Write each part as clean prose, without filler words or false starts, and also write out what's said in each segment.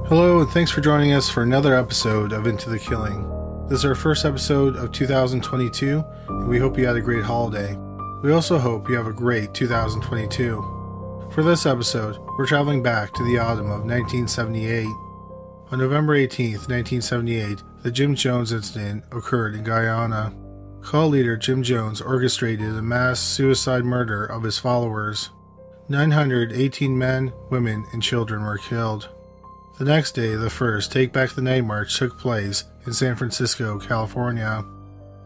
Hello, and thanks for joining us for another episode of Into the Killing. This is our first episode of 2022, and we hope you had a great holiday. We also hope you have a great 2022. For this episode, we're traveling back to the autumn of 1978. On November 18th, 1978, the Jim Jones incident occurred in Guyana. Cult leader Jim Jones orchestrated a mass suicide murder of his followers. 918 men, women, and children were killed. The next day, the first Take Back the Night March took place in San Francisco, California.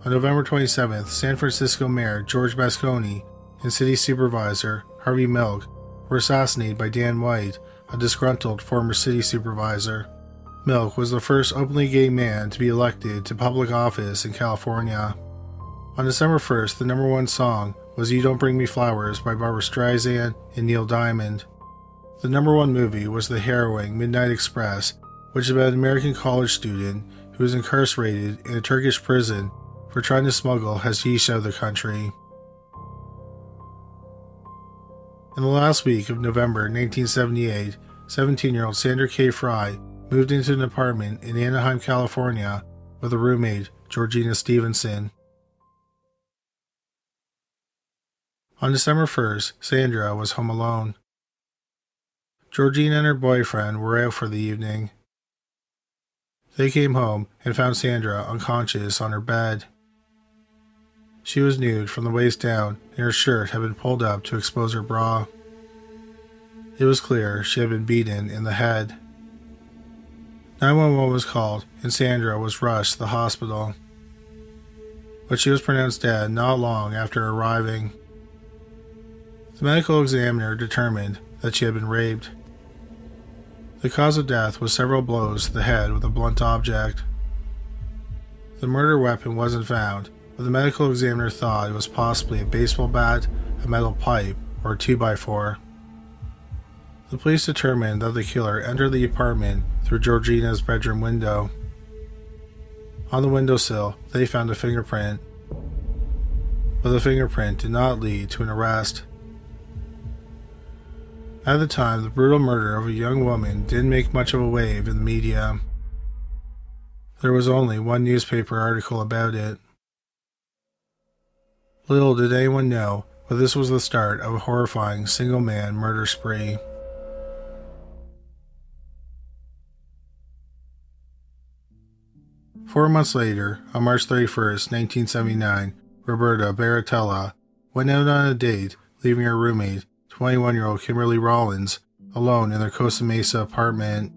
On November 27th, San Francisco Mayor George Moscone and City Supervisor Harvey Milk were assassinated by Dan White, a disgruntled former city supervisor. Milk was the first openly gay man to be elected to public office in California. On December 1st, the number one song was You Don't Bring Me Flowers by Barbra Streisand and Neil Diamond. The number one movie was the harrowing Midnight Express, which is about an American college student who is incarcerated in a Turkish prison for trying to smuggle hashish out of the country. In the last week of November 1978, 17-year-old Sandra K. Fry moved into an apartment in Anaheim, California with a roommate, Georgina Stevenson. On December 1st, Sandra was home alone. Georgina and her boyfriend were out for the evening. They came home and found Sandra unconscious on her bed. She was nude from the waist down, and her shirt had been pulled up to expose her bra. It was clear she had been beaten in the head. 911 was called, and Sandra was rushed to the hospital. But she was pronounced dead not long after arriving. The medical examiner determined that she had been raped. The cause of death was several blows to the head with a blunt object. The murder weapon wasn't found, but the medical examiner thought it was possibly a baseball bat, a metal pipe, or a 2x4. The police determined that the killer entered the apartment through Georgina's bedroom window. On the windowsill, they found a fingerprint, but the fingerprint did not lead to an arrest. At the time, the brutal murder of a young woman didn't make much of a wave in the media. There was only one newspaper article about it. Little did anyone know, but this was the start of a horrifying single-man murder spree. Four months later, on March 31st, 1979, Roberta Baratella went out on a date, leaving her roommate, 21-year-old Kimberly Rollins, alone in their Costa Mesa apartment.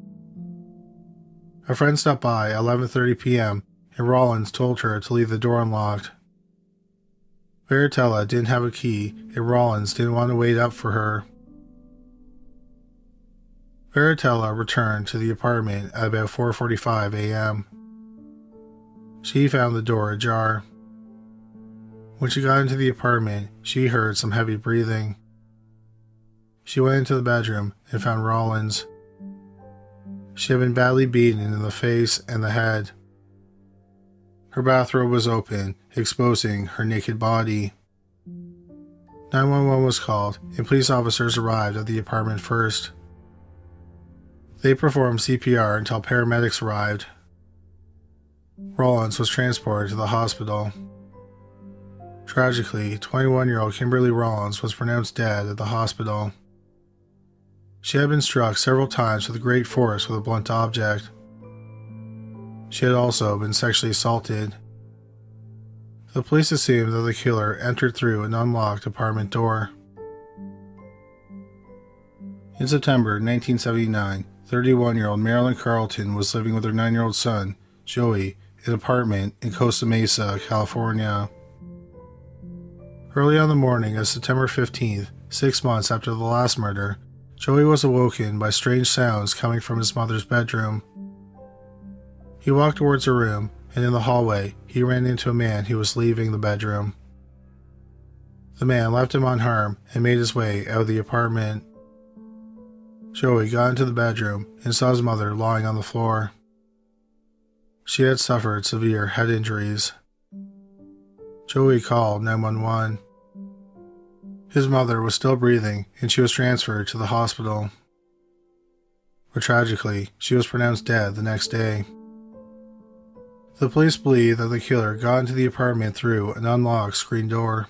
A friend stopped by at 11:30 p.m. and Rollins told her to leave the door unlocked. Baratella didn't have a key and Rollins didn't want to wait up for her. Baratella returned to the apartment at about 4:45 a.m. She found the door ajar. When she got into the apartment, she heard some heavy breathing. She went into the bedroom and found Rollins. She had been badly beaten in the face and the head. Her bathrobe was open, exposing her naked body. 911 was called, and police officers arrived at the apartment first. They performed CPR until paramedics arrived. Rollins was transported to the hospital. Tragically, 21-year-old Kimberly Rollins was pronounced dead at the hospital. She had been struck several times with great force with a blunt object. She had also been sexually assaulted. The police assumed that the killer entered through an unlocked apartment door. In September 1979, 31-year-old Marilyn Carlton was living with her 9-year-old son, Joey, in an apartment in Costa Mesa, California. Early on the morning of September 15th, 6 months after the last murder, Joey was awoken by strange sounds coming from his mother's bedroom. He walked towards her room, and in the hallway, he ran into a man who was leaving the bedroom. The man left him unharmed and made his way out of the apartment. Joey got into the bedroom and saw his mother lying on the floor. She had suffered severe head injuries. Joey called 911. His mother was still breathing and she was transferred to the hospital. but tragically, she was pronounced dead the next day. The police believe that the killer got into the apartment through an unlocked screen door.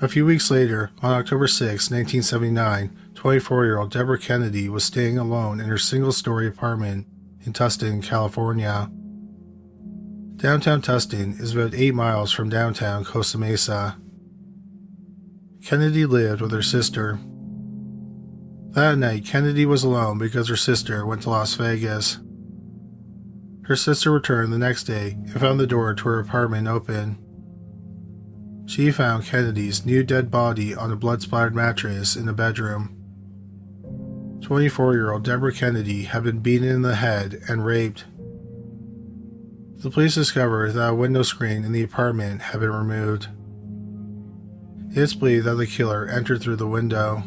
A few weeks later, on October 6, 1979, 24-year-old Deborah Kennedy was staying alone in her single-story apartment in Tustin, California. Downtown Tustin is about 8 miles from downtown Costa Mesa. Kennedy lived with her sister. That night, Kennedy was alone because her sister went to Las Vegas. Her sister returned the next day and found the door to her apartment open. She found Kennedy's new dead body on a blood-splattered mattress in the bedroom. 24-year-old Deborah Kennedy had been beaten in the head and raped. The police discovered that a window screen in the apartment had been removed. It's believed that the killer entered through the window.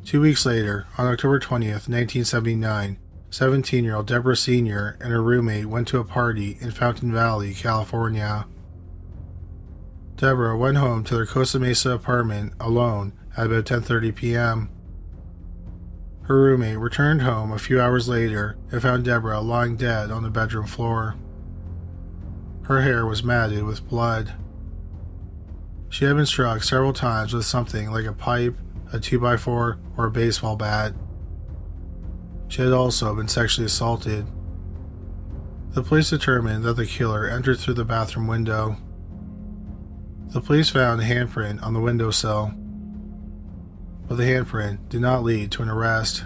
2 weeks later, on October 20th, 1979, 17-year-old Deborah Sr. and her roommate went to a party in Fountain Valley, California. Deborah went home to their Costa Mesa apartment alone at about 10:30 p.m. Her roommate returned home a few hours later and found Deborah lying dead on the bedroom floor. Her hair was matted with blood. She had been struck several times with something like a pipe, a 2x4, or a baseball bat. She had also been sexually assaulted. The police determined that the killer entered through the bathroom window. The police found a handprint on the windowsill, but the handprint did not lead to an arrest.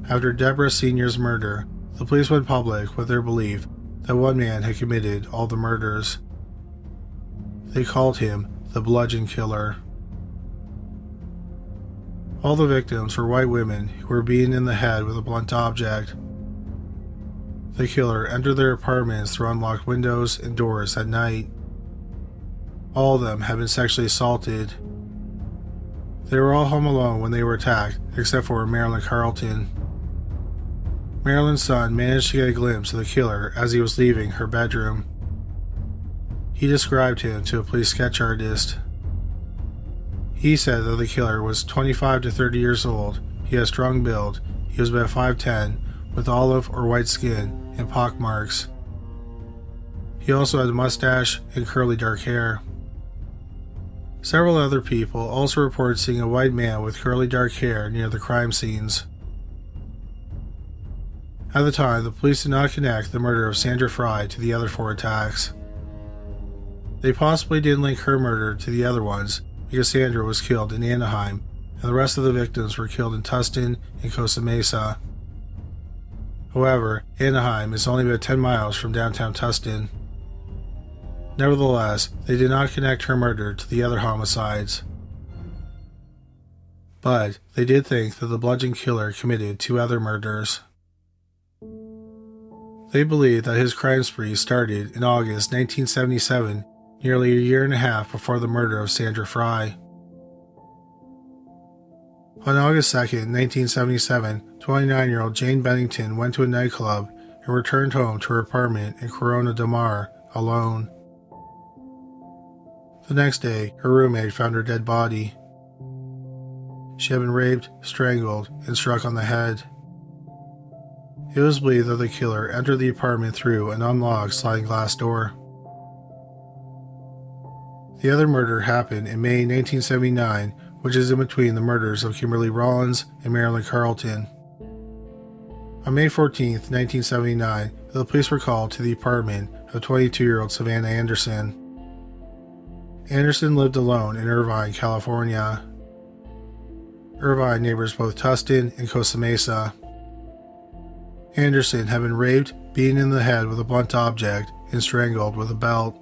After Deborah Sr.'s murder, the police went public with their belief that one man had committed all the murders. They called him the bludgeon killer. All the victims were white women who were beaten in the head with a blunt object. The killer entered their apartments through unlocked windows and doors at night. All of them had been sexually assaulted. They were all home alone when they were attacked, except for Marilyn Carlton. Marilyn's son managed to get a glimpse of the killer as he was leaving her bedroom. He described him to a police sketch artist. He said that the killer was 25 to 30 years old, he had a strong build, he was about 5'10", with olive or white skin and pockmarks. He also had a mustache and curly dark hair. Several other people also reported seeing a white man with curly dark hair near the crime scenes. At the time, the police did not connect the murder of Sandra Fry to the other 4 attacks. They possibly didn't link her murder to the other ones because Sandra was killed in Anaheim and the rest of the victims were killed in Tustin and Costa Mesa. However, Anaheim is only about 10 miles from downtown Tustin. Nevertheless, they did not connect her murder to the other homicides. But they did think that the bludgeon killer committed 2 other murders. They believed that his crime spree started in August 1977, nearly a year and a half before the murder of Sandra Fry. On August 2, 1977, 29-year-old Jane Bennington went to a nightclub and returned home to her apartment in Corona del Mar alone. The next day, her roommate found her dead body. She had been raped, strangled, and struck on the head. It was believed that the killer entered the apartment through an unlocked sliding glass door. The other murder happened in May 1979, which is in between the murders of Kimberly Rollins and Marilyn Carlton. On May 14, 1979, the police were called to the apartment of 22-year-old Savannah Anderson. Anderson lived alone in Irvine, California. Irvine neighbors both Tustin and Costa Mesa. Anderson had been raped, beaten in the head with a blunt object, and strangled with a belt.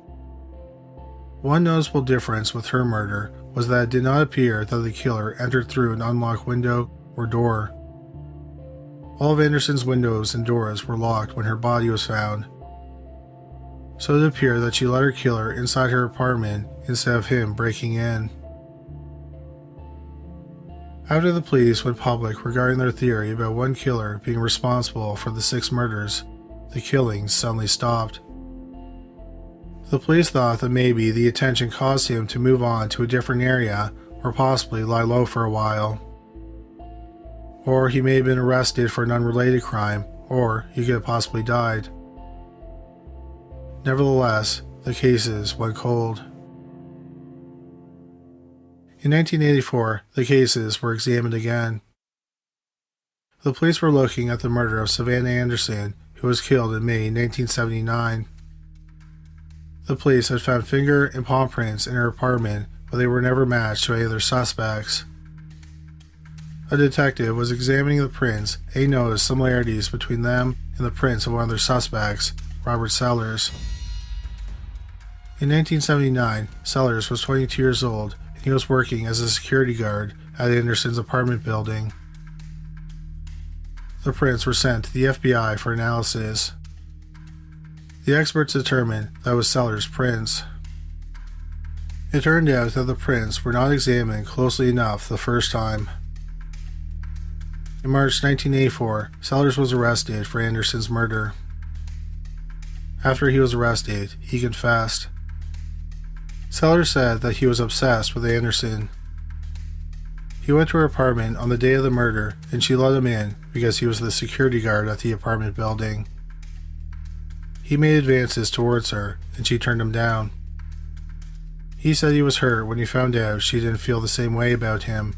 One noticeable difference with her murder was that it did not appear that the killer entered through an unlocked window or door. All of Anderson's windows and doors were locked when her body was found, so it appeared that she let her killer inside her apartment instead of him breaking in. After the police went public regarding their theory about one killer being responsible for the 6 murders, the killings suddenly stopped. The police thought that maybe the attention caused him to move on to a different area or possibly lie low for a while. Or he may have been arrested for an unrelated crime, or he could have possibly died. Nevertheless, the cases went cold. In 1984, the cases were examined again. The police were looking at the murder of Savannah Anderson, who was killed in May 1979. The police had found finger and palm prints in her apartment, but they were never matched to any other suspects. A detective was examining the prints and he noticed similarities between them and the prints of one of their suspects, Robert Sellers. In 1979, Sellers was 22 years old and he was working as a security guard at Anderson's apartment building. The prints were sent to the FBI for analysis. The experts determined that it was Sellers' prints. It turned out that the prints were not examined closely enough the first time. In March 1984, Sellers was arrested for Anderson's murder. After he was arrested, he confessed. Sellers said that he was obsessed with Anderson. He went to her apartment on the day of the murder and she let him in because he was the security guard at the apartment building. He made advances towards her and she turned him down. He said he was hurt when he found out she didn't feel the same way about him.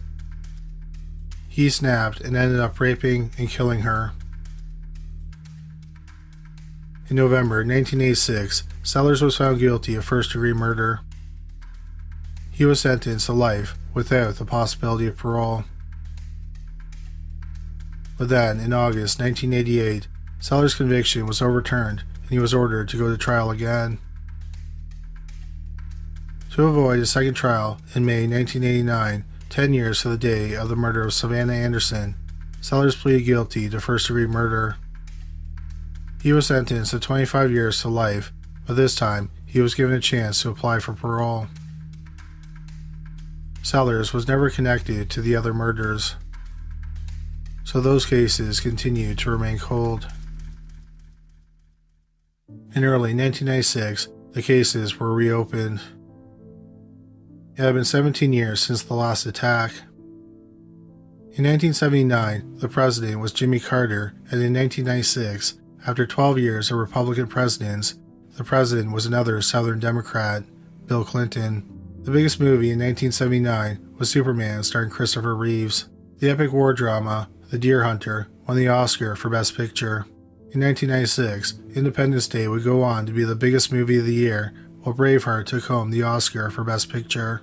He snapped and ended up raping and killing her. In November 1986, Sellers was found guilty of first-degree murder. He was sentenced to life without the possibility of parole. But then, in August 1988, Sellers' conviction was overturned and he was ordered to go to trial again. To avoid a second trial, in May 1989, 10 years to the day of the murder of Savannah Anderson, Sellers pleaded guilty to first-degree murder. He was sentenced to 25 years to life, but this time he was given a chance to apply for parole. Sellers was never connected to the other murders, so those cases continued to remain cold. In early 1996, the cases were reopened. It had been 17 years since the last attack. In 1979, the president was Jimmy Carter, and in 1996, after 12 years of Republican presidents, the president was another Southern Democrat, Bill Clinton. The biggest movie in 1979 was Superman starring Christopher Reeves. The epic war drama, The Deer Hunter, won the Oscar for Best Picture. In 1996, Independence Day would go on to be the biggest movie of the year, while Braveheart took home the Oscar for Best Picture.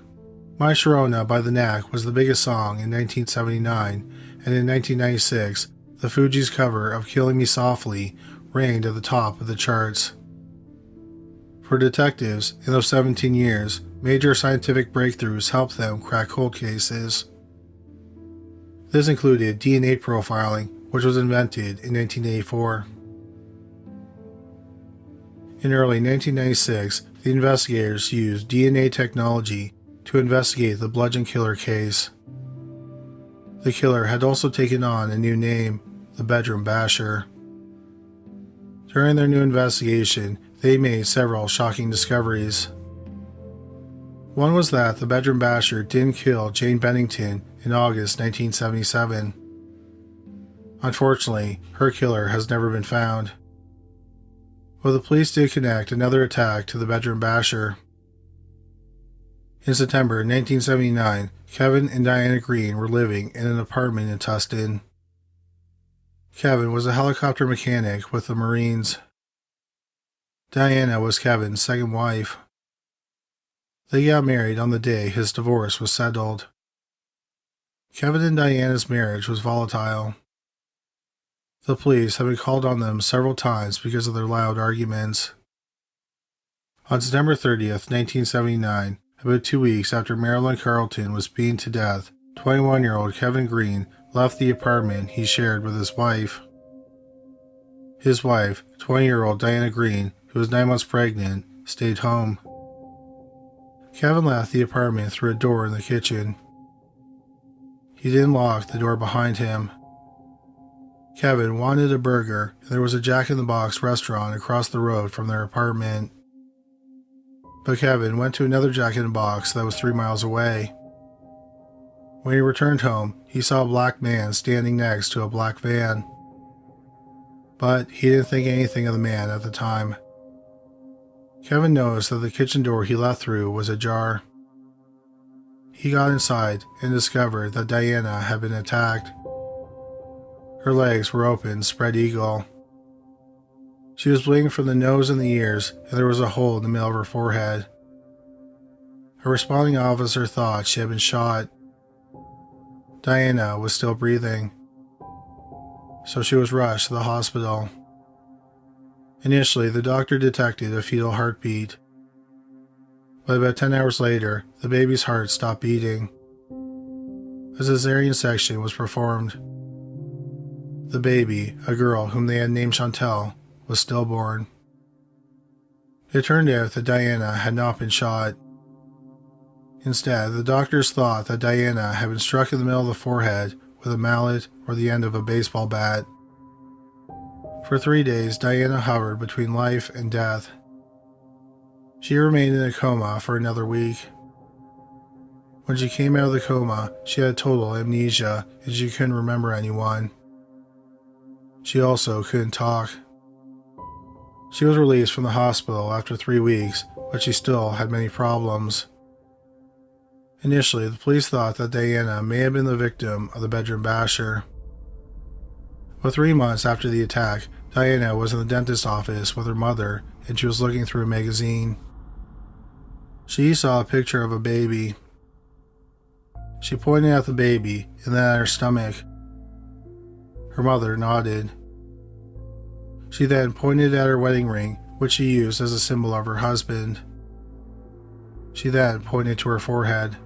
My Sharona by The Knack was the biggest song in 1979, and in 1996, the Fugees' cover of Killing Me Softly reigned at the top of the charts. For detectives, in those 17 years, major scientific breakthroughs helped them crack cold cases. This included DNA profiling, which was invented in 1984. In early 1996, the investigators used DNA technology to investigate the bludgeon killer case. The killer had also taken on a new name, the Bedroom Basher. During their new investigation, they made several shocking discoveries. One was that the Bedroom Basher didn't kill Jane Bennington in August 1977. Unfortunately, her killer has never been found. But the police did connect another attack to the Bedroom Basher. In September 1979, Kevin and Diana Green were living in an apartment in Tustin. Kevin was a helicopter mechanic with the Marines. Diana was Kevin's second wife. They got married on the day his divorce was settled. Kevin and Diana's marriage was volatile. The police had been called on them several times because of their loud arguments. On September 30th, 1979, about 2 weeks after Marilyn Carlton was beaten to death, 21-year-old Kevin Green left the apartment he shared with his wife. His wife, 20-year-old Diana Green, who was 9 months pregnant, stayed home. Kevin left the apartment through a door in the kitchen. He didn't lock the door behind him. Kevin wanted a burger, and there was a Jack in the Box restaurant across the road from their apartment. But Kevin went to another Jack-in-the-Box that was 3 miles away. When he returned home, he saw a black man standing next to a black van. But he didn't think anything of the man at the time. Kevin noticed that the kitchen door he left through was ajar. He got inside and discovered that Diana had been attacked. Her legs were open, spread eagle. She was bleeding from the nose and the ears, and there was a hole in the middle of her forehead. A responding officer thought she had been shot. Diana was still breathing, so she was rushed to the hospital. Initially, the doctor detected a fetal heartbeat, but about 10 hours later, the baby's heart stopped beating. A cesarean section was performed. The baby, a girl whom they had named Chantel, was stillborn. It turned out that Diana had not been shot. Instead, the doctors thought that Diana had been struck in the middle of the forehead with a mallet or the end of a baseball bat. For 3 days, Diana hovered between life and death. She remained in a coma for another week. When she came out of the coma, she had total amnesia and she couldn't remember anyone. She also couldn't talk. She was released from the hospital after 3 weeks, but she still had many problems. Initially, the police thought that Diana may have been the victim of the bedroom basher. But 3 months after the attack, Diana was in the dentist's office with her mother and she was looking through a magazine. She saw a picture of a baby. She pointed at the baby and then at her stomach. Her mother nodded. She then pointed at her wedding ring, which she used as a symbol of her husband. She then pointed to her forehead.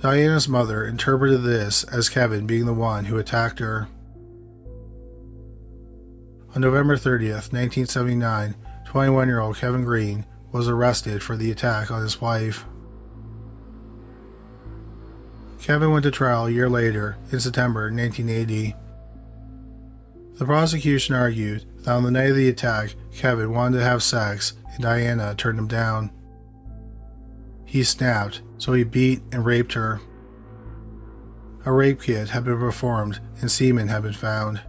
Diana's mother interpreted this as Kevin being the one who attacked her. On November 30th, 1979, 21-year-old Kevin Green was arrested for the attack on his wife. Kevin went to trial a year later, in September 1980. The prosecution argued that on the night of the attack, Kevin wanted to have sex and Diana turned him down. He snapped, so he beat and raped her. A rape kit had been performed and semen had been found.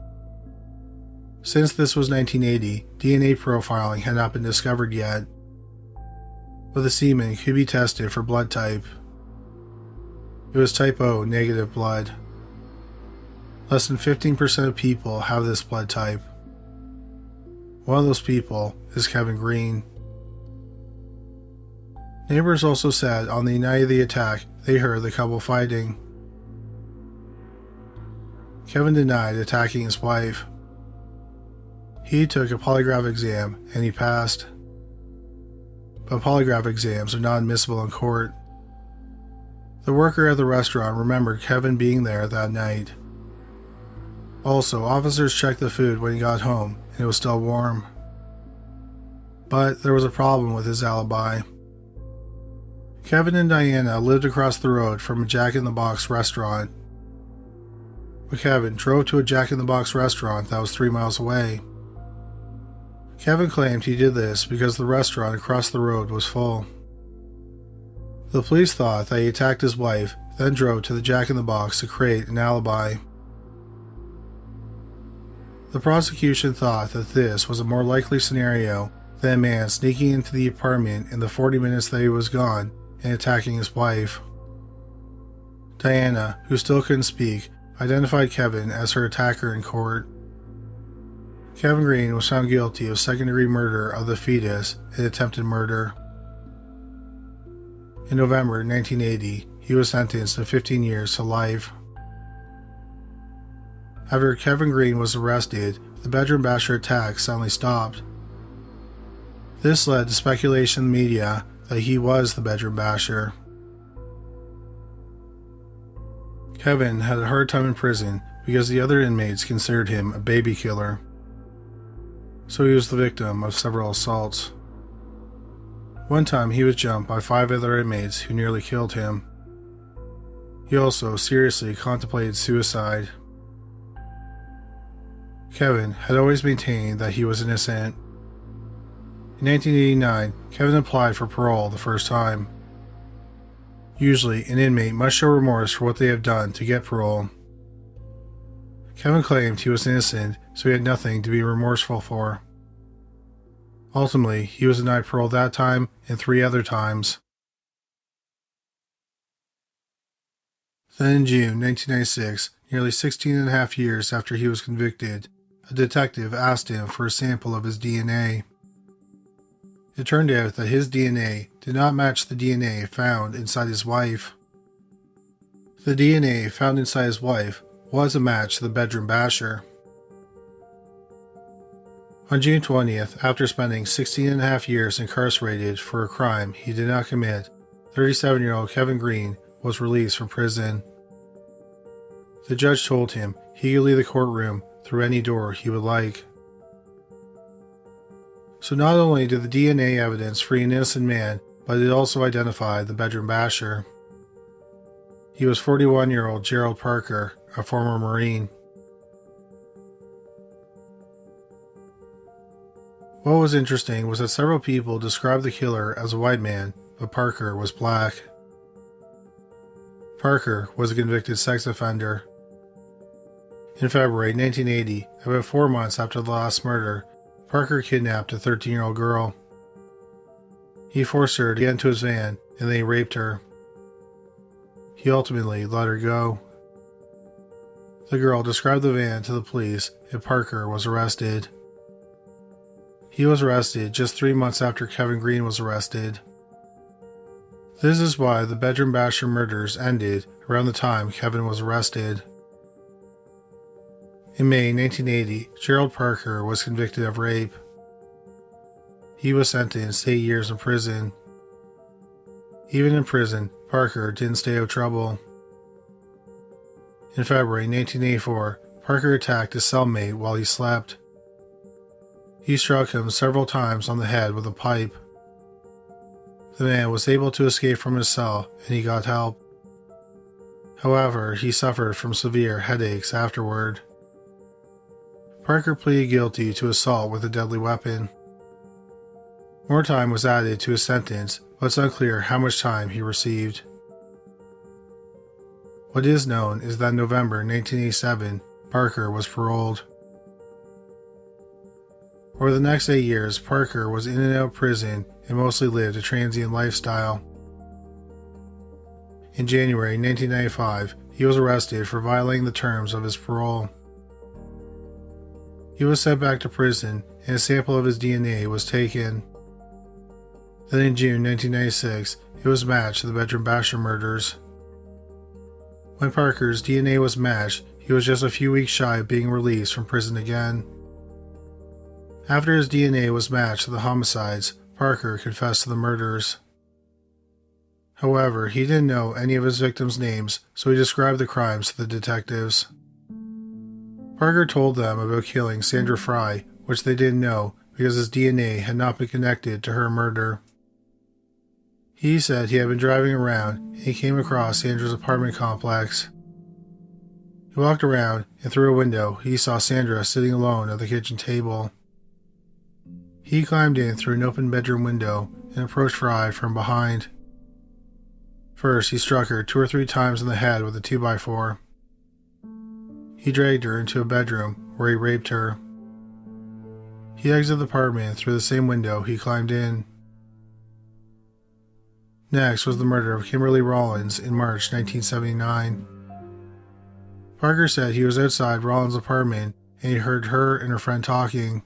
Since this was 1980, DNA profiling had not been discovered yet, but the semen could be tested for blood type. It was type O negative blood. Less than 15% of people have this blood type. One of those people is Kevin Green. Neighbors also said on the night of the attack they heard the couple fighting. Kevin denied attacking his wife. He took a polygraph exam and he passed. But polygraph exams are not admissible in court. The worker at the restaurant remembered Kevin being there that night. Also, officers checked the food when he got home and it was still warm. But there was a problem with his alibi. Kevin and Diana lived across the road from a Jack-in-the-Box restaurant. But Kevin drove to a Jack-in-the-Box restaurant that was 3 miles away. Kevin claimed he did this because the restaurant across the road was full. The police thought that he attacked his wife, then drove to the Jack-in-the-Box to create an alibi. The prosecution thought that this was a more likely scenario than a man sneaking into the apartment in the 40 minutes that he was gone and attacking his wife. Diana, who still couldn't speak, identified Kevin as her attacker in court. Kevin Green was found guilty of second-degree murder of the fetus and attempted murder. In November 1980, he was sentenced to 15 years to life. After Kevin Green was arrested, the bedroom basher attack suddenly stopped. This led to speculation in the media that he was the bedroom basher. Kevin had a hard time in prison because the other inmates considered him a baby killer. So he was the victim of several assaults. One time he was jumped by 5 other inmates who nearly killed him. He also seriously contemplated suicide. Kevin had always maintained that he was innocent. In 1989, Kevin applied for parole the first time. Usually, an inmate must show remorse for what they have done to get parole. Kevin claimed he was innocent, so he had nothing to be remorseful for. Ultimately, he was denied parole that time and 3 other times. Then in June 1996, nearly 16 and a half years after he was convicted, a detective asked him for a sample of his DNA. It turned out that his DNA did not match the DNA found inside his wife. The DNA found inside his wife was a match to the bedroom basher. On June 20th, after spending 16 and a half years incarcerated for a crime he did not commit, 37-year-old Kevin Green was released from prison. The judge told him he could leave the courtroom through any door he would like. So not only did the DNA evidence free an innocent man, but it also identified the bedroom basher. He was 41-year-old Gerald Parker, a former Marine. What was interesting was that several people described the killer as a white man, but Parker was black. Parker was a convicted sex offender. In February 1980, about 4 months after the last murder, Parker kidnapped a 13-year-old girl. He forced her to get into his van and then he raped her. He ultimately let her go. The girl described the van to the police and Parker was arrested. He was arrested just 3 months after Kevin Green was arrested. This is why the bedroom basher murders ended around the time Kevin was arrested. In May 1980, Gerald Parker was convicted of rape. He was sentenced to 8 years in prison. Even in prison, Parker didn't stay out of trouble. In February 1984, Parker attacked his cellmate while he slept. He struck him several times on the head with a pipe. The man was able to escape from his cell and he got help. However, he suffered from severe headaches afterward. Parker pleaded guilty to assault with a deadly weapon. More time was added to his sentence, but it's unclear how much time he received. What is known is that in November 1987, Parker was paroled. Over the next 8 years, Parker was in and out of prison and mostly lived a transient lifestyle. In January 1995, he was arrested for violating the terms of his parole. He was sent back to prison and a sample of his DNA was taken. Then in June 1996, it was matched to the bedroom basher murders. When Parker's DNA was matched, he was just a few weeks shy of being released from prison again. After his DNA was matched to the homicides, Parker confessed to the murders. However, he didn't know any of his victims' names, so he described the crimes to the detectives. Parker told them about killing Sandra Fry, which they didn't know because his DNA had not been connected to her murder. He said he had been driving around and he came across Sandra's apartment complex. He walked around and through a window he saw Sandra sitting alone at the kitchen table. He climbed in through an open bedroom window and approached Fry from behind. First, he struck her 2 or 3 times in the head with a 2x4. He dragged her into a bedroom where he raped her. He exited the apartment through the same window he climbed in. Next was the murder of Kimberly Rollins in March 1979. Parker said he was outside Rollins' apartment and he heard her and her friend talking.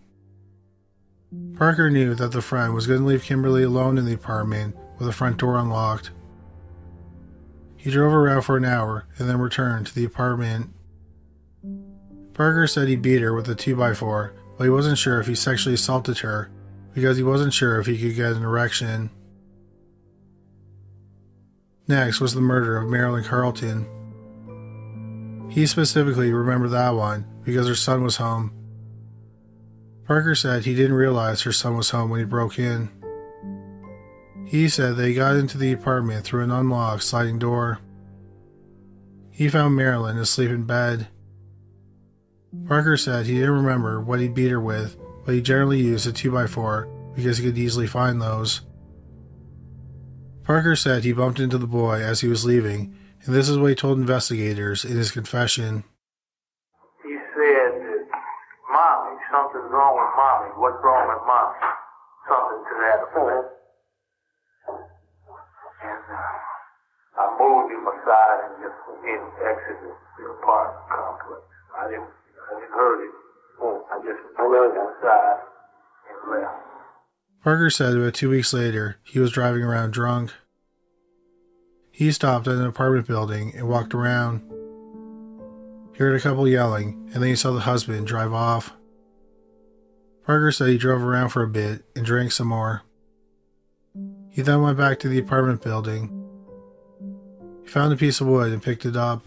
Parker knew that the friend was going to leave Kimberly alone in the apartment with the front door unlocked. He drove around for an hour and then returned to the apartment. Parker said he beat her with a 2x4, but he wasn't sure if he sexually assaulted her because he wasn't sure if he could get an erection. Next was the murder of Marilyn Carlton. He specifically remembered that one because her son was home. Parker said he didn't realize her son was home when he broke in. He said they got into the apartment through an unlocked sliding door. He found Marilyn asleep in bed. Parker said he didn't remember what he beat her with, but he generally used a 2x4 because he could easily find those. Parker said he bumped into the boy as he was leaving, and this is what he told investigators in his confession. He said that, "Mommy, something's wrong with Mommy. What's wrong with Mommy?" Something to that effect. And I moved him aside and just exited the apartment complex. I didn't hurt him. I just moved him aside and left. Parker said about 2 weeks later, he was driving around drunk. He stopped at an apartment building and walked around. He heard a couple yelling, and then he saw the husband drive off. Parker said he drove around for a bit and drank some more. He then went back to the apartment building. He found a piece of wood and picked it up.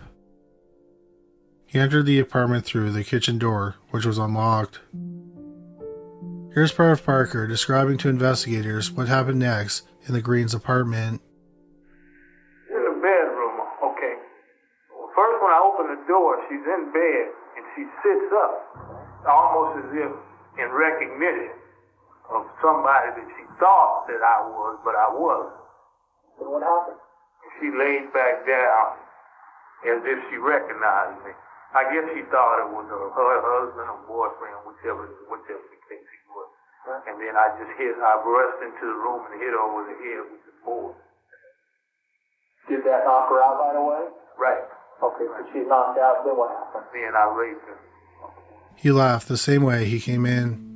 He entered the apartment through the kitchen door, which was unlocked. Here's part of Parker describing to investigators what happened next in the Greens' apartment. In the bedroom, okay. Well, first when I open the door, she's in bed, and she sits up, almost as if in recognition of somebody that she thought that I was, but I wasn't. And what happened? And she laid back down as if she recognized me. I guess she thought it was her husband or boyfriend, whichever the case it was. Right. And then I rushed into the room and hit her over the head with the board. Did that knock her out right away? Right. Okay, so she's knocked out, then what happened? Then I raped her. He left the same way he came in.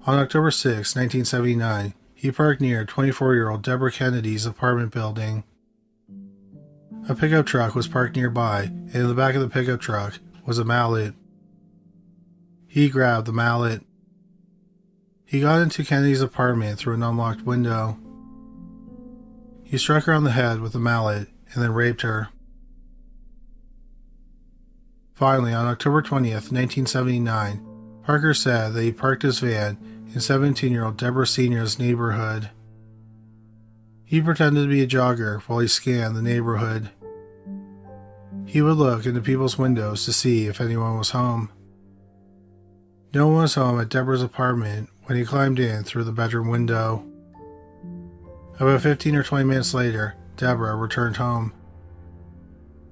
On October 6, 1979, he parked near 24-year-old Deborah Kennedy's apartment building. A pickup truck was parked nearby, and in the back of the pickup truck was a mallet. He grabbed the mallet. He got into Kennedy's apartment through an unlocked window. He struck her on the head with the mallet and then raped her. Finally, on October 20th, 1979, Parker said that he parked his van in 17-year-old Deborah Sr.'s neighborhood. He pretended to be a jogger while he scanned the neighborhood. He would look into people's windows to see if anyone was home. No one was home at Deborah's apartment when he climbed in through the bedroom window. About 15 or 20 minutes later, Deborah returned home.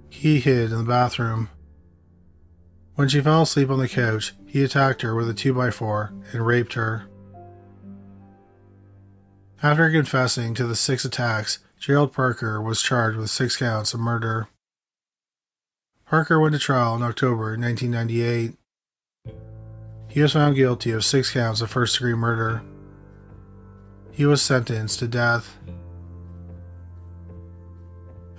He hid in the bathroom. When she fell asleep on the couch, he attacked her with a 2x4 and raped her. After confessing to the 6 attacks, Gerald Parker was charged with 6 counts of murder. Parker went to trial in October 1998. He was found guilty of 6 counts of first-degree murder. He was sentenced to death.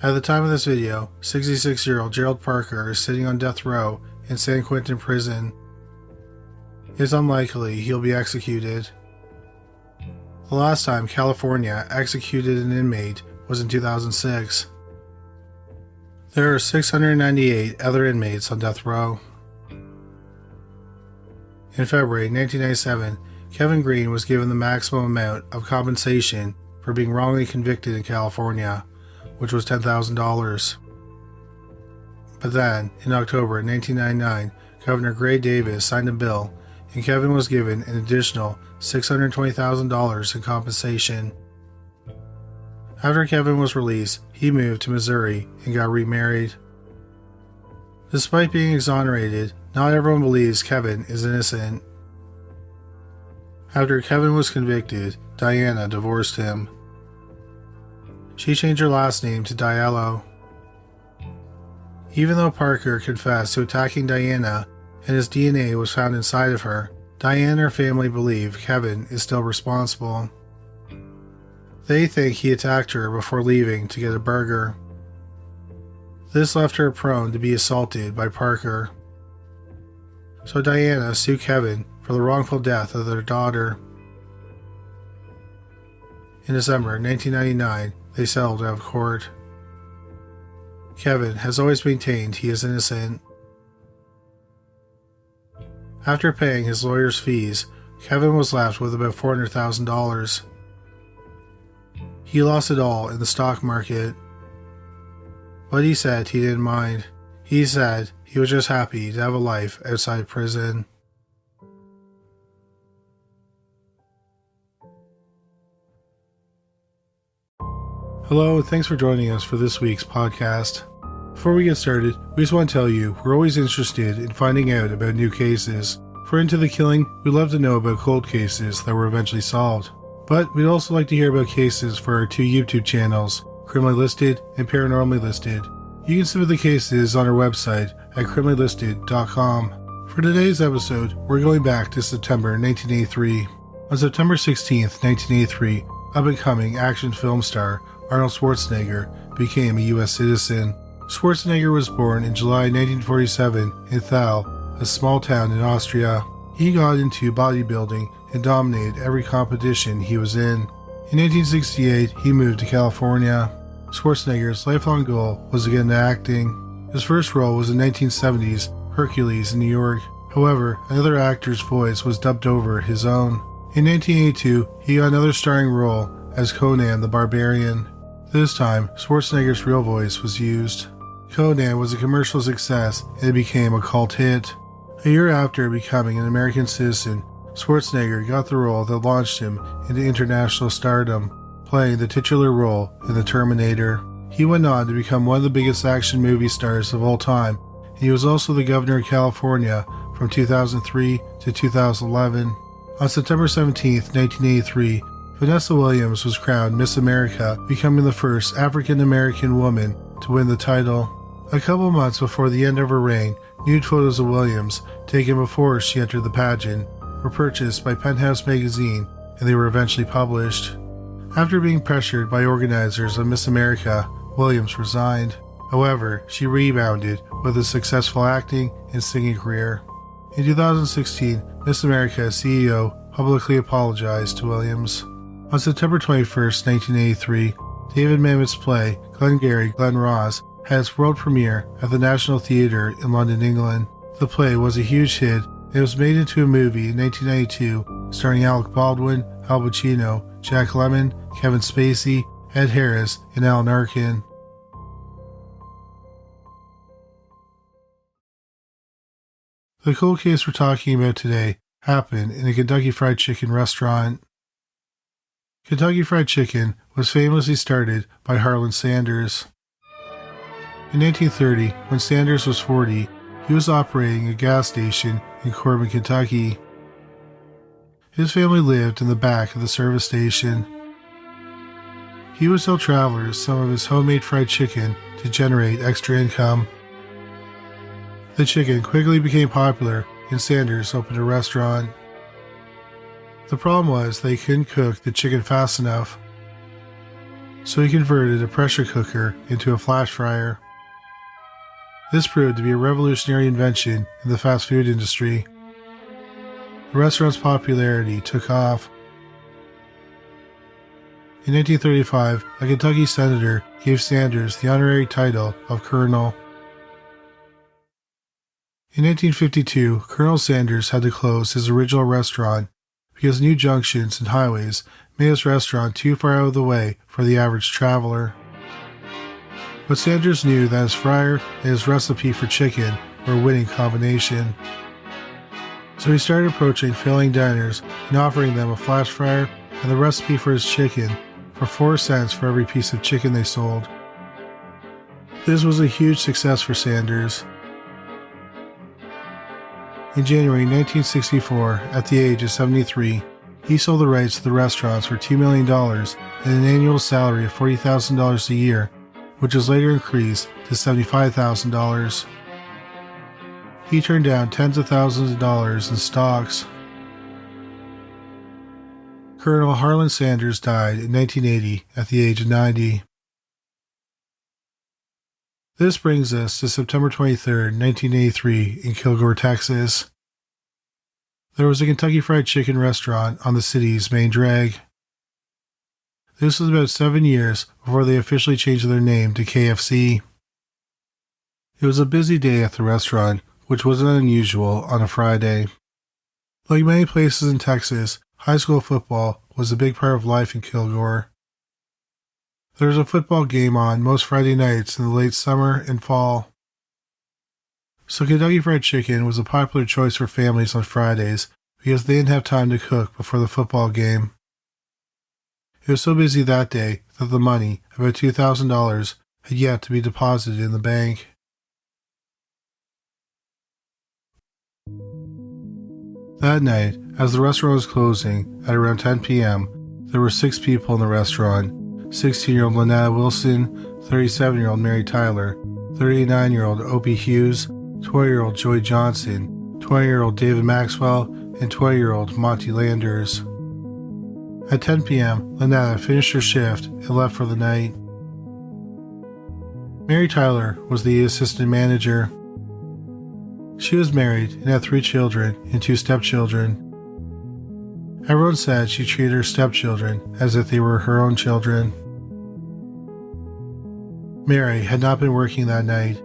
At the time of this video, 66-year-old Gerald Parker is sitting on death row in San Quentin prison. It's unlikely he'll be executed. The last time California executed an inmate was in 2006. There are 698 other inmates on death row. In February 1997, Kevin Green was given the maximum amount of compensation for being wrongly convicted in California, which was $10,000. But then, in October 1999, Governor Gray Davis signed a bill, and Kevin was given an additional $620,000 in compensation. After Kevin was released, he moved to Missouri and got remarried. Despite being exonerated, not everyone believes Kevin is innocent. After Kevin was convicted, Diana divorced him. She changed her last name to Diallo. Even though Parker confessed to attacking Diana and his DNA was found inside of her, Diana and her family believe Kevin is still responsible. They think he attacked her before leaving to get a burger. This left her prone to be assaulted by Parker. So Diana sued Kevin for the wrongful death of their daughter. In December 1999, they settled out of court. Kevin has always maintained he is innocent. After paying his lawyer's fees, Kevin was left with about $400,000. He lost it all in the stock market. But he said he didn't mind. He said he was just happy to have a life outside prison. Hello, and thanks for joining us for this week's podcast. Before we get started, we just want to tell you we're always interested in finding out about new cases. For Into the Killing, we'd love to know about cold cases that were eventually solved. But we'd also like to hear about cases for our two YouTube channels, Criminally Listed and Paranormally Listed. You can submit the cases on our website at criminallylisted.com. For today's episode, we're going back to September 1983. On September 16th, 1983, up-and-coming action film star Arnold Schwarzenegger became a U.S. citizen. Schwarzenegger was born in July 1947 in Thal, a small town in Austria. He got into bodybuilding and dominated every competition he was in. In 1968, he moved to California. Schwarzenegger's lifelong goal was to get into acting. His first role was in 1970's Hercules in New York. However, another actor's voice was dubbed over his own. In 1982, he got another starring role as Conan the Barbarian. This time, Schwarzenegger's real voice was used. Conan was a commercial success and it became a cult hit. A year after becoming an American citizen, Schwarzenegger got the role that launched him into international stardom, playing the titular role in The Terminator. He went on to become one of the biggest action movie stars of all time, and he was also the governor of California from 2003 to 2011. On September 17, 1983, Vanessa Williams was crowned Miss America, becoming the first African-American woman to win the title. A couple months before the end of her reign, nude photos of Williams, taken before she entered the pageant, were purchased by Penthouse magazine, and they were eventually published. After being pressured by organizers of Miss America, Williams resigned. However, she rebounded with a successful acting and singing career. In 2016, Miss America's CEO publicly apologized to Williams. On September 21, 1983, David Mamet's play, Glengarry Glen Ross, had its world premiere at the National Theatre in London, England. The play was a huge hit and it was made into a movie in 1992 starring Alec Baldwin, Al Pacino, Jack Lemmon, Kevin Spacey, Ed Harris, and Alan Arkin. The cold case we're talking about today happened in a Kentucky Fried Chicken restaurant. Kentucky Fried Chicken was famously started by Harlan Sanders. In 1930, when Sanders was 40, he was operating a gas station in Corbin, Kentucky. His family lived in the back of the service station. He would sell travelers some of his homemade fried chicken to generate extra income. The chicken quickly became popular and Sanders opened a restaurant. The problem was they couldn't cook the chicken fast enough, so he converted a pressure cooker into a flash fryer. This proved to be a revolutionary invention in the fast food industry. The restaurant's popularity took off. In 1935, a Kentucky senator gave Sanders the honorary title of Colonel. In 1952, Colonel Sanders had to close his original restaurant because new junctions and highways made his restaurant too far out of the way for the average traveler. But Sanders knew that his fryer and his recipe for chicken were a winning combination. So he started approaching failing diners and offering them a flash fryer and the recipe for his chicken for 4 cents for every piece of chicken they sold. This was a huge success for Sanders. In January 1964, at the age of 73, he sold the rights to the restaurants for $2 million and an annual salary of $40,000 a year, which was later increased to $75,000. He turned down tens of thousands of dollars in stocks. Colonel Harlan Sanders died in 1980 at the age of 90. This brings us to September 23, 1983 in Kilgore, Texas. There was a Kentucky Fried Chicken restaurant on the city's main drag. This was about 7 years before they officially changed their name to KFC. It was a busy day at the restaurant, which wasn't unusual on a Friday. Like many places in Texas, high school football was a big part of life in Kilgore. There was a football game on most Friday nights in the late summer and fall. So Kentucky Fried Chicken was a popular choice for families on Fridays because they didn't have time to cook before the football game. It was so busy that day that the money, about $2,000, had yet to be deposited in the bank. That night, as the restaurant was closing at around 10 p.m., there were 6 people in the restaurant: 16-year-old Lynetta Wilson, 37-year-old Mary Tyler, 39-year-old Opie Hughes, 20-year-old Joy Johnson, 20-year-old David Maxwell, and 20-year-old Monty Landers. At 10 p.m., Lynetta finished her shift and left for the night. Mary Tyler was the assistant manager. She was married and had 3 children and 2 stepchildren. Everyone said she treated her stepchildren as if they were her own children. Mary had not been working that night.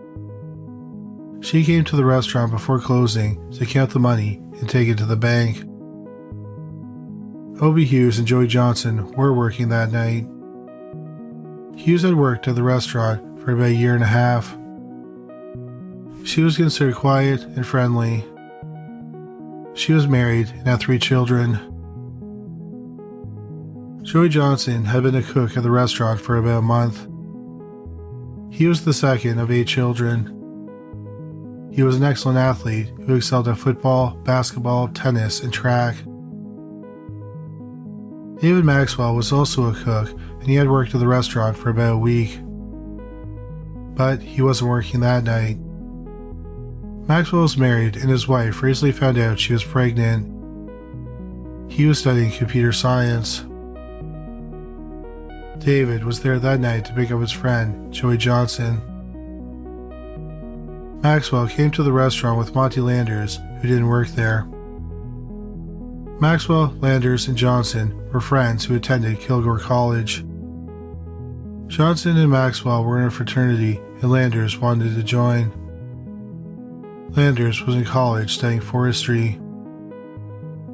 She came to the restaurant before closing to count the money and take it to the bank. Opie Hughes and Joey Johnson were working that night. Hughes had worked at the restaurant for about a year and a half. She was considered quiet and friendly. She was married and had 3 children. Joey Johnson had been a cook at the restaurant for about a month. He was the second of 8 children. He was an excellent athlete who excelled at football, basketball, tennis, and track. David Maxwell was also a cook, and he had worked at the restaurant for about a week. But he wasn't working that night. Maxwell was married, and his wife recently found out she was pregnant. He was studying computer science. David was there that night to pick up his friend, Joey Johnson. Maxwell came to the restaurant with Monty Landers, who didn't work there. Maxwell, Landers, and Johnson were friends who attended Kilgore College. Johnson and Maxwell were in a fraternity, and Landers wanted to join. Landers was in college studying forestry.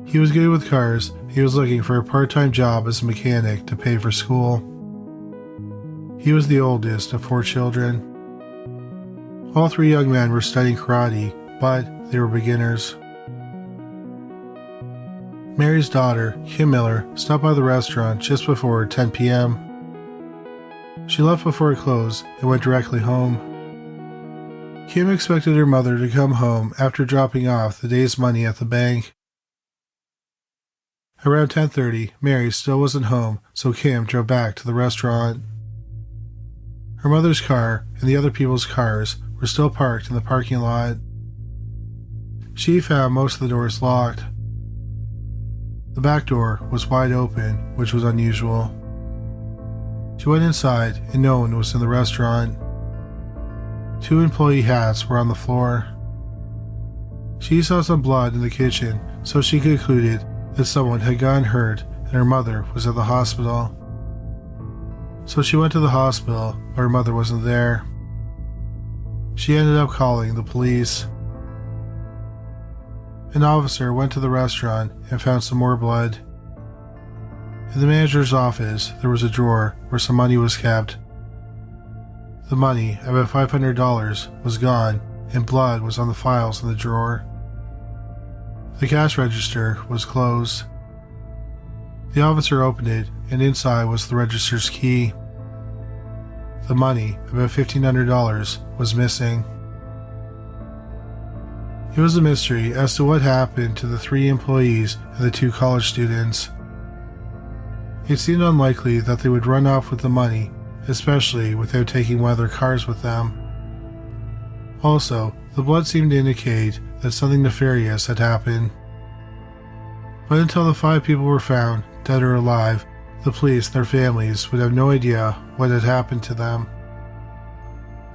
He was good with cars. He was looking for a part-time job as a mechanic to pay for school. He was the oldest of 4 children. All 3 young men were studying karate, but they were beginners. Mary's daughter, Kim Miller, stopped by the restaurant just before 10 p.m. She left before it closed and went directly home. Kim expected her mother to come home after dropping off the day's money at the bank. Around 10:30, Mary still wasn't home, so Kim drove back to the restaurant. Her mother's car and the other people's cars were still parked in the parking lot. She found most of the doors locked. The back door was wide open, which was unusual. She went inside and no one was in the restaurant. 2 employee hats were on the floor. She saw some blood in the kitchen, so she concluded that someone had gotten hurt and her mother was at the hospital. So she went to the hospital, but her mother wasn't there. She ended up calling the police. An officer went to the restaurant and found some more blood. In the manager's office, there was a drawer where some money was kept. The money, about $500, was gone, and blood was on the files in the drawer. The cash register was closed. The officer opened it, and inside was the register's key. The money, about $1,500, was missing. It was a mystery as to what happened to the 3 employees and the 2 college students. It seemed unlikely that they would run off with the money, especially without taking one of their cars with them. Also, the blood seemed to indicate that something nefarious had happened. But until the 5 people were found, dead or alive, the police and their families would have no idea what had happened to them.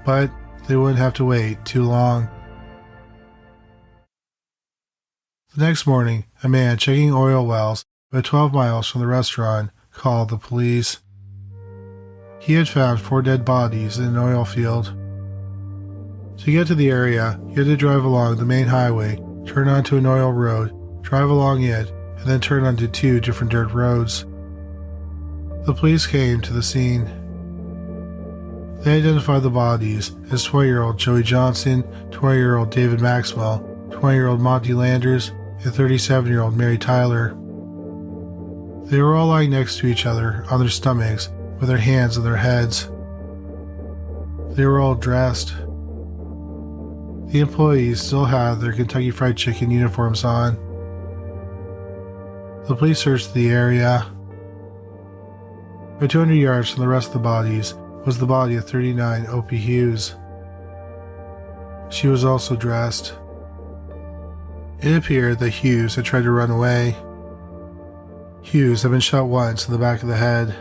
But they wouldn't have to wait too long. The next morning, a man checking oil wells about 12 miles from the restaurant called the police. He had found 4 dead bodies in an oil field. To get to the area, he had to drive along the main highway, turn onto an oil road, drive along it, and then turn onto 2 different dirt roads. The police came to the scene. They identified the bodies as 20-year-old Joey Johnson, 20-year-old David Maxwell, 20-year-old Monty Landers, and 37-year-old Mary Tyler. They were all lying next to each other on their stomachs, with their hands on their heads. They were all dressed. The employees still had their Kentucky Fried Chicken uniforms on. The police searched the area. About 200 yards from the rest of the bodies was the body of 39 Opie Hughes. She was also dressed. It appeared that Hughes had tried to run away. Hughes had been shot once in the back of the head.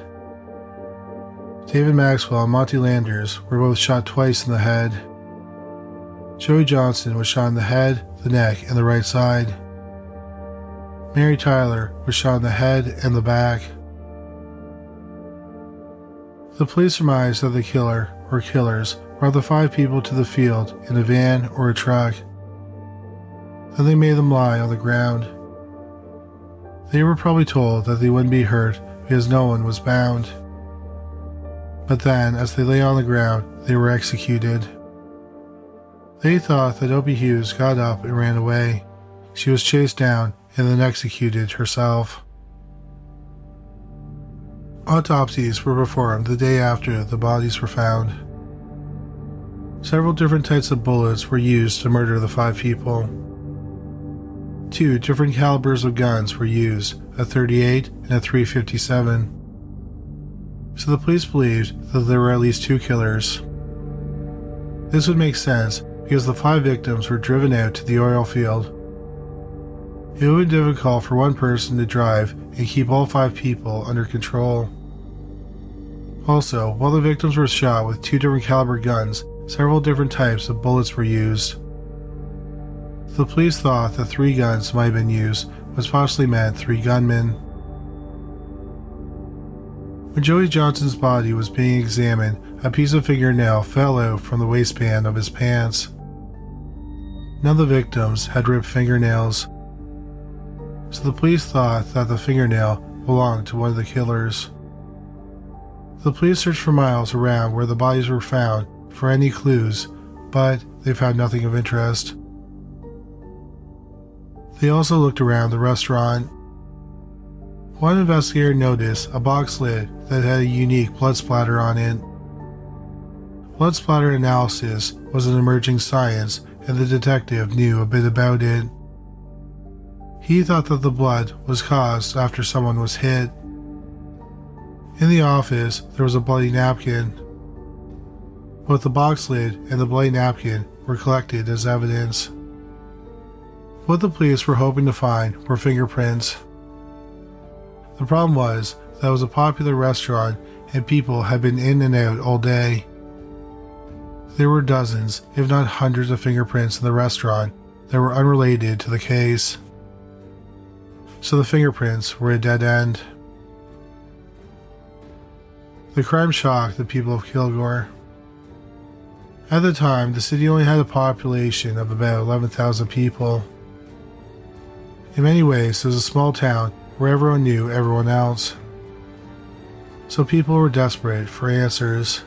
David Maxwell and Monty Landers were both shot twice in the head. Joey Johnson was shot in the head, the neck, and the right side. Mary Tyler was shot in the head and the back. The police surmised that the killer, or killers, brought the 5 people to the field in a van or a truck. Then they made them lie on the ground. They were probably told that they wouldn't be hurt because no one was bound. But then, as they lay on the ground, they were executed. They thought that Opie Hughes got up and ran away. She was chased down and then executed herself. Autopsies were performed the day after the bodies were found. Several different types of bullets were used to murder the 5 people. 2 different calibers of guns were used, a .38 and a .357. So the police believed that there were at least 2 killers. This would make sense because the 5 victims were driven out to the oil field. It would be difficult for one person to drive and keep all 5 people under control. Also, while the victims were shot with 2 different caliber guns, several different types of bullets were used. The police thought that 3 guns might have been used, which possibly meant 3 gunmen. When Joey Johnson's body was being examined, a piece of fingernail fell out from the waistband of his pants. None of the victims had ripped fingernails, so the police thought that the fingernail belonged to one of the killers. The police searched for miles around where the bodies were found for any clues, but they found nothing of interest. They also looked around the restaurant. One investigator noticed a box lid that had a unique blood splatter on it. Blood splatter analysis was an emerging science, and the detective knew a bit about it. He thought that the blood was caused after someone was hit. In the office, there was a bloody napkin. Both the box lid and the bloody napkin were collected as evidence. What the police were hoping to find were fingerprints. The problem was that it was a popular restaurant and people had been in and out all day. There were dozens, if not hundreds of fingerprints in the restaurant that were unrelated to the case. So the fingerprints were a dead end. The crime shocked the people of Kilgore. At the time, the city only had a population of about 11,000 people. In many ways, it was a small town where everyone knew everyone else. So people were desperate for answers.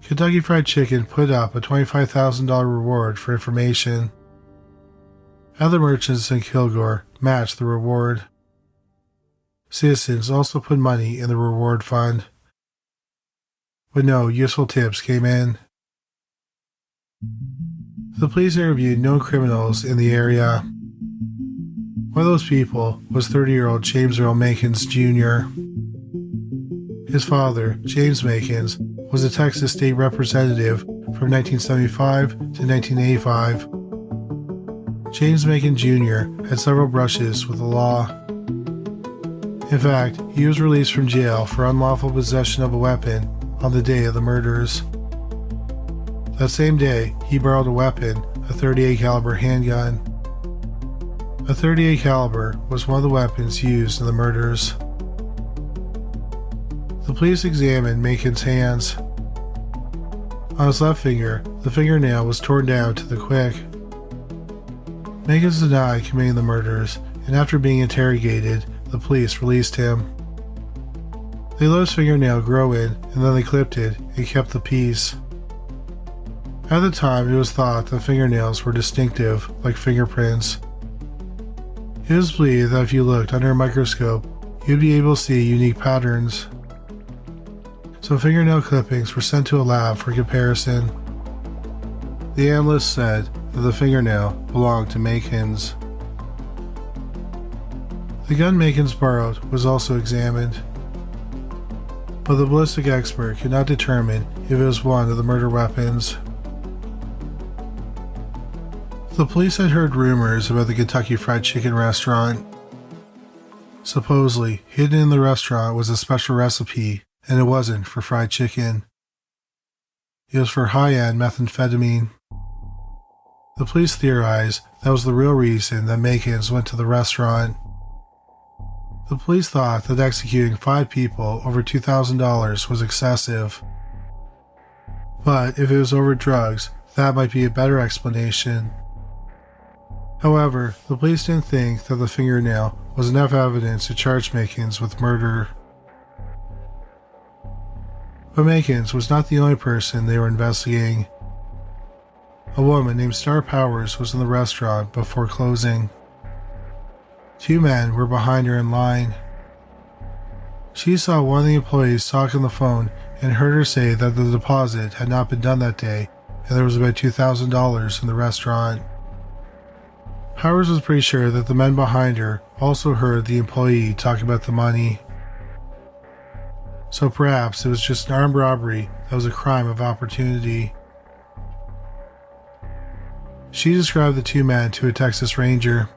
Kentucky Fried Chicken put up a $25,000 reward for information. Other merchants in Kilgore matched the reward. Citizens also put money in the reward fund. But no useful tips came in. The police interviewed known criminals in the area. One of those people was 30-year-old James Earl Makins Jr. His father, James Makins, was a Texas state representative from 1975 to 1985. James Makins Jr. had several brushes with the law. In fact, he was released from jail for unlawful possession of a weapon on the day of the murders. That same day, he borrowed a weapon, a .38 caliber handgun. A .38 caliber was one of the weapons used in the murders. The police examined Makins' hands. On his left finger, the fingernail was torn down to the quick. Makins denied committing the murders, and after being interrogated, the police released him. They let his fingernail grow in, and then they clipped it and kept the piece. At the time, it was thought that fingernails were distinctive, like fingerprints. It was believed that if you looked under a microscope, you'd be able to see unique patterns. So fingernail clippings were sent to a lab for comparison. The analyst said that the fingernail belonged to Makins. The gun Makins borrowed was also examined, but the ballistic expert could not determine if it was one of the murder weapons. The police had heard rumors about the Kentucky Fried Chicken restaurant. Supposedly, hidden in the restaurant was a special recipe, and it wasn't for fried chicken. It was for high-end methamphetamine. The police theorized that was the real reason that Makins went to the restaurant. The police thought that executing 5 people over $2,000 was excessive. But if it was over drugs, that might be a better explanation. However, the police didn't think that the fingernail was enough evidence to charge Makins with murder. But Makins was not the only person they were investigating. A woman named Star Powers was in the restaurant before closing. 2 men were behind her in line. She saw one of the employees talk on the phone and heard her say that the deposit had not been done that day and there was about $2,000 in the restaurant. Powers was pretty sure that the men behind her also heard the employee talk about the money. So perhaps it was just an armed robbery that was a crime of opportunity. She described the 2 men to a Texas Ranger.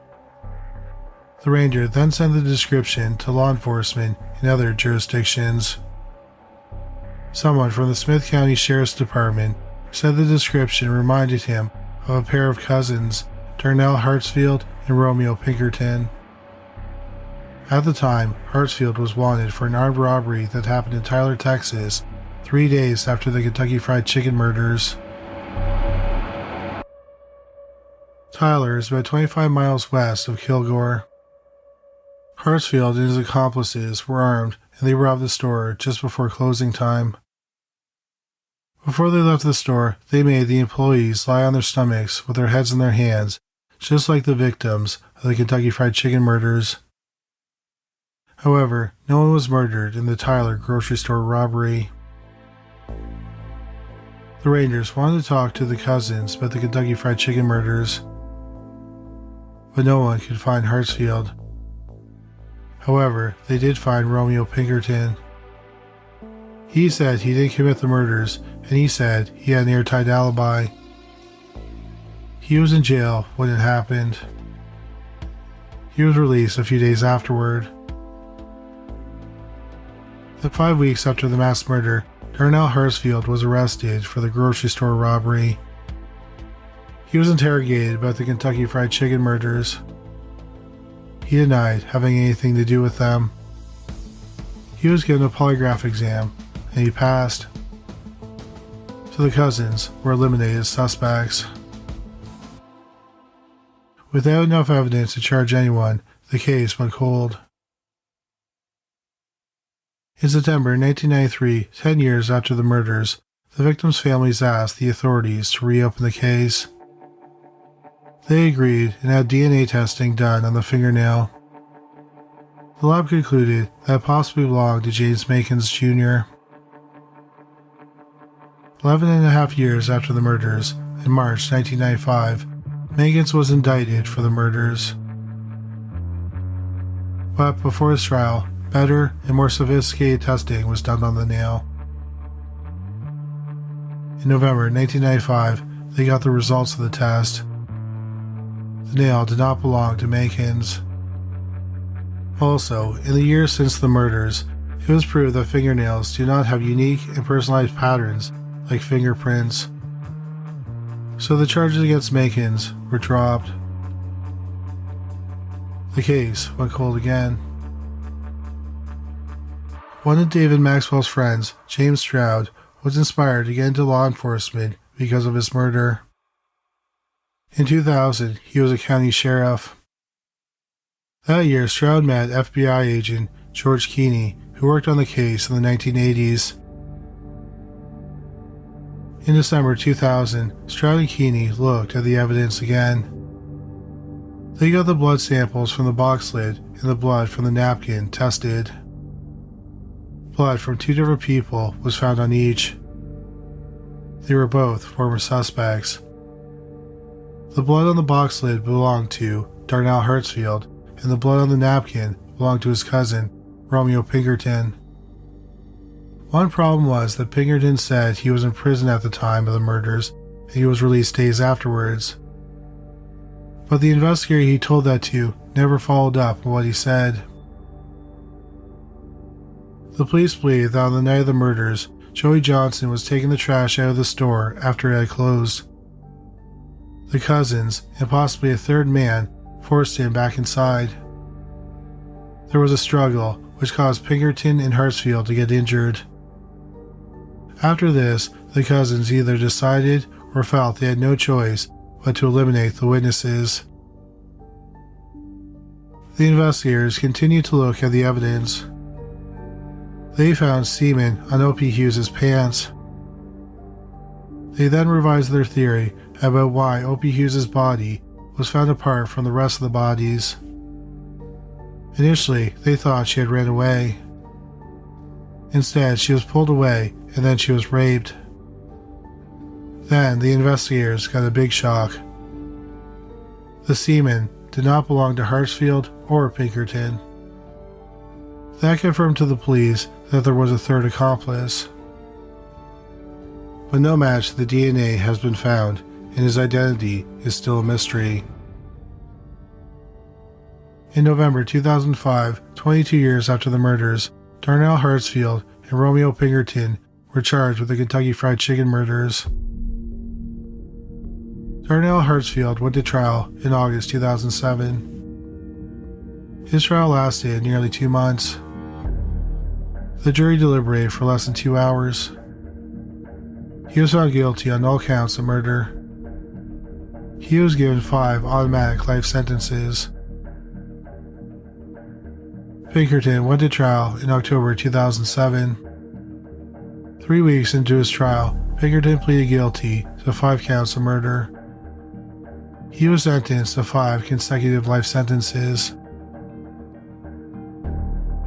The Ranger then sent the description to law enforcement in other jurisdictions. Someone from the Smith County Sheriff's Department said the description reminded him of a pair of cousins, Darnell Hartsfield and Romeo Pinkerton. At the time, Hartsfield was wanted for an armed robbery that happened in Tyler, Texas, 3 days after the Kentucky Fried Chicken murders. Tyler is about 25 miles west of Kilgore. Hartsfield and his accomplices were armed and they robbed the store just before closing time. Before they left the store, they made the employees lie on their stomachs with their heads in their hands, just like the victims of the Kentucky Fried Chicken murders. However, no one was murdered in the Tyler grocery store robbery. The Rangers wanted to talk to the cousins about the Kentucky Fried Chicken murders, but no one could find Hartsfield. However, they did find Romeo Pinkerton. He said he didn't commit the murders, and he said he had an airtight alibi. He was in jail when it happened. He was released a few days afterward. 5 weeks after the mass murder, Darnell Hartsfield was arrested for the grocery store robbery. He was interrogated about the Kentucky Fried Chicken murders. He denied having anything to do with them. He was given a polygraph exam, and he passed. So the cousins were eliminated as suspects. Without enough evidence to charge anyone, the case went cold. In September 1993, 10 years after the murders, the victims' families asked the authorities to reopen the case. They agreed and had DNA testing done on the fingernail. The lab concluded that it possibly belonged to James Makins Jr. 11.5 years after the murders, in March 1995, Makins was indicted for the murders. But before his trial, better and more sophisticated testing was done on the nail. In November 1995, they got the results of the test. The nail did not belong to Makins. Also, in the years since the murders, it was proved that fingernails do not have unique and personalized patterns like fingerprints. So the charges against Makins were dropped. The case went cold again. One of David Maxwell's friends, James Stroud, was inspired to get into law enforcement because of his murder. In 2000, he was a county sheriff. That year, Stroud met FBI agent George Keeney, who worked on the case in the 1980s. In December 2000, Stroud and Keeney looked at the evidence again. They got the blood samples from the box lid and the blood from the napkin tested. Blood from 2 different people was found on each. They were both former suspects. The blood on the box lid belonged to Darnell Hertzfield, and the blood on the napkin belonged to his cousin, Romeo Pinkerton. One problem was that Pinkerton said he was in prison at the time of the murders, and he was released days afterwards. But the investigator he told that to never followed up on what he said. The police believe that on the night of the murders, Joey Johnson was taking the trash out of the store after it had closed. The cousins, and possibly a third man, forced him back inside. There was a struggle, which caused Pinkerton and Hertzfield to get injured. After this, the cousins either decided or felt they had no choice but to eliminate the witnesses. The investigators continued to look at the evidence. They found semen on O.P. Hughes' pants. They then revised their theory about why O.P. Hughes' body was found apart from the rest of the bodies. Initially, they thought she had ran away. Instead, she was pulled away and then she was raped. Then the investigators got a big shock. The semen did not belong to Hertzfield or Pinkerton. That confirmed to the police that there was a third accomplice. But no match to the DNA has been found, and his identity is still a mystery. In November 2005, 22 years after the murders, Darnell Hertzfield and Romeo Pinkerton were charged with the Kentucky Fried Chicken murders. Darnell Hertzfield went to trial in August 2007. His trial lasted nearly 2 months. The jury deliberated for less than 2 hours. He was found guilty on all counts of murder. He was given 5 automatic life sentences. Pinkerton went to trial in October 2007. 3 weeks into his trial, Pinkerton pleaded guilty to 5 counts of murder. He was sentenced to 5 consecutive life sentences.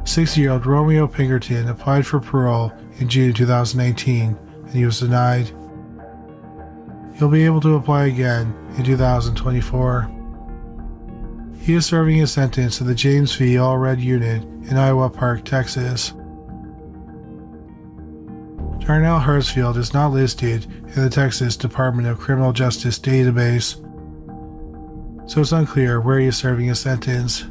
60-year-old Romeo Pinkerton applied for parole in June 2018, and he was denied. He'll be able to apply again in 2024. He is serving his sentence in the James V. Allred Unit in Iowa Park, Texas. Darnell Hertzfield is not listed in the Texas Department of Criminal Justice database, so it's unclear where he is serving his sentence.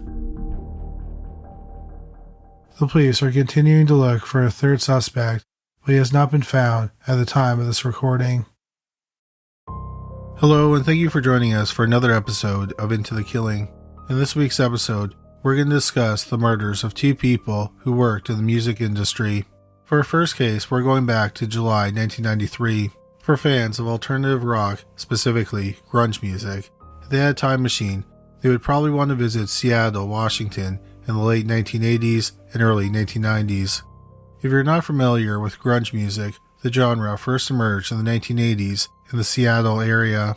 The police are continuing to look for a third suspect, but he has not been found at the time of this recording. Hello, and thank you for joining us for another episode of Into the Killing. In this week's episode, we're going to discuss the murders of 2 people who worked in the music industry. For our first case, we're going back to July 1993. For fans of alternative rock, specifically grunge music, if they had a time machine, they would probably want to visit Seattle, Washington in the late 1980s and early 1990s. If you're not familiar with grunge music, the genre first emerged in the 1980s in the Seattle area.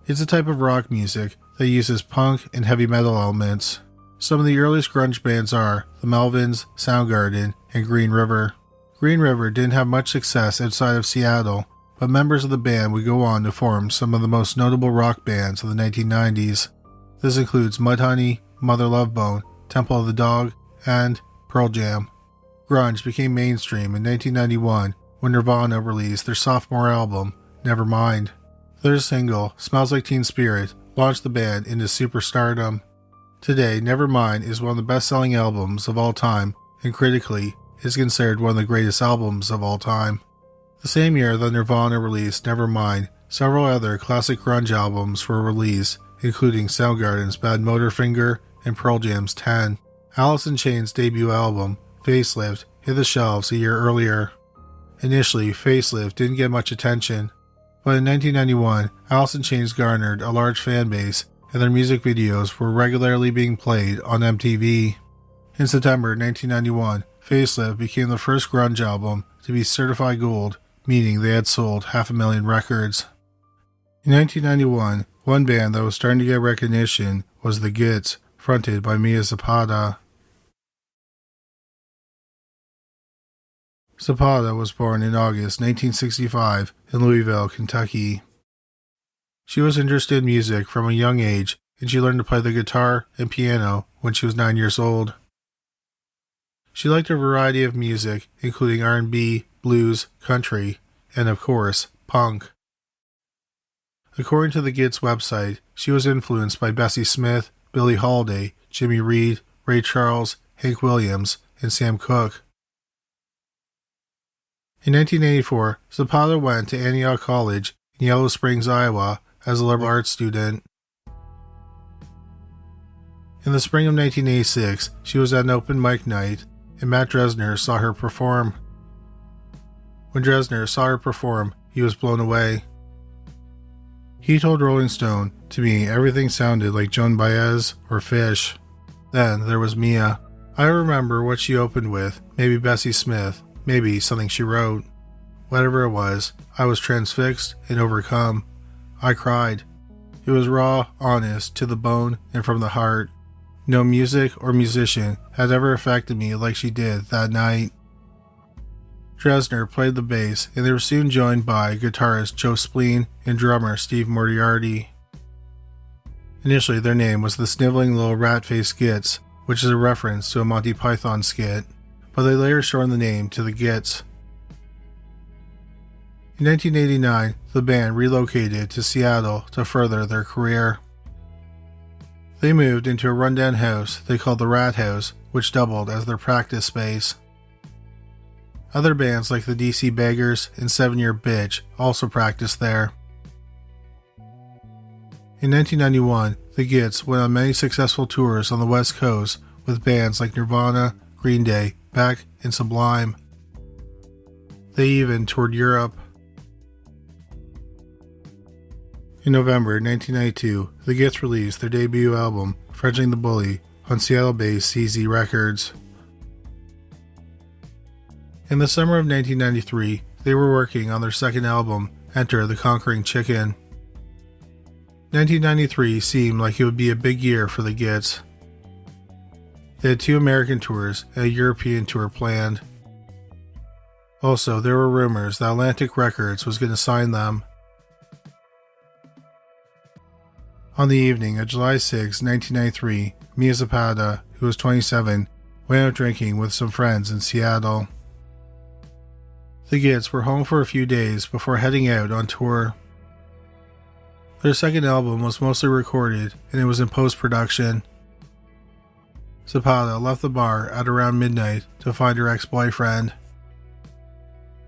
It's a type of rock music that uses punk and heavy metal elements. Some of the earliest grunge bands are the Melvins, Soundgarden, and Green River. Green River didn't have much success outside of Seattle, but members of the band would go on to form some of the most notable rock bands of the 1990s. This includes Mudhoney, Mother Love Bone, Temple of the Dog, and Pearl Jam. Grunge became mainstream in 1991 when Nirvana released their sophomore album, Nevermind. Their single, Smells Like Teen Spirit, launched the band into superstardom. Today, Nevermind is one of the best-selling albums of all time, and critically, is considered one of the greatest albums of all time. The same year that Nirvana released Nevermind, several other classic grunge albums were released, including Soundgarden's Bad Motorfinger and Pearl Jam's 10. Alice in Chains' debut album, Facelift, hit the shelves a year earlier. Initially, Facelift didn't get much attention, but in 1991, Alice in Chains garnered a large fan base, and their music videos were regularly being played on MTV. In September 1991, Facelift became the first grunge album to be certified gold, meaning they had sold 500,000 records. In 1991, one band that was starting to get recognition was The Gits, fronted by Mia Zapata. Zapata was born in August 1965 in Louisville, Kentucky. She was interested in music from a young age, and she learned to play the guitar and piano when she was 9 years old. She liked a variety of music, including R&B, blues, country, and of course, punk. According to the Gits website, she was influenced by Bessie Smith, Billie Holiday, Jimmy Reed, Ray Charles, Hank Williams, and Sam Cooke. In 1984, Zapata went to Antioch College in Yellow Springs, Iowa, as a liberal arts student. In the spring of 1986, she was at an open mic night, and Matt Dresner saw her perform. When Dresner saw her perform, he was blown away. He told Rolling Stone, "To me, everything sounded like Joan Baez or Fish." Then there was Mia. I remember what she opened with, maybe Bessie Smith, maybe something she wrote. Whatever it was, I was transfixed and overcome. I cried. It was raw, honest, to the bone, and from the heart. No music or musician had ever affected me like she did that night. Dresner played the bass, and they were soon joined by guitarist Joe Spleen and drummer Steve Moriarty. Initially, their name was the Sniveling Little Rat-Faced Gits, which is a reference to a Monty Python skit, but they later shortened the name to the Gits. In 1989, the band relocated to Seattle to further their career. They moved into a rundown house they called the Rat House, which doubled as their practice space. Other bands like the DC Beggars and 7 Year Bitch also practiced there. In 1991, the Gits went on many successful tours on the West Coast with bands like Nirvana, Green Day, Beck, and Sublime. They even toured Europe. In November 1992, the Gits released their debut album, Fredging the Bully, on Seattle-based CZ Records. In the summer of 1993, they were working on their second album, Enter the Conquering Chicken. 1993 seemed like it would be a big year for the Gits. They had 2 American tours and a European tour planned. Also, there were rumors that Atlantic Records was going to sign them. On the evening of July 6, 1993, Mia Zapata, who was 27, went out drinking with some friends in Seattle. The Gits were home for a few days before heading out on tour. Their second album was mostly recorded and it was in post-production. Zapata left the bar at around midnight to find her ex-boyfriend.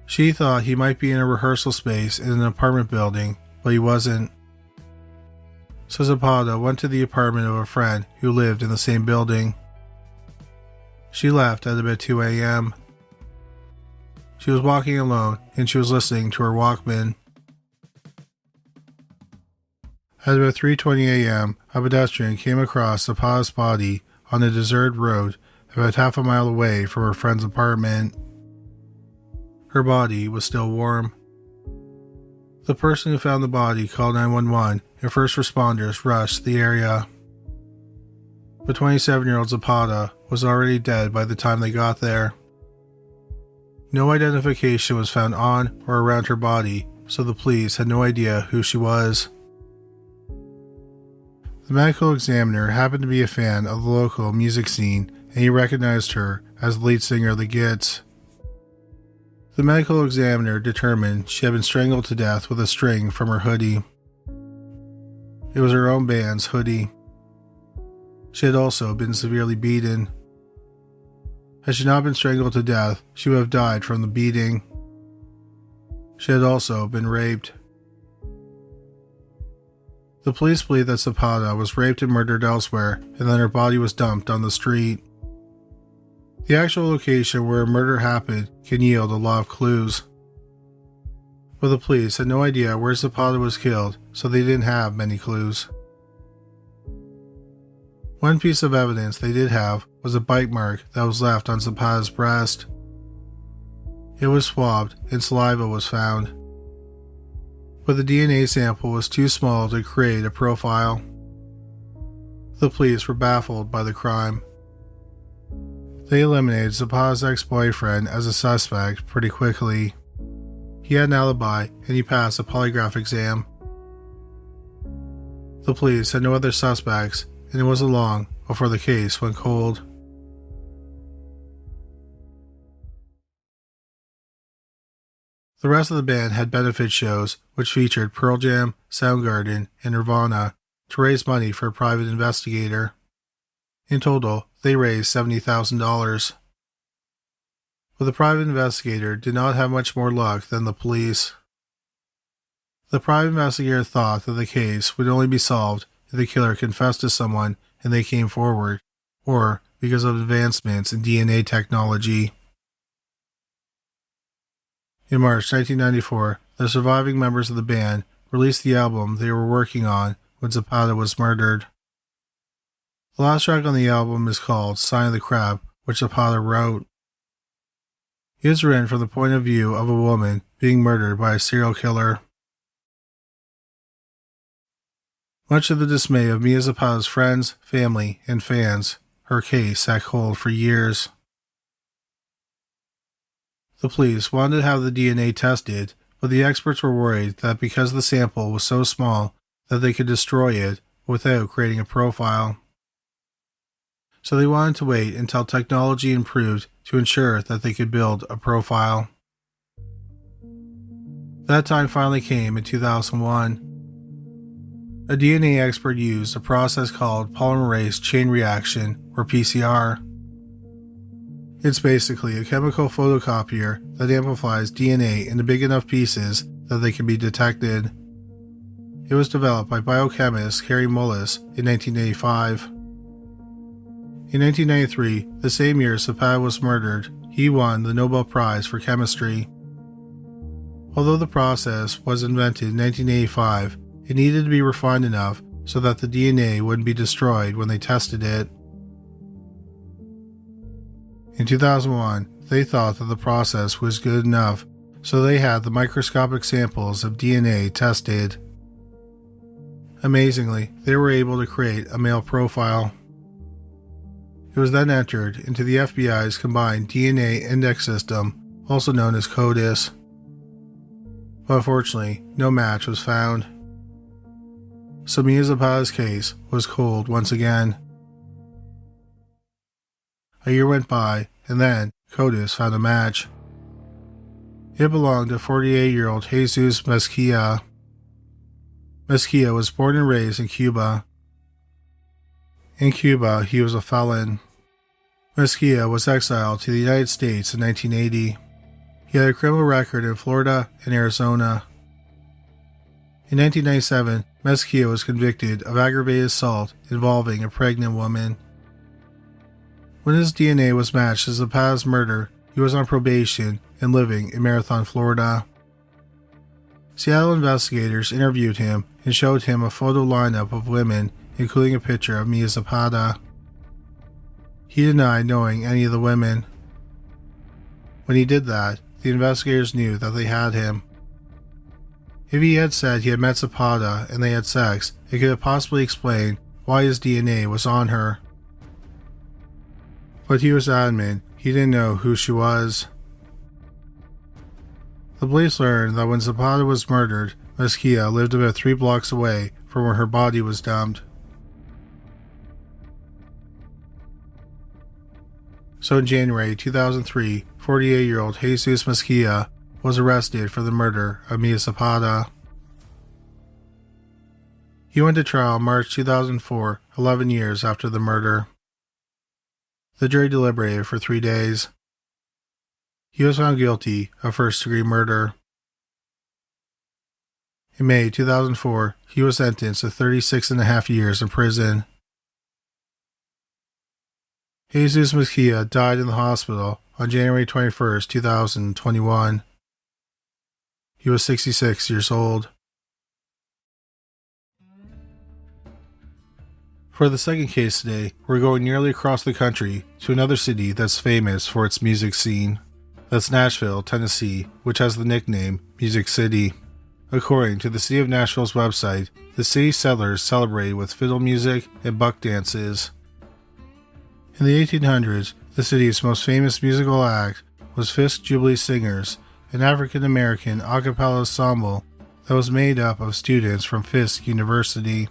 She thought he might be in a rehearsal space in an apartment building, but he wasn't. So Zapata went to the apartment of a friend who lived in the same building. She left at about 2 a.m. She was walking alone and she was listening to her Walkman. At about 3:20 a.m., a pedestrian came across Zapata's body on a deserted road about half a mile away from her friend's apartment. Her body was still warm. The person who found the body called 911 and first responders rushed the area. The 27-year-old Zapata was already dead by the time they got there. No identification was found on or around her body, so the police had no idea who she was. The medical examiner happened to be a fan of the local music scene, and he recognized her as the lead singer of the Gits. The medical examiner determined she had been strangled to death with a string from her hoodie. It was her own band's hoodie. She had also been severely beaten. Had she not been strangled to death, she would have died from the beating. She had also been raped. The police believe that Zapata was raped and murdered elsewhere, and then her body was dumped on the street. The actual location where a murder happened can yield a lot of clues. But the police had no idea where Zapata was killed, so they didn't have many clues. One piece of evidence they did have was a bite mark that was left on Zapata's breast. It was swabbed and saliva was found. But the DNA sample was too small to create a profile. The police were baffled by the crime. They eliminated Zapata's ex-boyfriend as a suspect pretty quickly. He had an alibi and he passed a polygraph exam. The police had no other suspects, and it wasn't long before the case went cold. The rest of the band had benefit shows which featured Pearl Jam, Soundgarden, and Nirvana to raise money for a private investigator. In total, they raised $70,000. But the private investigator did not have much more luck than the police. The private investigator thought that the case would only be solved if the killer confessed to someone and they came forward, or because of advancements in DNA technology. In March 1994, the surviving members of the band released the album they were working on when Zapata was murdered. The last track on the album is called Sign of the Crab, which Zapata wrote. It is written from the point of view of a woman being murdered by a serial killer. Much to the dismay of Mia Zapata's friends, family, and fans, her case sat cold for years. The police wanted to have the DNA tested, but the experts were worried that because the sample was so small that they could destroy it without creating a profile. So they wanted to wait until technology improved to ensure that they could build a profile. That time finally came in 2001. A DNA expert used a process called polymerase chain reaction, or PCR. It's basically a chemical photocopier that amplifies DNA into big enough pieces that they can be detected. It was developed by biochemist Harry Mullis in 1985. In 1993, the same year Zapata was murdered, he won the Nobel Prize for Chemistry. Although the process was invented in 1985, it needed to be refined enough so that the DNA wouldn't be destroyed when they tested it. In 2001, they thought that the process was good enough, so they had the microscopic samples of DNA tested. Amazingly, they were able to create a male profile. It was then entered into the FBI's combined DNA index system, also known as CODIS. But unfortunately, no match was found. So Mia Zapata's case was cold once again. A year went by, and then CODIS found a match. It belonged to 48-year-old Jesus Mezquia. Mezquia was born and raised in Cuba. In Cuba, he was a felon. Mezquia was exiled to the United States in 1980. He had a criminal record in Florida and Arizona. In 1997, Mezquia was convicted of aggravated assault involving a pregnant woman. When his DNA was matched to Zapata's murder, he was on probation and living in Marathon, Florida. Seattle investigators interviewed him and showed him a photo lineup of women, including a picture of Mia Zapata. He denied knowing any of the women. When he did that, the investigators knew that they had him. If he had said he had met Zapata and they had sex, it could have possibly explained why his DNA was on her. But he was adamant he didn't know who she was. The police learned that when Zapata was murdered, Mezquia lived about 3 blocks away from where her body was dumped. So in January 2003, 48-year-old Jesus Mezquia was arrested for the murder of Mia Zapata. He went to trial in March 2004, 11 years after the murder. The jury deliberated for 3 days. He was found guilty of first-degree murder. In May 2004, he was sentenced to 36.5 years in prison. Jesus Mezquia died in the hospital on January 21, 2021. He was 66 years old. For the second case today, we're going nearly across the country to another city that's famous for its music scene. That's Nashville, Tennessee, which has the nickname Music City. According to the City of Nashville's website, the city settlers celebrated with fiddle music and buck dances. In the 1800s, The city's most famous musical act was Fisk Jubilee Singers, an African-American a cappella ensemble that was made up of students from Fisk University.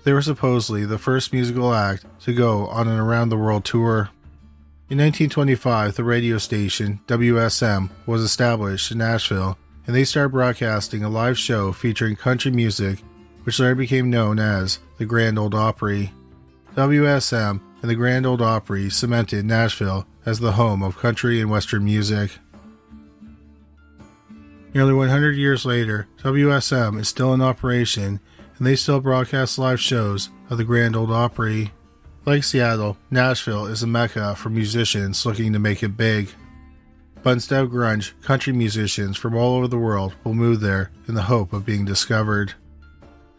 They were supposedly the first musical act to go on an around-the-world tour. In 1925, the radio station WSM was established in Nashville, and they started broadcasting a live show featuring country music, which later became known as the Grand Ole Opry. WSM and the Grand Ole Opry cemented Nashville as the home of country and western music. Nearly 100 years later, WSM is still in operation, and they still broadcast live shows of the Grand Ole Opry. Like Seattle, Nashville is a mecca for musicians looking to make it big. But instead of grunge, country musicians from all over the world will move there in the hope of being discovered.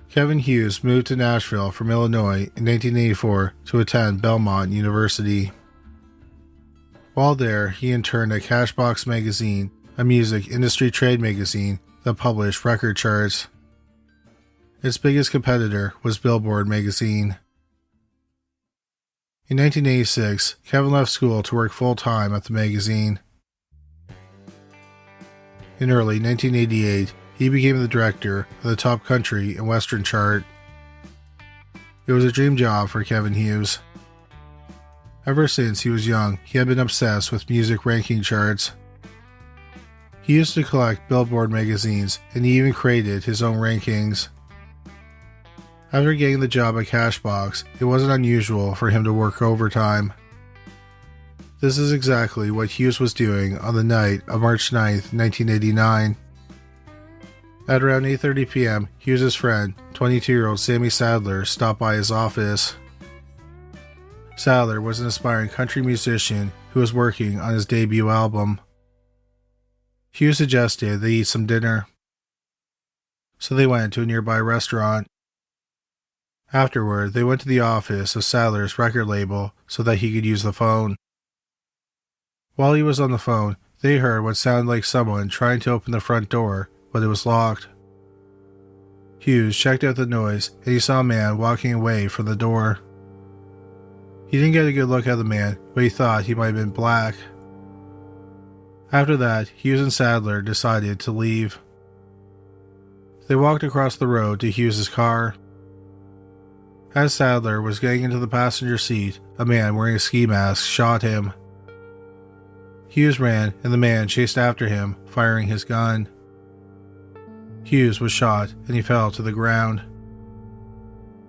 Kevin Hughes moved to Nashville from Illinois in 1984 to attend Belmont University. While there, he interned at Cashbox Magazine, a music industry trade magazine that published record charts. Its biggest competitor was Billboard magazine. In 1986, Kevin left school to work full-time at the magazine. In early 1988, he became the director of the Top Country and Western chart. It was a dream job for Kevin Hughes. Ever since he was young, he had been obsessed with music ranking charts. He used to collect Billboard magazines, and he even created his own rankings. After getting the job at Cashbox, it wasn't unusual for him to work overtime. This is exactly what Hughes was doing on the night of March 9th, 1989. At around 8:30 p.m., Hughes' friend, 22-year-old Sammy Sadler, stopped by his office. Sadler was an aspiring country musician who was working on his debut album. Hughes suggested they eat some dinner, so they went to a nearby restaurant. Afterward, they went to the office of Sadler's record label so that he could use the phone. While he was on the phone, they heard what sounded like someone trying to open the front door, but it was locked. Hughes checked out the noise, and he saw a man walking away from the door. He didn't get a good look at the man, but he thought he might have been black. After that, Hughes and Sadler decided to leave. They walked across the road to Hughes' car. As Sadler was getting into the passenger seat, a man wearing a ski mask shot him. Hughes ran, and the man chased after him, firing his gun. Hughes was shot, and he fell to the ground.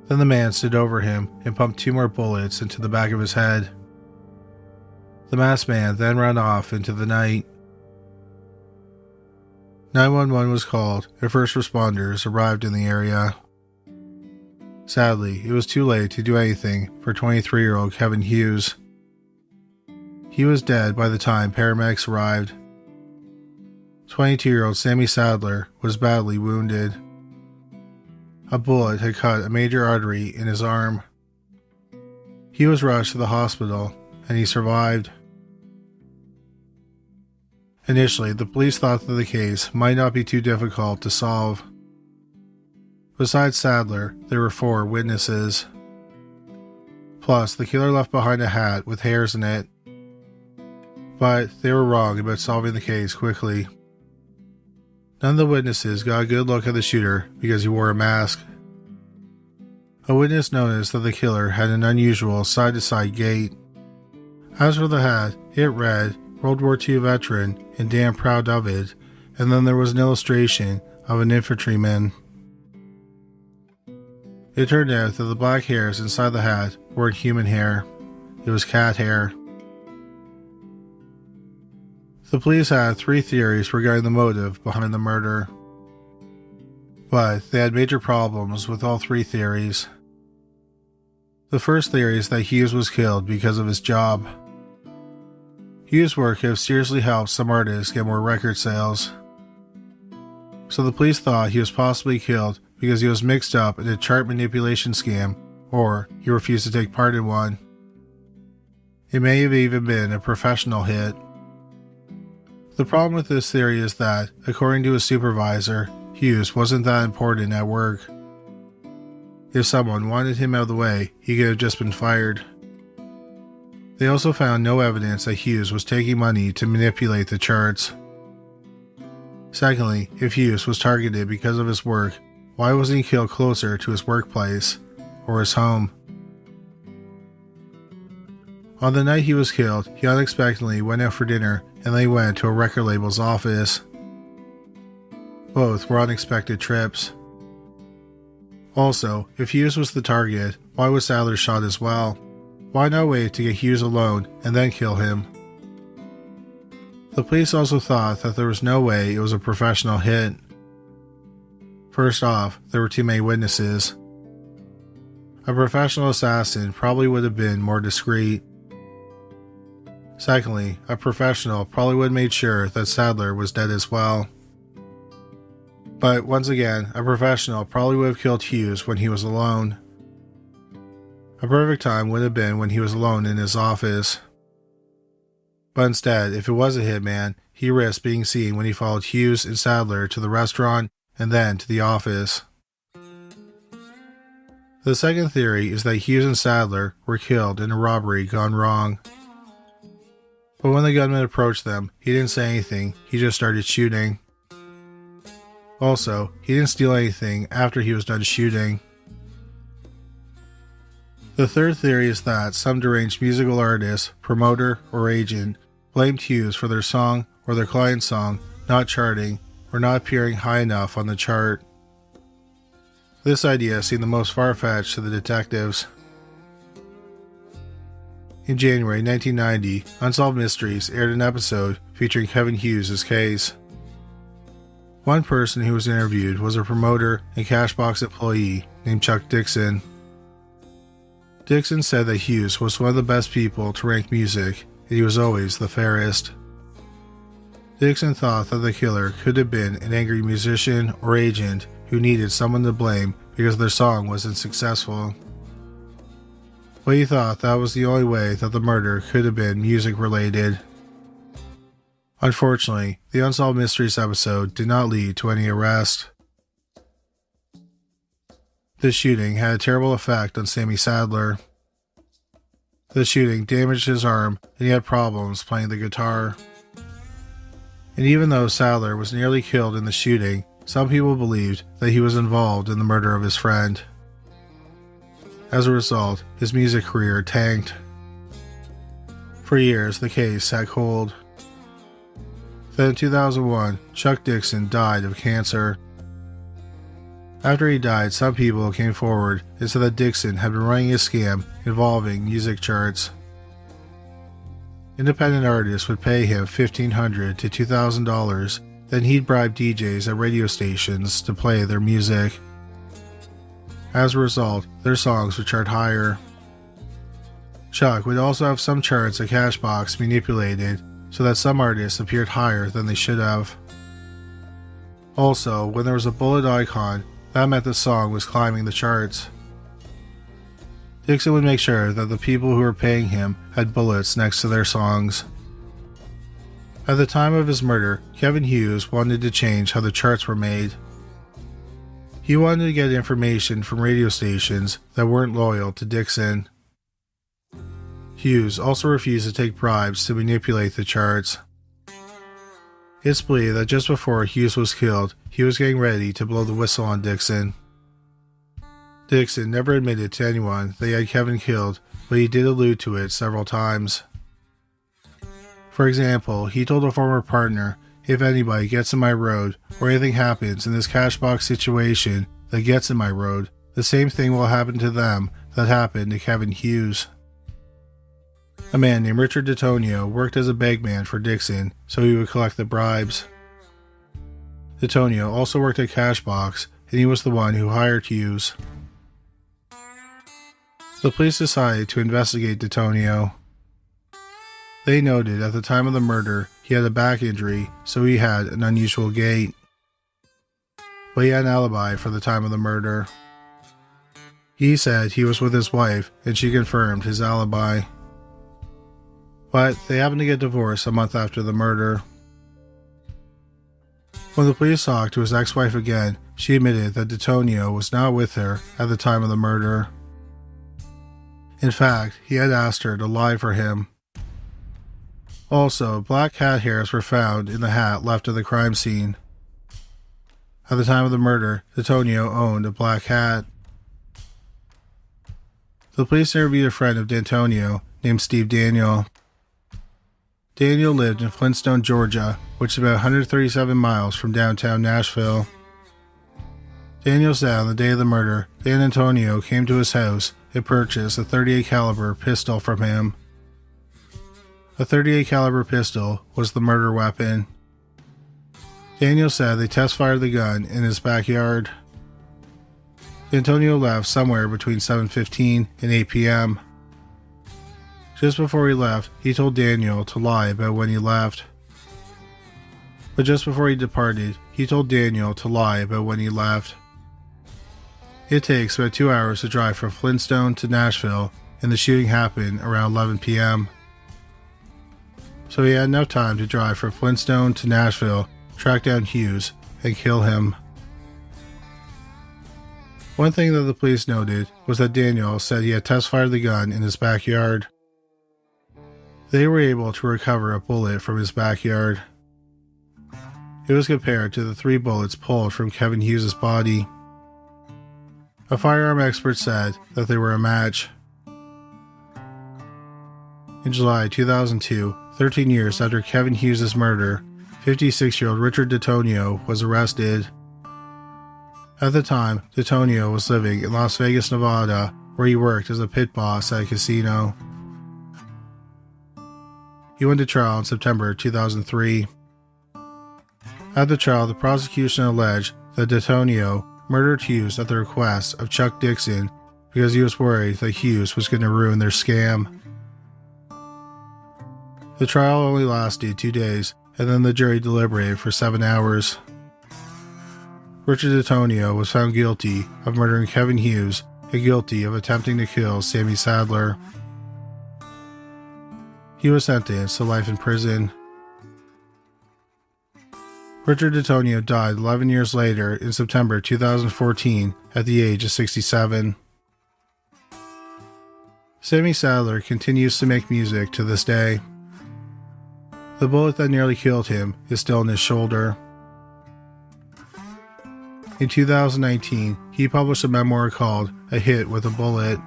Then the man stood over him and pumped 2 more bullets into the back of his head. The masked man then ran off into the night. 911 was called, and first responders arrived in the area. Sadly, it was too late to do anything for 23-year-old Kevin Hughes. He was dead by the time paramedics arrived. 22-year-old Sammy Sadler was badly wounded. A bullet had cut a major artery in his arm. He was rushed to the hospital, and he survived. Initially, the police thought that the case might not be too difficult to solve. Besides Sadler, there were 4 witnesses. Plus, the killer left behind a hat with hairs in it. But they were wrong about solving the case quickly. None of the witnesses got a good look at the shooter because he wore a mask. A witness noticed that the killer had an unusual side-to-side gait. As for the hat, it read, World War II veteran and damn proud of it, and then there was an illustration of an infantryman. It turned out that the black hairs inside the hat weren't human hair. It was cat hair. The police had 3 theories regarding the motive behind the murder, but they had major problems with all 3 theories. The first theory is that Hughes was killed because of his job. Hughes' work could have seriously helped some artists get more record sales. So the police thought he was possibly killed because he was mixed up in a chart manipulation scam, or he refused to take part in one. It may have even been a professional hit. The problem with this theory is that, according to his supervisor, Hughes wasn't that important at work. If someone wanted him out of the way, he could have just been fired. They also found no evidence that Hughes was taking money to manipulate the charts. Secondly, if Hughes was targeted because of his work, why wasn't he killed closer to his workplace or his home? On the night he was killed, he unexpectedly went out for dinner and they went to a record label's office. Both were unexpected trips. Also, if Hughes was the target, why was Sadler shot as well? Why not wait to get Hughes alone and then kill him? The police also thought that there was no way it was a professional hit. First off, there were too many witnesses. A professional assassin probably would have been more discreet. Secondly, a professional probably would have made sure that Sadler was dead as well. But once again, a professional probably would have killed Hughes when he was alone. A perfect time would have been when he was alone in his office. But instead, if it was a hitman, he risked being seen when he followed Hughes and Sadler to the restaurant and then to the office. The second theory is that Hughes and Sadler were killed in a robbery gone wrong. But when the gunman approached them, he didn't say anything, he just started shooting. Also, he didn't steal anything after he was done shooting. The third theory is that some deranged musical artist, promoter, or agent blamed Hughes for their song or their client's song not charting or not appearing high enough on the chart. This idea seemed the most far-fetched to the detectives. In January 1990, Unsolved Mysteries aired an episode featuring Kevin Hughes' case. One person who was interviewed was a promoter and Cashbox employee named Chuck Dixon. Dixon said that Hughes was one of the best people to rank music, and he was always the fairest. Dixon thought that the killer could have been an angry musician or agent who needed someone to blame because their song wasn't successful. But he thought that was the only way that the murder could have been music-related. Unfortunately, the Unsolved Mysteries episode did not lead to any arrest. This shooting had a terrible effect on Sammy Sadler. The shooting damaged his arm and he had problems playing the guitar. And even though Sadler was nearly killed in the shooting, some people believed that he was involved in the murder of his friend. As a result, his music career tanked. For years, the case sat cold. Then in 2001, Chuck Dixon died of cancer. After he died, some people came forward and said that Dixon had been running a scam involving music charts. Independent artists would pay him $1,500 to $2,000, then he'd bribe DJs at radio stations to play their music. As a result, their songs would chart higher. Chuck would also have some charts at Cashbox manipulated so that some artists appeared higher than they should have. Also, when there was a bullet icon, that meant the song was climbing the charts. Dixon would make sure that the people who were paying him had bullets next to their songs. At the time of his murder, Kevin Hughes wanted to change how the charts were made. He wanted to get information from radio stations that weren't loyal to Dixon. Hughes also refused to take bribes to manipulate the charts. It's believed that just before Hughes was killed, he was getting ready to blow the whistle on Dixon. Dixon never admitted to anyone that he had Kevin killed, but he did allude to it several times. For example, he told a former partner, "If anybody gets in my road, or anything happens in this Cashbox situation that gets in my road, the same thing will happen to them that happened to Kevin Hughes." A man named Richard DeTonio worked as a bagman for Dixon, so he would collect the bribes. DeTonio also worked at Cashbox, and he was the one who hired Hughes. The police decided to investigate DeTonio. They noted at the time of the murder he had a back injury, so he had an unusual gait. But he had an alibi for the time of the murder. He said he was with his wife, and she confirmed his alibi. But they happened to get divorced a month after the murder. When the police talked to his ex-wife again, she admitted that DeTonio was not with her at the time of the murder. In fact, he had asked her to lie for him. Also, black cat hairs were found in the hat left at the crime scene. At the time of the murder, D'Antonio owned a black hat. The police interviewed a friend of D'Antonio named Steve Daniel. Daniel lived in Flintstone, Georgia, which is about 137 miles from downtown Nashville. Daniel said on the day of the murder, D'Antonio came to his house and purchased a .38 caliber pistol from him. A .38 caliber pistol was the murder weapon. Daniel said they test fired the gun in his backyard. D'Antonio left somewhere between 7:15 and 8 p.m. Just before he left, he told Daniel to lie about when he left. But just before he departed, he told Daniel to lie about when he left. It takes about 2 hours to drive from Flintstone to Nashville, and the shooting happened around 11 p.m. So he had enough time to drive from Flintstone to Nashville, track down Hughes, and kill him. One thing that the police noted was that Daniel said he had test-fired the gun in his backyard. They were able to recover a bullet from his backyard. It was compared to the 3 bullets pulled from Kevin Hughes' body. A firearm expert said that they were a match. In July 2002, 13 years after Kevin Hughes' murder, 56-year-old Richard D'Antonio was arrested. At the time, D'Antonio was living in Las Vegas, Nevada, where he worked as a pit boss at a casino. He went to trial in September 2003. At the trial, the prosecution alleged that D'Antonio murdered Hughes at the request of Chuck Dixon because he was worried that Hughes was going to ruin their scam. The trial only lasted 2 days, and then the jury deliberated for 7 hours. Richard D'Antonio was found guilty of murdering Kevin Hughes and guilty of attempting to kill Sammy Sadler. He was sentenced to life in prison. Richard D'Antonio died 11 years later in September 2014 at the age of 67. Sammy Sadler continues to make music to this day. The bullet that nearly killed him is still in his shoulder. In 2019, he published a memoir called A Hit with a Bullet.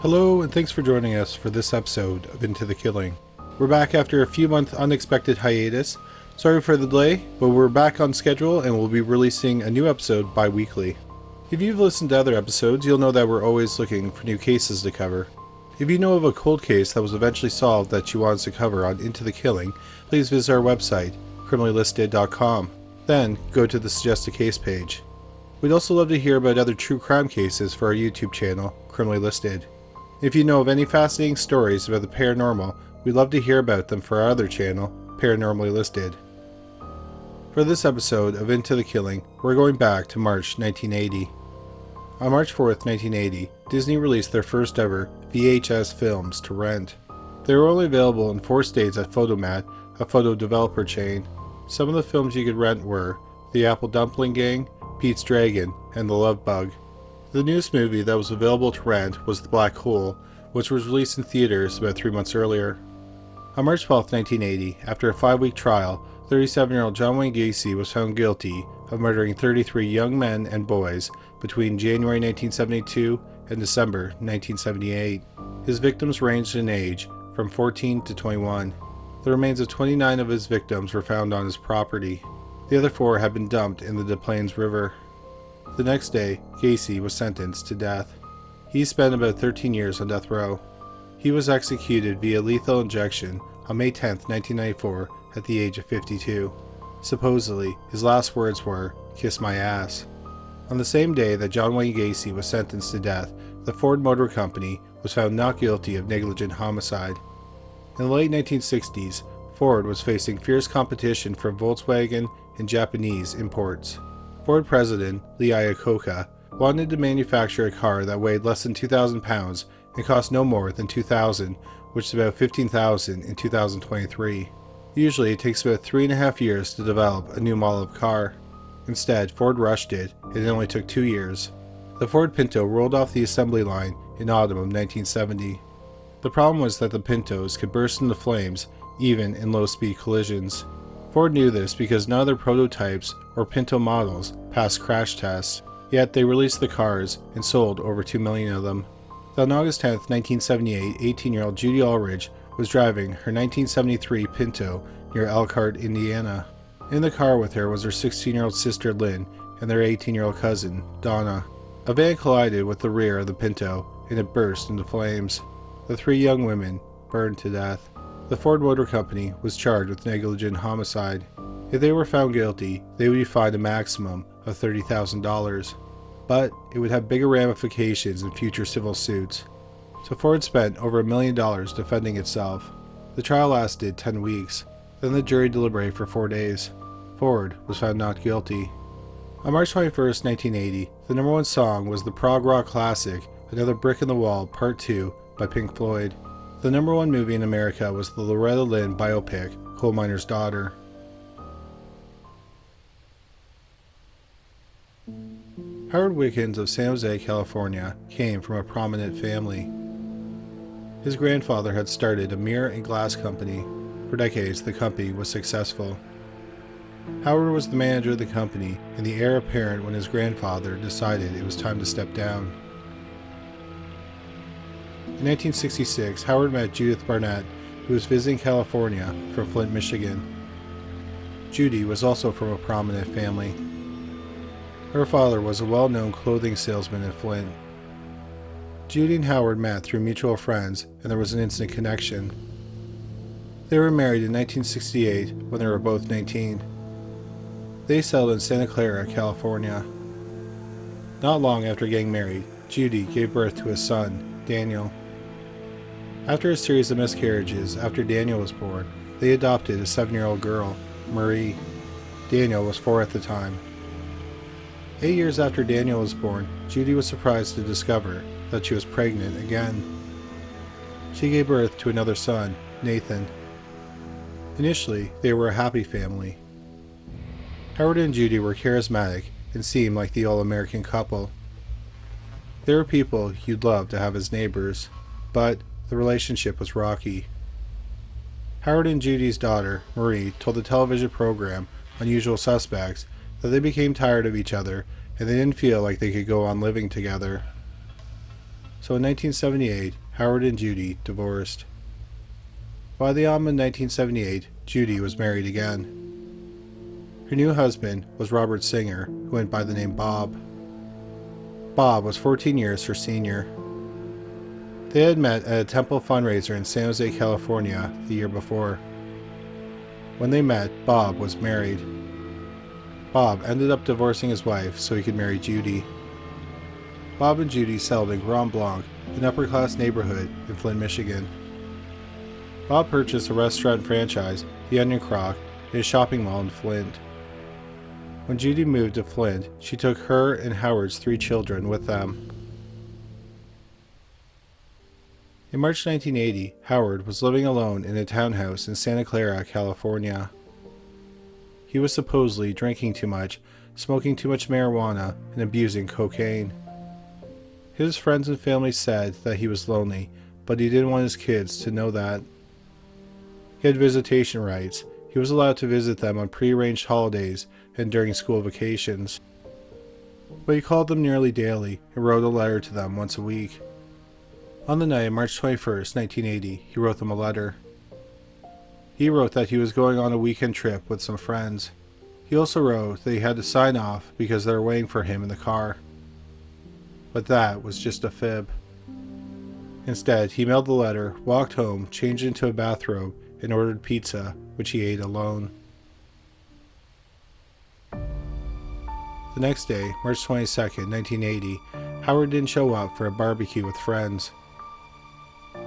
Hello, and thanks for joining us for this episode of Into the Killing. We're back after a few month unexpected hiatus. Sorry for the delay, but we're back on schedule and we'll be releasing a new episode bi-weekly. If you've listened to other episodes, you'll know that we're always looking for new cases to cover. If you know of a cold case that was eventually solved that you want us to cover on Into the Killing, please visit our website, criminallylisted.com. Then, go to the Suggest a Case page. We'd also love to hear about other true crime cases for our YouTube channel, Criminally Listed. If you know of any fascinating stories about the paranormal, we'd love to hear about them for our other channel, Paranormally Listed. For this episode of Into the Killing, we're going back to March 1980. On March 4th, 1980, Disney released their first ever VHS films to rent. They were only available in 4 states at Photomat, a photo developer chain. Some of the films you could rent were The Apple Dumpling Gang, Pete's Dragon, and The Love Bug. The newest movie that was available to rent was The Black Hole, which was released in theaters about 3 months earlier. On March 12, 1980, after a 5-week trial, 37-year-old John Wayne Gacy was found guilty of murdering 33 young men and boys between January 1972 and December 1978. His victims ranged in age from 14 to 21. The remains of 29 of his victims were found on his property. The other 4 had been dumped in the Des Plaines River. The next day, Gacy was sentenced to death. He spent about 13 years on death row. He was executed via lethal injection on May 10, 1994, at the age of 52. Supposedly, his last words were, "Kiss my ass." On the same day that John Wayne Gacy was sentenced to death, the Ford Motor Company was found not guilty of negligent homicide. In the late 1960s, Ford was facing fierce competition from Volkswagen and Japanese imports. Ford president Lee Iacocca wanted to manufacture a car that weighed less than 2,000 pounds and cost no more than $2,000, which is about $15,000 in 2023. Usually it takes about 3.5 years to develop a new model of car. Instead, Ford rushed it, and it only took 2 years. The Ford Pinto rolled off the assembly line in autumn of 1970. The problem was that the Pintos could burst into flames even in low-speed collisions. Ford knew this because none of their prototypes or Pinto models passed crash tests, yet they released the cars and sold over 2 million of them. On August 10, 1978, 18-year-old Judy Ulrich was driving her 1973 Pinto near Elkhart, Indiana. In the car with her was her 16-year-old sister Lynn and their 18-year-old cousin, Donna. A van collided with the rear of the Pinto and it burst into flames. The 3 young women burned to death. The Ford Motor Company was charged with negligent homicide. If they were found guilty, they would be fined a maximum of $30,000. But it would have bigger ramifications in future civil suits. So Ford spent over $1 million defending itself. The trial lasted 10 weeks. Then the jury deliberated for 4 days. Ford was found not guilty. On March 21, 1980, the #1 song was the prog rock classic Another Brick in the Wall Part 2 by Pink Floyd. The #1 movie in America was the Loretta Lynn biopic, Coal Miner's Daughter. Howard Wickens of San Jose, California, came from a prominent family. His grandfather had started a mirror and glass company. For decades, the company was successful. Howard was the manager of the company and the heir apparent when his grandfather decided it was time to step down. In 1966, Howard met Judith Barnett, who was visiting California from Flint, Michigan. Judy was also from a prominent family. Her father was a well-known clothing salesman in Flint. Judy and Howard met through mutual friends, and there was an instant connection. They were married in 1968 when they were both 19. They settled in Santa Clara, California. Not long after getting married, Judy gave birth to a son, Daniel. After a series of miscarriages after Daniel was born, they adopted a 7-year-old girl, Marie. Daniel was 4 at the time. 8 years after Daniel was born, Judy was surprised to discover that she was pregnant again. She gave birth to another son, Nathan. Initially, they were a happy family. Howard and Judy were charismatic and seemed like the all-American couple. They were people you'd love to have as neighbors, but the relationship was rocky. Howard and Judy's daughter, Marie, told the television program Unusual Suspects that they became tired of each other and they didn't feel like they could go on living together. So in 1978, Howard and Judy divorced. By the autumn of 1978, Judy was married again. Her new husband was Robert Singer, who went by the name Bob. Bob was 14 years her senior. They had met at a temple fundraiser in San Jose, California the year before. When they met, Bob was married. Bob ended up divorcing his wife so he could marry Judy. Bob and Judy settled in Grand Blanc, an upper-class neighborhood in Flint, Michigan. Bob purchased a restaurant franchise, the Onion Crock, and a shopping mall in Flint. When Judy moved to Flint, she took her and Howard's 3 children with them. In March 1980, Howard was living alone in a townhouse in Santa Clara, California. He was supposedly drinking too much, smoking too much marijuana, and abusing cocaine. His friends and family said that he was lonely, but he didn't want his kids to know that. He had visitation rights. He was allowed to visit them on prearranged holidays and during school vacations. But he called them nearly daily and wrote a letter to them once a week. On the night of March 21, 1980, he wrote them a letter. He wrote that he was going on a weekend trip with some friends. He also wrote that he had to sign off because they were waiting for him in the car. But that was just a fib. Instead, he mailed the letter, walked home, changed into a bathrobe, and ordered pizza, which he ate alone. The next day, March 22, 1980, Howard didn't show up for a barbecue with friends.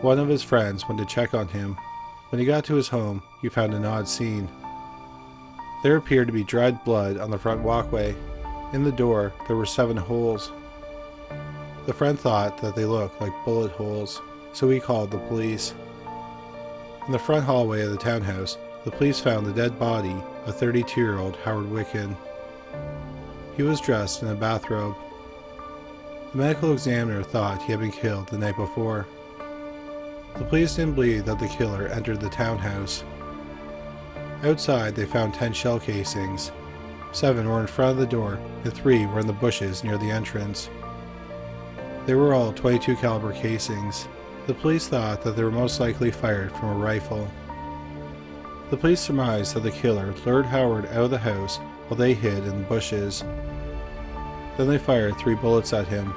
One of his friends went to check on him. When he got to his home, he found an odd scene. There appeared to be dried blood on the front walkway. In the door, there were 7 holes. The friend thought that they looked like bullet holes, so he called the police. In the front hallway of the townhouse, the police found the dead body of 32-year-old Howard Wicken. He was dressed in a bathrobe. The medical examiner thought he had been killed the night before. The police didn't believe that the killer entered the townhouse. Outside, they found 10 shell casings. 7 were in front of the door, and 3 were in the bushes near the entrance. They were all .22 caliber casings. The police thought that they were most likely fired from a rifle. The police surmised that the killer lured Howard out of the house while they hid in the bushes. Then they fired 3 bullets at him.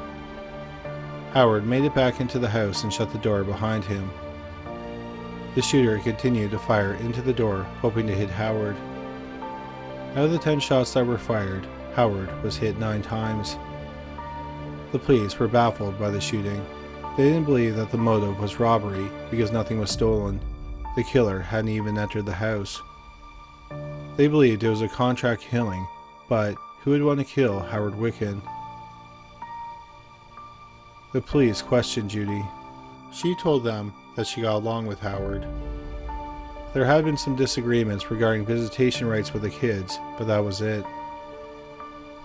Howard made it back into the house and shut the door behind him. The shooter continued to fire into the door, hoping to hit Howard. Out of the 10 shots that were fired, Howard was hit 9 times. The police were baffled by the shooting. They didn't believe that the motive was robbery because nothing was stolen. The killer hadn't even entered the house. They believed it was a contract killing, but who would want to kill Howard Wicken? The police questioned Judy. She told them that she got along with Howard. There had been some disagreements regarding visitation rights with the kids, but that was it.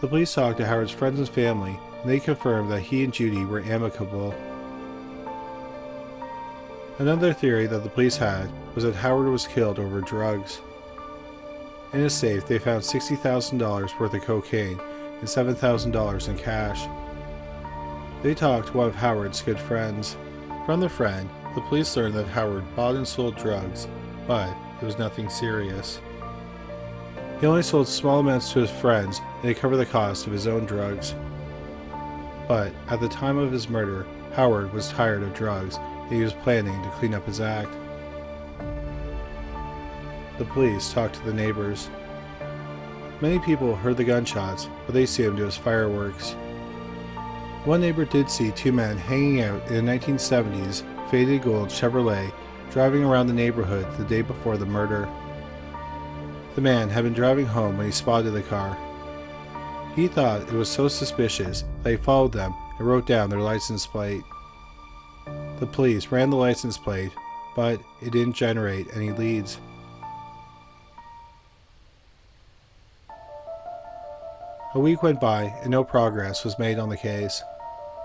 The police talked to Howard's friends and family, and they confirmed that he and Judy were amicable. Another theory that the police had was that Howard was killed over drugs. In his safe, they found $60,000 worth of cocaine and $7,000 in cash. They talked to one of Howard's good friends. From the friend, the police learned that Howard bought and sold drugs, but it was nothing serious. He only sold small amounts to his friends, and they covered the cost of his own drugs. But at the time of his murder, Howard was tired of drugs, and he was planning to clean up his act. The police talked to the neighbors. Many people heard the gunshots, but they assumed it was fireworks. One neighbor did see 2 men hanging out in a 1970s faded gold Chevrolet driving around the neighborhood the day before the murder. The man had been driving home when he spotted the car. He thought it was so suspicious that he followed them and wrote down their license plate. The police ran the license plate, but it didn't generate any leads. A week went by and no progress was made on the case.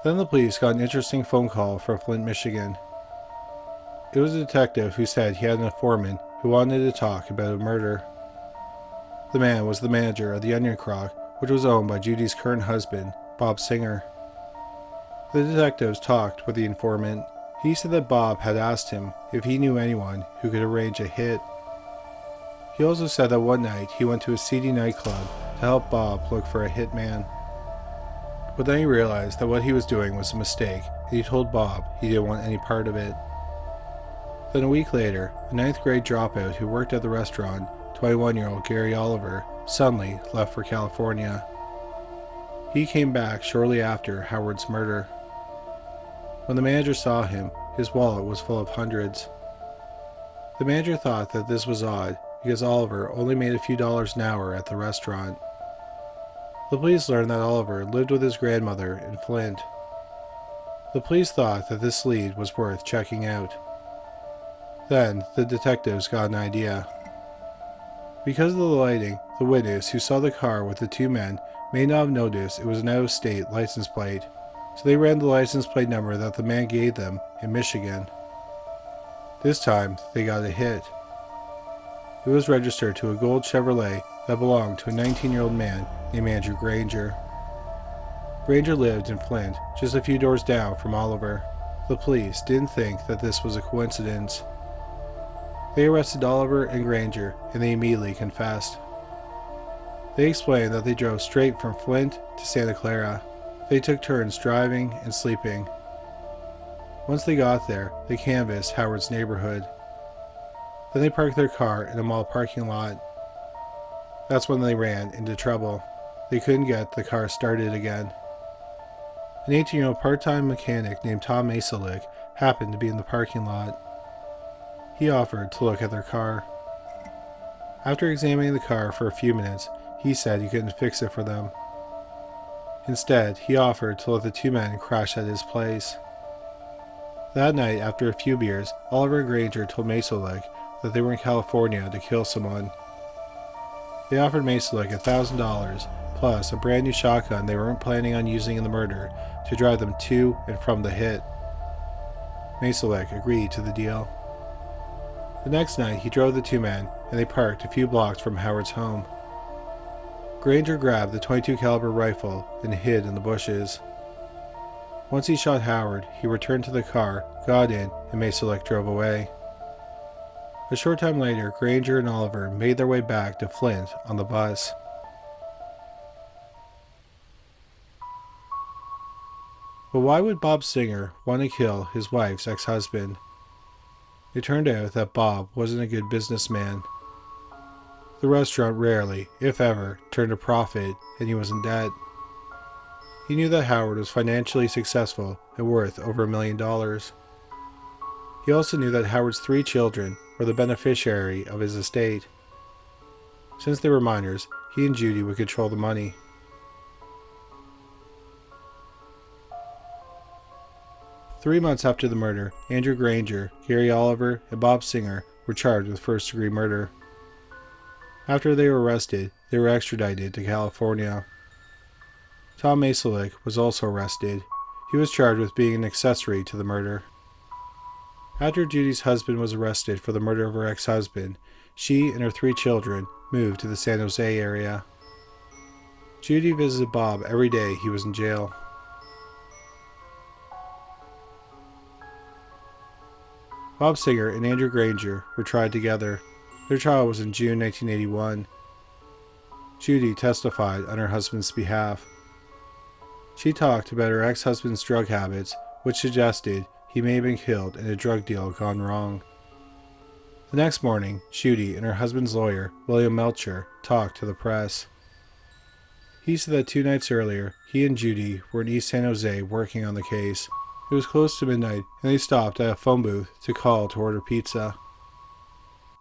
Then the police got an interesting phone call from Flint, Michigan. It was a detective who said he had an informant who wanted to talk about a murder. The man was the manager of the Onion Crock, which was owned by Judy's current husband, Bob Singer. The detectives talked with the informant. He said that Bob had asked him if he knew anyone who could arrange a hit. He also said that one night he went to a seedy nightclub to help Bob look for a hitman. But then he realized that what he was doing was a mistake, and he told Bob he didn't want any part of it. Then a week later, a 9th grade dropout who worked at the restaurant, 21-year-old Gary Oliver, suddenly left for California. He came back shortly after Howard's murder. When the manager saw him, his wallet was full of hundreds. The manager thought that this was odd because Oliver only made a few dollars an hour at the restaurant. The police learned that Oliver lived with his grandmother in Flint. The police thought that this lead was worth checking out. Then the detectives got an idea. Because of the lighting, the witness who saw the car with the 2 men may not have noticed it was an out-of-state license plate, so they ran the license plate number that the man gave them in Michigan. This time, they got a hit. It was registered to a gold Chevrolet that belonged to a 19-year-old man named Andrew Granger. Granger lived in Flint, just a few doors down from Oliver. The police didn't think that this was a coincidence. They arrested Oliver and Granger, and they immediately confessed. They explained that they drove straight from Flint to Santa Clara. They took turns driving and sleeping. Once they got there, they canvassed Howard's neighborhood. Then they parked their car in a mall parking lot. That's when they ran into trouble. They couldn't get the car started again. An 18-year-old part-time mechanic named Tom Masalik happened to be in the parking lot. He offered to look at their car. After examining the car for a few minutes, he said he couldn't fix it for them. Instead, he offered to let the two men crash at his place. That night, after a few beers, Oliver and Granger told Masolik that they were in California to kill someone. They offered Masolik $1,000 plus a brand new shotgun they weren't planning on using in the murder to drive them to and from the hit. Masolik agreed to the deal. The next night, he drove the two men, and they parked a few blocks from Howard's home. Granger grabbed the .22 caliber rifle and hid in the bushes. Once he shot Howard, he returned to the car, got in, and Masolik drove away. A short time later, Granger and Oliver made their way back to Flint on the bus. But why would Bob Singer want to kill his wife's ex-husband? It turned out that Bob wasn't a good businessman. The restaurant rarely, if ever, turned a profit, and he was in debt. He knew that Howard was financially successful and worth over $1 million. He also knew that Howard's 3 children were the beneficiary of his estate. Since they were minors, he and Judy would control the money. Three months after the murder, Andrew Granger, Gary Oliver, and Bob Singer were charged with first-degree murder. After they were arrested, they were extradited to California. Tom Masolik was also arrested. He was charged with being an accessory to the murder. After Judy's husband was arrested for the murder of her ex-husband, she and her 3 children moved to the San Jose area. Judy visited Bob every day he was in jail. Bob Singer and Andrew Granger were tried together. Their trial was in June 1981. Judy testified on her husband's behalf. She talked about her ex-husband's drug habits, which suggested he may have been killed in a drug deal gone wrong. The next morning, Judy and her husband's lawyer, William Melcher, talked to the press. He said that 2 nights earlier, he and Judy were in East San Jose working on the case. It was close to midnight, and they stopped at a phone booth to call to order pizza.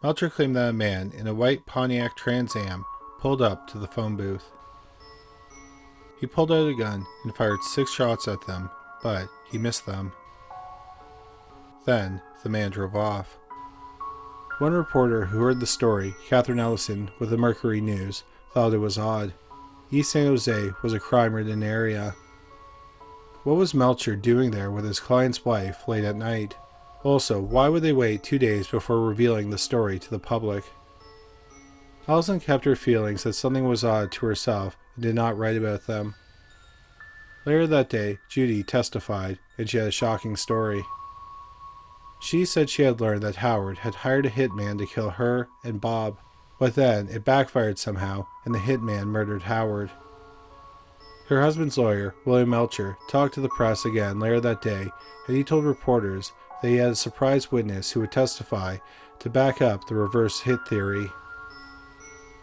Melcher claimed that a man in a white Pontiac Trans Am pulled up to the phone booth. He pulled out a gun and fired 6 shots at them, but he missed them. Then, the man drove off. One reporter who heard the story, Catherine Ellison with the Mercury News, thought it was odd. East San Jose was a crime-ridden area. What was Melcher doing there with his client's wife late at night? Also, why would they wait 2 days before revealing the story to the public? Allison kept her feelings that something was odd to herself and did not write about them. Later that day, Judy testified, and she had a shocking story. She said she had learned that Howard had hired a hitman to kill her and Bob, but then it backfired somehow, and the hitman murdered Howard. Her husband's lawyer, William Melcher, talked to the press again later that day, and he told reporters that he had a surprise witness who would testify to back up the reverse hit theory.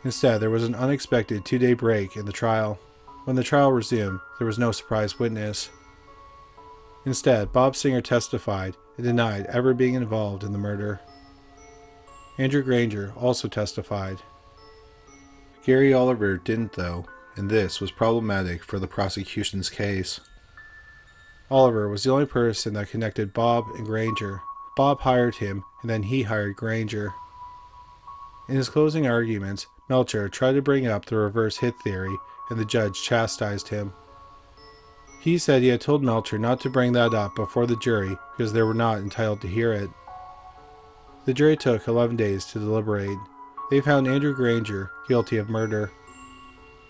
Instead, there was an unexpected 2-day break in the trial. When the trial resumed, there was no surprise witness. Instead, Bob Singer testified and denied ever being involved in the murder. Andrew Granger also testified. Gary Oliver didn't, though, and this was problematic for the prosecution's case. Oliver was the only person that connected Bob and Granger. Bob hired him, and then he hired Granger. In his closing arguments, Melcher tried to bring up the reverse hit theory, and the judge chastised him. He said he had told Melcher not to bring that up before the jury because they were not entitled to hear it. The jury took 11 days to deliberate. They found Andrew Granger guilty of murder.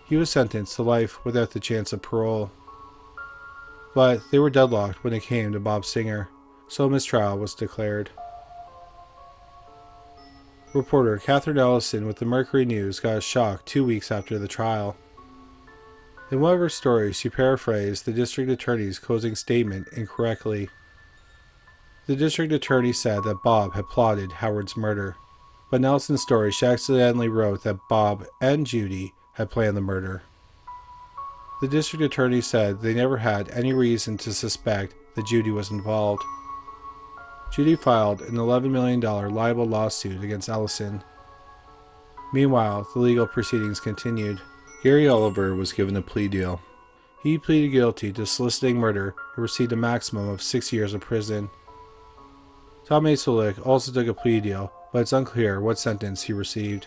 He was sentenced to life without the chance of parole. But they were deadlocked when it came to Bob Singer, so a mistrial was declared. Reporter Catherine Ellison with the Mercury News got a shock 2 weeks after the trial. In one of her stories, she paraphrased the district attorney's closing statement incorrectly. The district attorney said that Bob had plotted Howard's murder, but in Ellison's story she accidentally wrote that Bob and Judy had planned the murder. The district attorney said they never had any reason to suspect that Judy was involved. Judy filed an $11 million libel lawsuit against Ellison. Meanwhile, the legal proceedings continued. Gary Oliver was given a plea deal. He pleaded guilty to soliciting murder and received a maximum of 6 years in prison. Tom Masolik also took a plea deal, but it's unclear what sentence he received.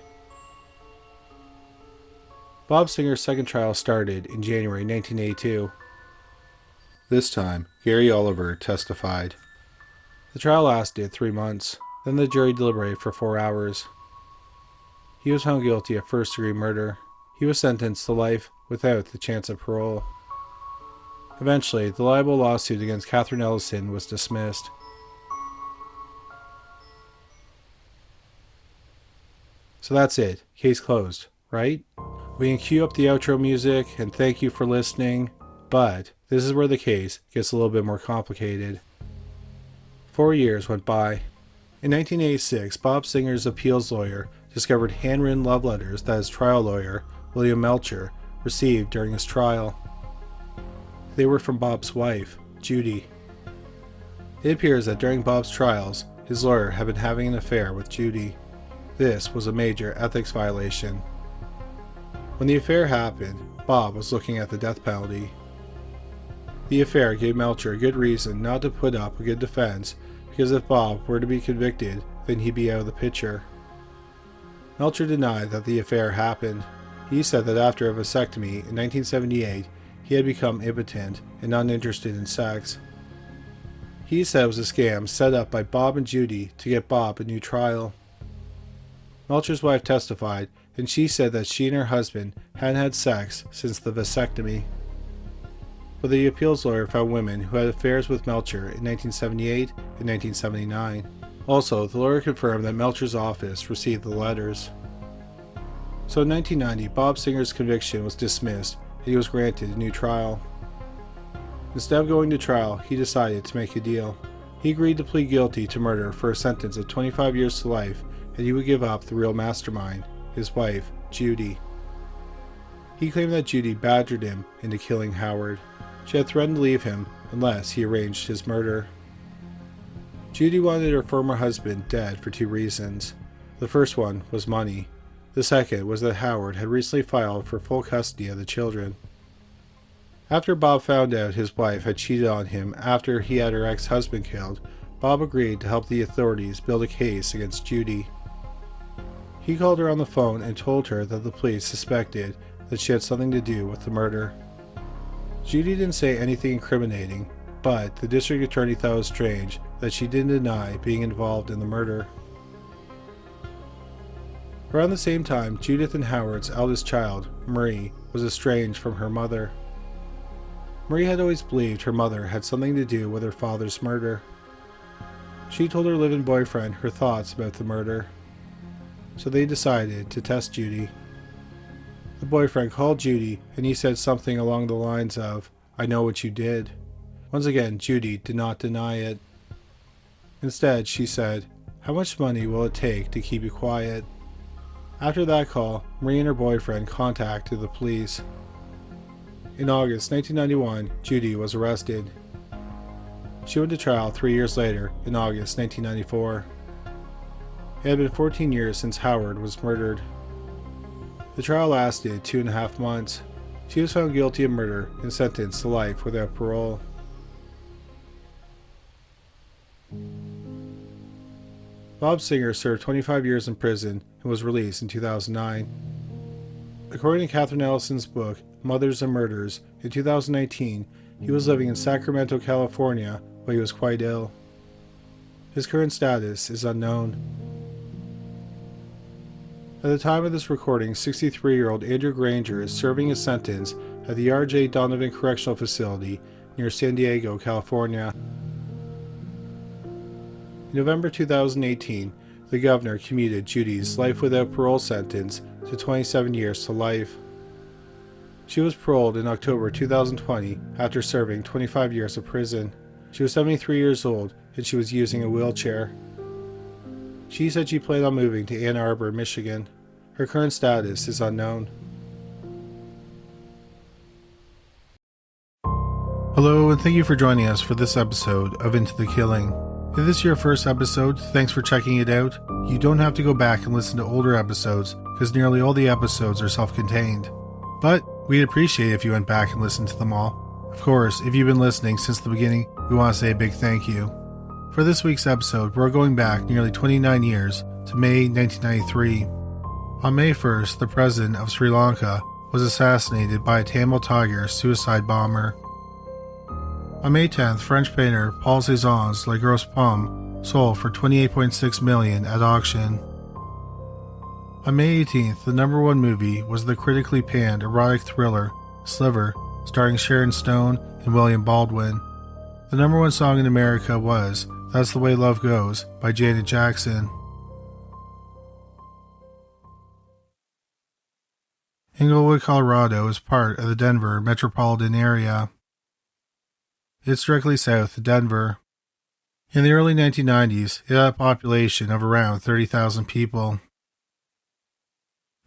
Bob Singer's second trial started in January 1982. This time, Gary Oliver testified. The trial lasted 3 months, then the jury deliberated for 4 hours. He was found guilty of first-degree murder. He was sentenced to life without the chance of parole. Eventually, the libel lawsuit against Catherine Ellison was dismissed. So that's it. Case closed, right? We can cue up the outro music and thank you for listening, but this is where the case gets a little bit more complicated. 4 years went by. In 1986, Bob Singer's appeals lawyer discovered handwritten love letters that his trial lawyer, William Melcher, received during his trial. They were from Bob's wife, Judy. It appears that during Bob's trials, his lawyer had been having an affair with Judy. This was a major ethics violation. When the affair happened, Bob was looking at the death penalty. The affair gave Melcher a good reason not to put up a good defense, because if Bob were to be convicted, then he'd be out of the picture. Melcher denied that the affair happened. He said that after a vasectomy in 1978, he had become impotent and uninterested in sex. He said it was a scam set up by Bob and Judy to get Bob a new trial. Melcher's wife testified, and she said that she and her husband hadn't had sex since the vasectomy. But the appeals lawyer found women who had affairs with Melcher in 1978 and 1979. Also, the lawyer confirmed that Melcher's office received the letters. So in 1990, Bob Singer's conviction was dismissed and he was granted a new trial. Instead of going to trial, he decided to make a deal. He agreed to plead guilty to murder for a sentence of 25 years to life, and he would give up the real mastermind, his wife, Judy. He claimed that Judy badgered him into killing Howard. She had threatened to leave him unless he arranged his murder. Judy wanted her former husband dead for 2 reasons. The first one was money. The second was that Howard had recently filed for full custody of the children. After Bob found out his wife had cheated on him after he had her ex-husband killed, Bob agreed to help the authorities build a case against Judy. He called her on the phone and told her that the police suspected that she had something to do with the murder. Judy didn't say anything incriminating, but the district attorney thought it was strange that she didn't deny being involved in the murder. Around the same time, Judith and Howard's eldest child, Marie, was estranged from her mother. Marie had always believed her mother had something to do with her father's murder. She told her live-in boyfriend her thoughts about the murder, so they decided to test Judy. The boyfriend called Judy and he said something along the lines of, "I know what you did." Once again, Judy did not deny it. Instead, she said, "How much money will it take to keep you quiet?" After that call, Marie and her boyfriend contacted the police. In August 1991, Judy was arrested. She went to trial 3 years later, in August 1994. It had been 14 years since Howard was murdered. The trial lasted 2.5 months. She was found guilty of murder and sentenced to life without parole. Bob Singer served 25 years in prison and was released in 2009. According to Catherine Ellison's book, Mothers and Murders, in 2019, he was living in Sacramento, California, but he was quite ill. His current status is unknown. At the time of this recording, 63-year-old Andrew Granger is serving his sentence at the R.J. Donovan Correctional Facility near San Diego, California. In November 2018, the governor commuted Judy's life without parole sentence to 27 years to life. She was paroled in October 2020 after serving 25 years of prison. She was 73 years old and she was using a wheelchair. She said she planned on moving to Ann Arbor, Michigan. Her current status is unknown. Hello, and thank you for joining us for this episode of Into the Killing. If this is your first episode, thanks for checking it out. You don't have to go back and listen to older episodes, because nearly all the episodes are self-contained. But We'd appreciate it if you went back and listened to them all. Of course, if you've been listening since the beginning, we want to say a big thank you. For this week's episode, we're going back nearly 29 years to May 1993. On May 1st, the president of Sri Lanka was assassinated by a Tamil Tiger suicide bomber. On May 10th, French painter Paul Cézanne's Les Grosses Pommes sold for $28.6 million at auction. On May 18th, the number one movie was the critically panned erotic thriller Sliver, starring Sharon Stone and William Baldwin. The number one song in America was That's the Way Love Goes by Janet Jackson. Englewood, Colorado is part of the Denver metropolitan area. It's directly south of Denver. In the early 1990s, it had a population of around 30,000 people.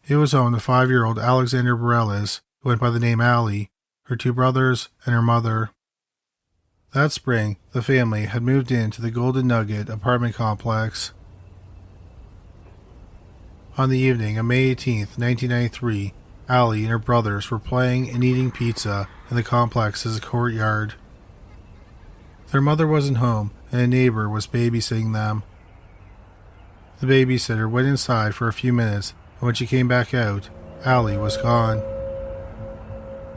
It was home to 5-year-old Alexander Bareilles, who went by the name Allie, her 2 brothers, and her mother. That spring, the family had moved into the Golden Nugget apartment complex. On the evening of May 18th, 1993, Allie and her brothers were playing and eating pizza in the complex's courtyard. Their mother wasn't home, and a neighbor was babysitting them. The babysitter went inside for a few minutes, and when she came back out, Allie was gone.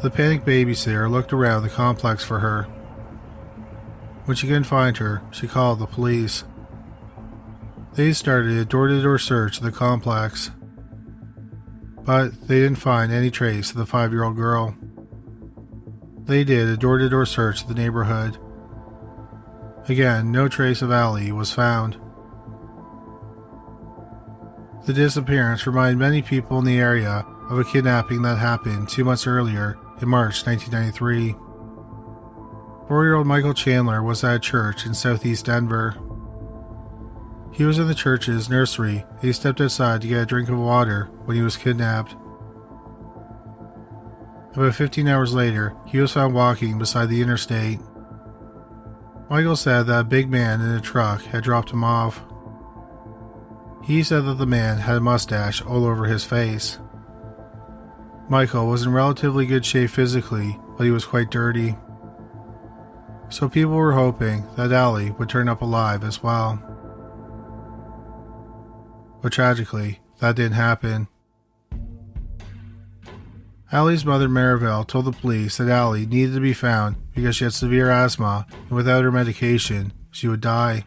The panicked babysitter looked around the complex for her. When she couldn't find her, she called the police. They started a door-to-door search of the complex, but they didn't find any trace of the 5-year-old girl. They did a door-to-door search of the neighborhood. Again, no trace of Allie was found. The disappearance reminded many people in the area of a kidnapping that happened 2 months earlier in March 1993. 4-year-old Michael Chandler was at a church in southeast Denver. He was in the church's nursery and he stepped outside to get a drink of water when he was kidnapped. About 15 hours later, he was found walking beside the interstate. Michael said that a big man in a truck had dropped him off. He said that the man had a mustache all over his face. Michael was in relatively good shape physically, but he was quite dirty. So people were hoping that Allie would turn up alive as well. But tragically, that didn't happen. Allie's mother Marivelle told the police that Allie needed to be found because she had severe asthma and without her medication, she would die.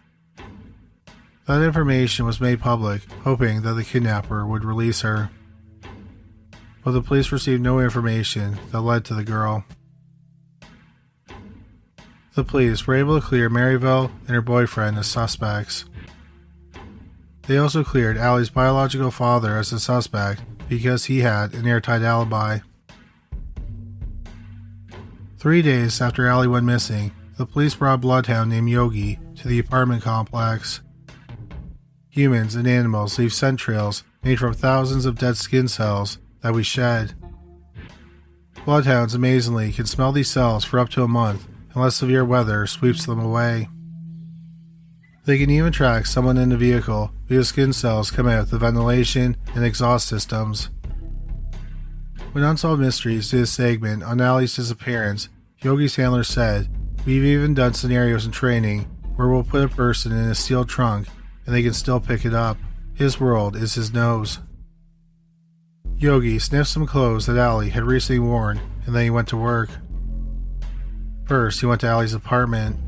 That information was made public, hoping that the kidnapper would release her. But the police received no information that led to the girl. The police were able to clear Marivelle and her boyfriend as suspects. They also cleared Allie's biological father as a suspect because he had an airtight alibi. 3 days after Allie went missing, the police brought a bloodhound named Yogi to the apartment complex. Humans and animals leave scent trails made from thousands of dead skin cells that we shed. Bloodhounds amazingly can smell these cells for up to a month unless severe weather sweeps them away. They can even track someone in a vehicle because skin cells come out the ventilation and exhaust systems. When Unsolved Mysteries did a segment on Allie's disappearance, Yogi's handler said, "We've even done scenarios in training where we'll put a person in a sealed trunk and they can still pick it up. His world is his nose." Yogi sniffed some clothes that Allie had recently worn and then he went to work. First, he went to Allie's apartment,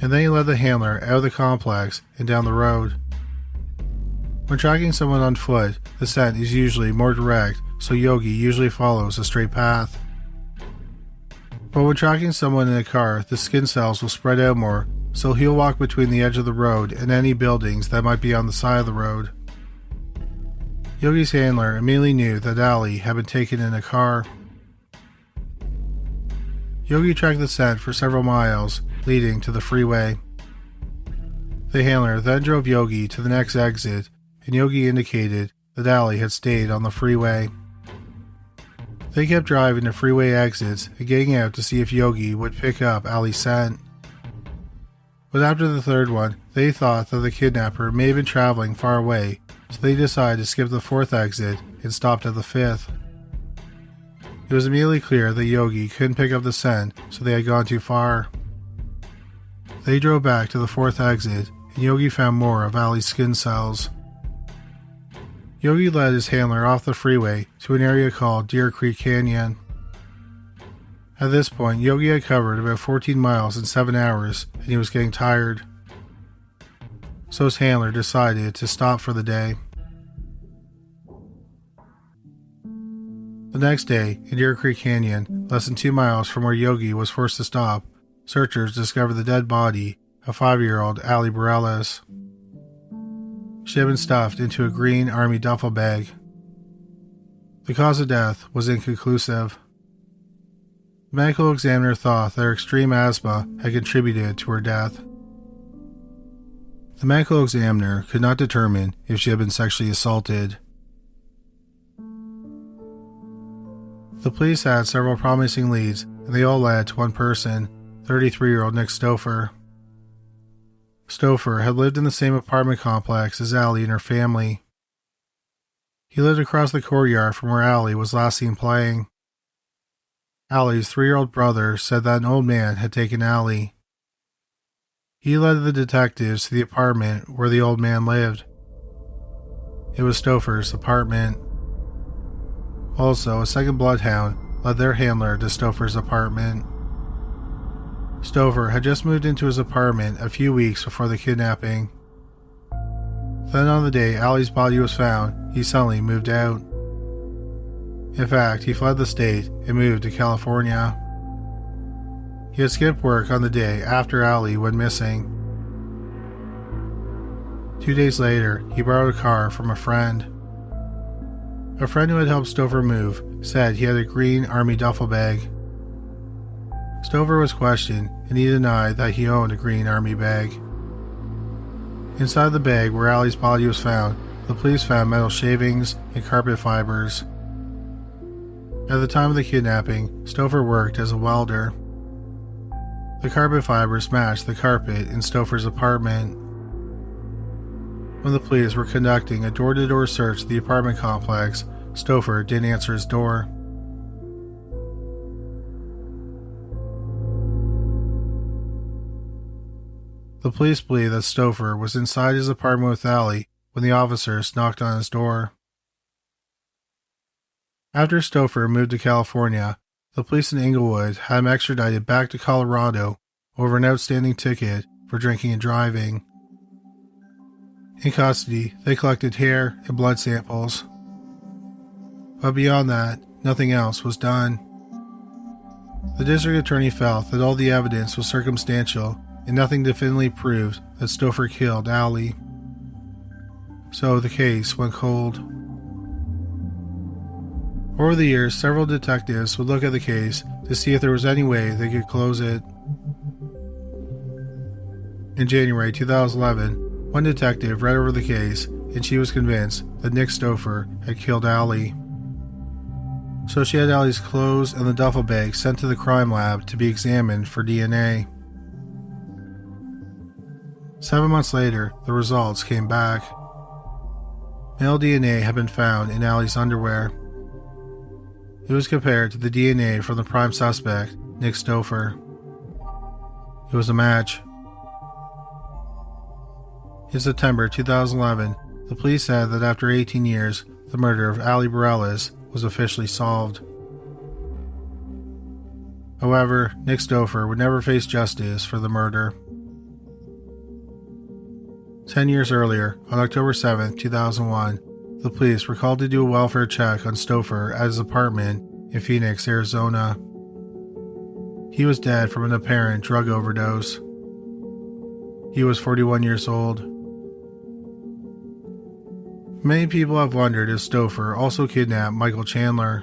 and then he led the handler out of the complex and down the road. When tracking someone on foot, the scent is usually more direct, so Yogi usually follows a straight path. But when tracking someone in a car, the skin cells will spread out more, so he'll walk between the edge of the road and any buildings that might be on the side of the road. Yogi's handler immediately knew that Allie had been taken in a car. Yogi tracked the scent for several miles, leading to the freeway. The handler then drove Yogi to the next exit, and Yogi indicated that Allie had stayed on the freeway. They kept driving to freeway exits and getting out to see if Yogi would pick up Allie's scent. But after the third one, they thought that the kidnapper may have been traveling far away, so they decided to skip the fourth exit and stopped at the fifth. It was immediately clear that Yogi couldn't pick up the scent, so they had gone too far. They drove back to the fourth exit, and Yogi found more of Ali's skin cells. Yogi led his handler off the freeway to an area called Deer Creek Canyon. At this point, Yogi had covered about 14 miles in 7 hours, and he was getting tired. So his handler decided to stop for the day. The next day, in Deer Creek Canyon, less than 2 miles from where Yogi was forced to stop, searchers discovered the dead body of 5-year-old Ali Bareilles. She had been stuffed into a green army duffel bag. The cause of death was inconclusive. The medical examiner thought that her extreme asthma had contributed to her death. The medical examiner could not determine if she had been sexually assaulted. The police had several promising leads, and they all led to one person, 33-year-old Nick Stouffer. Stouffer had lived in the same apartment complex as Ali and her family. He lived across the courtyard from where Ali was last seen playing. Ali's 3-year-old brother said that an old man had taken Ali. He led the detectives to the apartment where the old man lived. It was Stouffer's apartment. Also, a second bloodhound led their handler to Stouffer's apartment. Stouffer had just moved into his apartment a few weeks before the kidnapping. Then on the day Ali's body was found, he suddenly moved out. In fact, he fled the state and moved to California. He had skipped work on the day after Ali went missing. 2 days later, he borrowed a car from a friend. A friend who had helped Stouffer move said he had a green army duffel bag. Stouffer was questioned, and he denied that he owned a green army bag. Inside the bag where Ali's body was found, the police found metal shavings and carpet fibers. At the time of the kidnapping, Stouffer worked as a welder. The carpet fibers matched the carpet in Stouffer's apartment. When the police were conducting a door-to-door search of the apartment complex, Stouffer didn't answer his door. The police believe that Stouffer was inside his apartment with Ali when the officers knocked on his door. After Stouffer moved to California, the police in Inglewood had him extradited back to Colorado over an outstanding ticket for drinking and driving. In custody, they collected hair and blood samples. But beyond that, nothing else was done. The district attorney felt that all the evidence was circumstantial and nothing definitively proved that Stouffer killed Ali. So the case went cold. Over the years, several detectives would look at the case to see if there was any way they could close it. In January 2011, one detective read over the case and she was convinced that Nick Stouffer had killed Ali. So she had Ali's clothes and the duffel bag sent to the crime lab to be examined for DNA. 7 months later, the results came back. Male DNA had been found in Ali's underwear. It was compared to the DNA from the prime suspect, Nick Stouffer. It was a match. In September 2011, the police said that after 18 years, the murder of Ali Bareilles was officially solved. However, Nick Stouffer would never face justice for the murder. 10 years earlier, on October 7, 2001, the police were called to do a welfare check on Stouffer at his apartment in Phoenix, Arizona. He was dead from an apparent drug overdose. He was 41 years old. Many people have wondered if Stouffer also kidnapped Michael Chandler.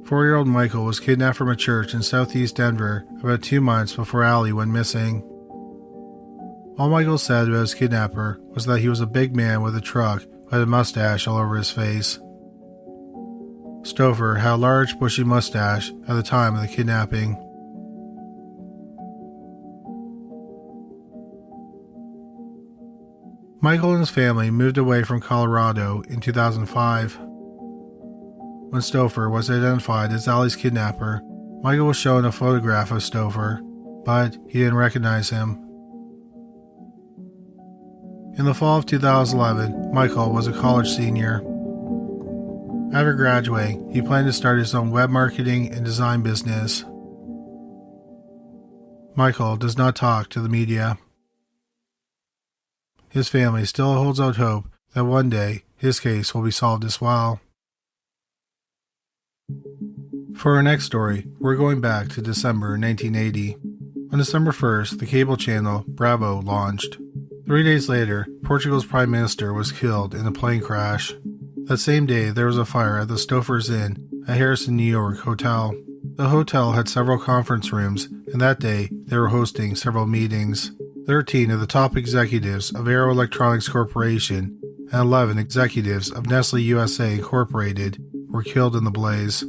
4-year-old Michael was kidnapped from a church in southeast Denver about 2 months before Ali went missing. All Michael said about his kidnapper was that he was a big man with a truck who had a mustache all over his face. Stouffer had a large bushy mustache at the time of the kidnapping. Michael and his family moved away from Colorado in 2005. When Stouffer was identified as Allie's kidnapper, Michael was shown a photograph of Stouffer, but he didn't recognize him. In the fall of 2011, Michael was a college senior. After graduating, he planned to start his own web marketing and design business. Michael does not talk to the media. His family still holds out hope that one day his case will be solved as well. For our next story, we're going back to December 1980. On December 1st, the cable channel Bravo launched. 3 days later, Portugal's Prime Minister was killed in a plane crash. That same day, there was a fire at the Stouffer's Inn, a Harrison, New York hotel. The hotel had several conference rooms, and that day, they were hosting several meetings. 13 of the top executives of Aero Electronics Corporation and 11 executives of Nestle USA Incorporated were killed in the blaze.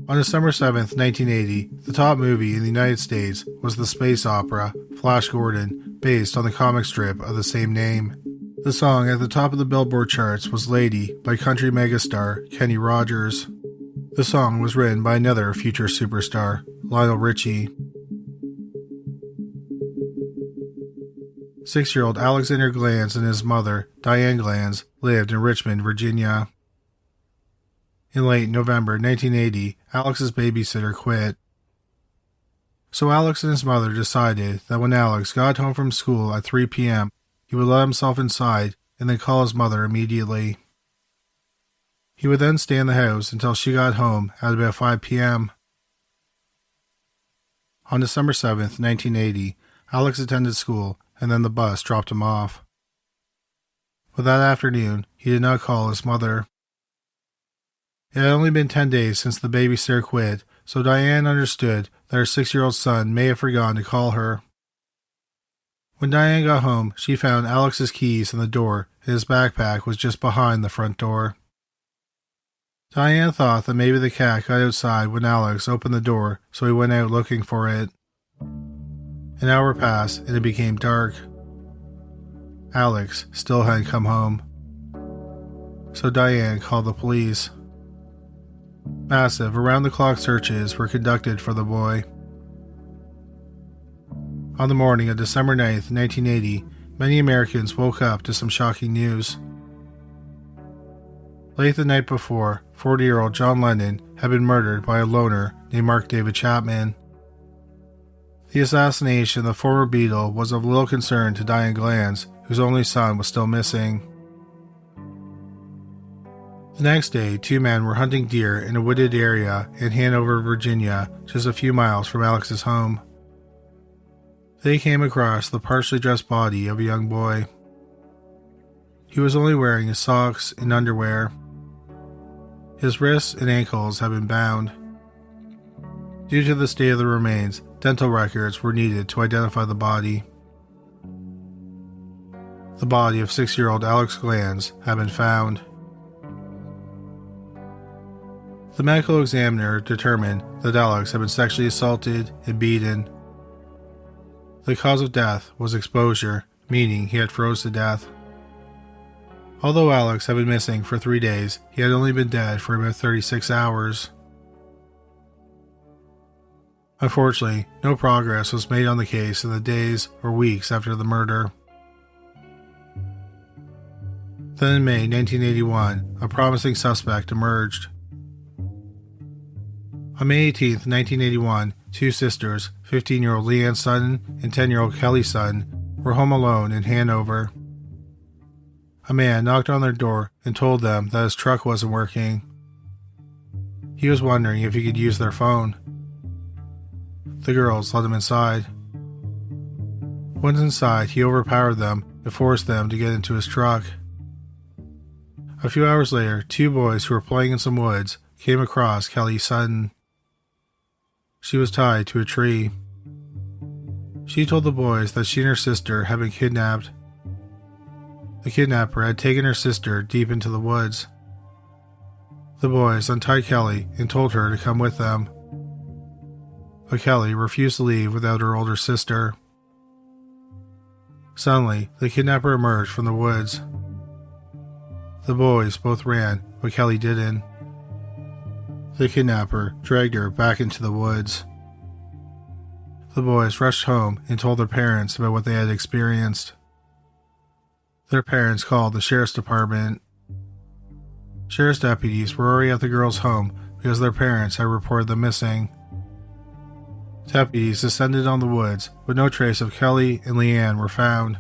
On December 7, 1980, the top movie in the United States was the space opera Flash Gordon, based on the comic strip of the same name. The song at the top of the Billboard charts was Lady by country megastar Kenny Rogers. The song was written by another future superstar, Lionel Richie. 6-year-old Alexander Glanz and his mother, Diane Glanz, lived in Richmond, Virginia. In late November 1980, Alex's babysitter quit. So Alex and his mother decided that when Alex got home from school at 3 p.m., he would let himself inside and then call his mother immediately. He would then stay in the house until she got home at about 5 p.m. On December 7th, 1980, Alex attended school and then the bus dropped him off. But that afternoon, he did not call his mother. It had only been 10 days since the babysitter quit, so Diane understood that her 6-year-old son may have forgotten to call her. When Diane got home, she found Alex's keys in the door and his backpack was just behind the front door. Diane thought that maybe the cat got outside when Alex opened the door, so he went out looking for it. An hour passed and it became dark. Alex still hadn't come home. So Diane called the police. Massive, around-the-clock searches were conducted for the boy. On the morning of December 9th, 1980, many Americans woke up to some shocking news. Late the night before, 40-year-old John Lennon had been murdered by a loner named Mark David Chapman. The assassination of the former Beatle was of little concern to Diane Glanz, whose only son was still missing. The next day, 2 men were hunting deer in a wooded area in Hanover, Virginia, just a few miles from Alex's home. They came across the partially dressed body of a young boy. He was only wearing his socks and underwear. His wrists and ankles had been bound. Due to the state of the remains, dental records were needed to identify the body. The body of 6-year-old Alex Glanz had been found. The medical examiner determined that Alex had been sexually assaulted and beaten. The cause of death was exposure, meaning he had froze to death. Although Alex had been missing for 3 days, he had only been dead for about 36 hours. Unfortunately, no progress was made on the case in the days or weeks after the murder. Then in May 1981, a promising suspect emerged. On May 18, 1981, 2 sisters, 15-year-old Leanne Sutton and 10-year-old Kelly Sutton, were home alone in Hanover. A man knocked on their door and told them that his truck wasn't working. He was wondering if he could use their phone. The girls let him inside. Once inside, he overpowered them and forced them to get into his truck. A few hours later, 2 boys who were playing in some woods came across Kelly Sutton. She was tied to a tree. She told the boys that she and her sister had been kidnapped. The kidnapper had taken her sister deep into the woods. The boys untied Kelly and told her to come with them. But Kelly refused to leave without her older sister. Suddenly, the kidnapper emerged from the woods. The boys both ran, but Kelly didn't. The kidnapper dragged her back into the woods. The boys rushed home and told their parents about what they had experienced. Their parents called the sheriff's department. Sheriff's deputies were already at the girls' home because their parents had reported them missing. Deputies descended on the woods, but no trace of Kelly and Leanne were found.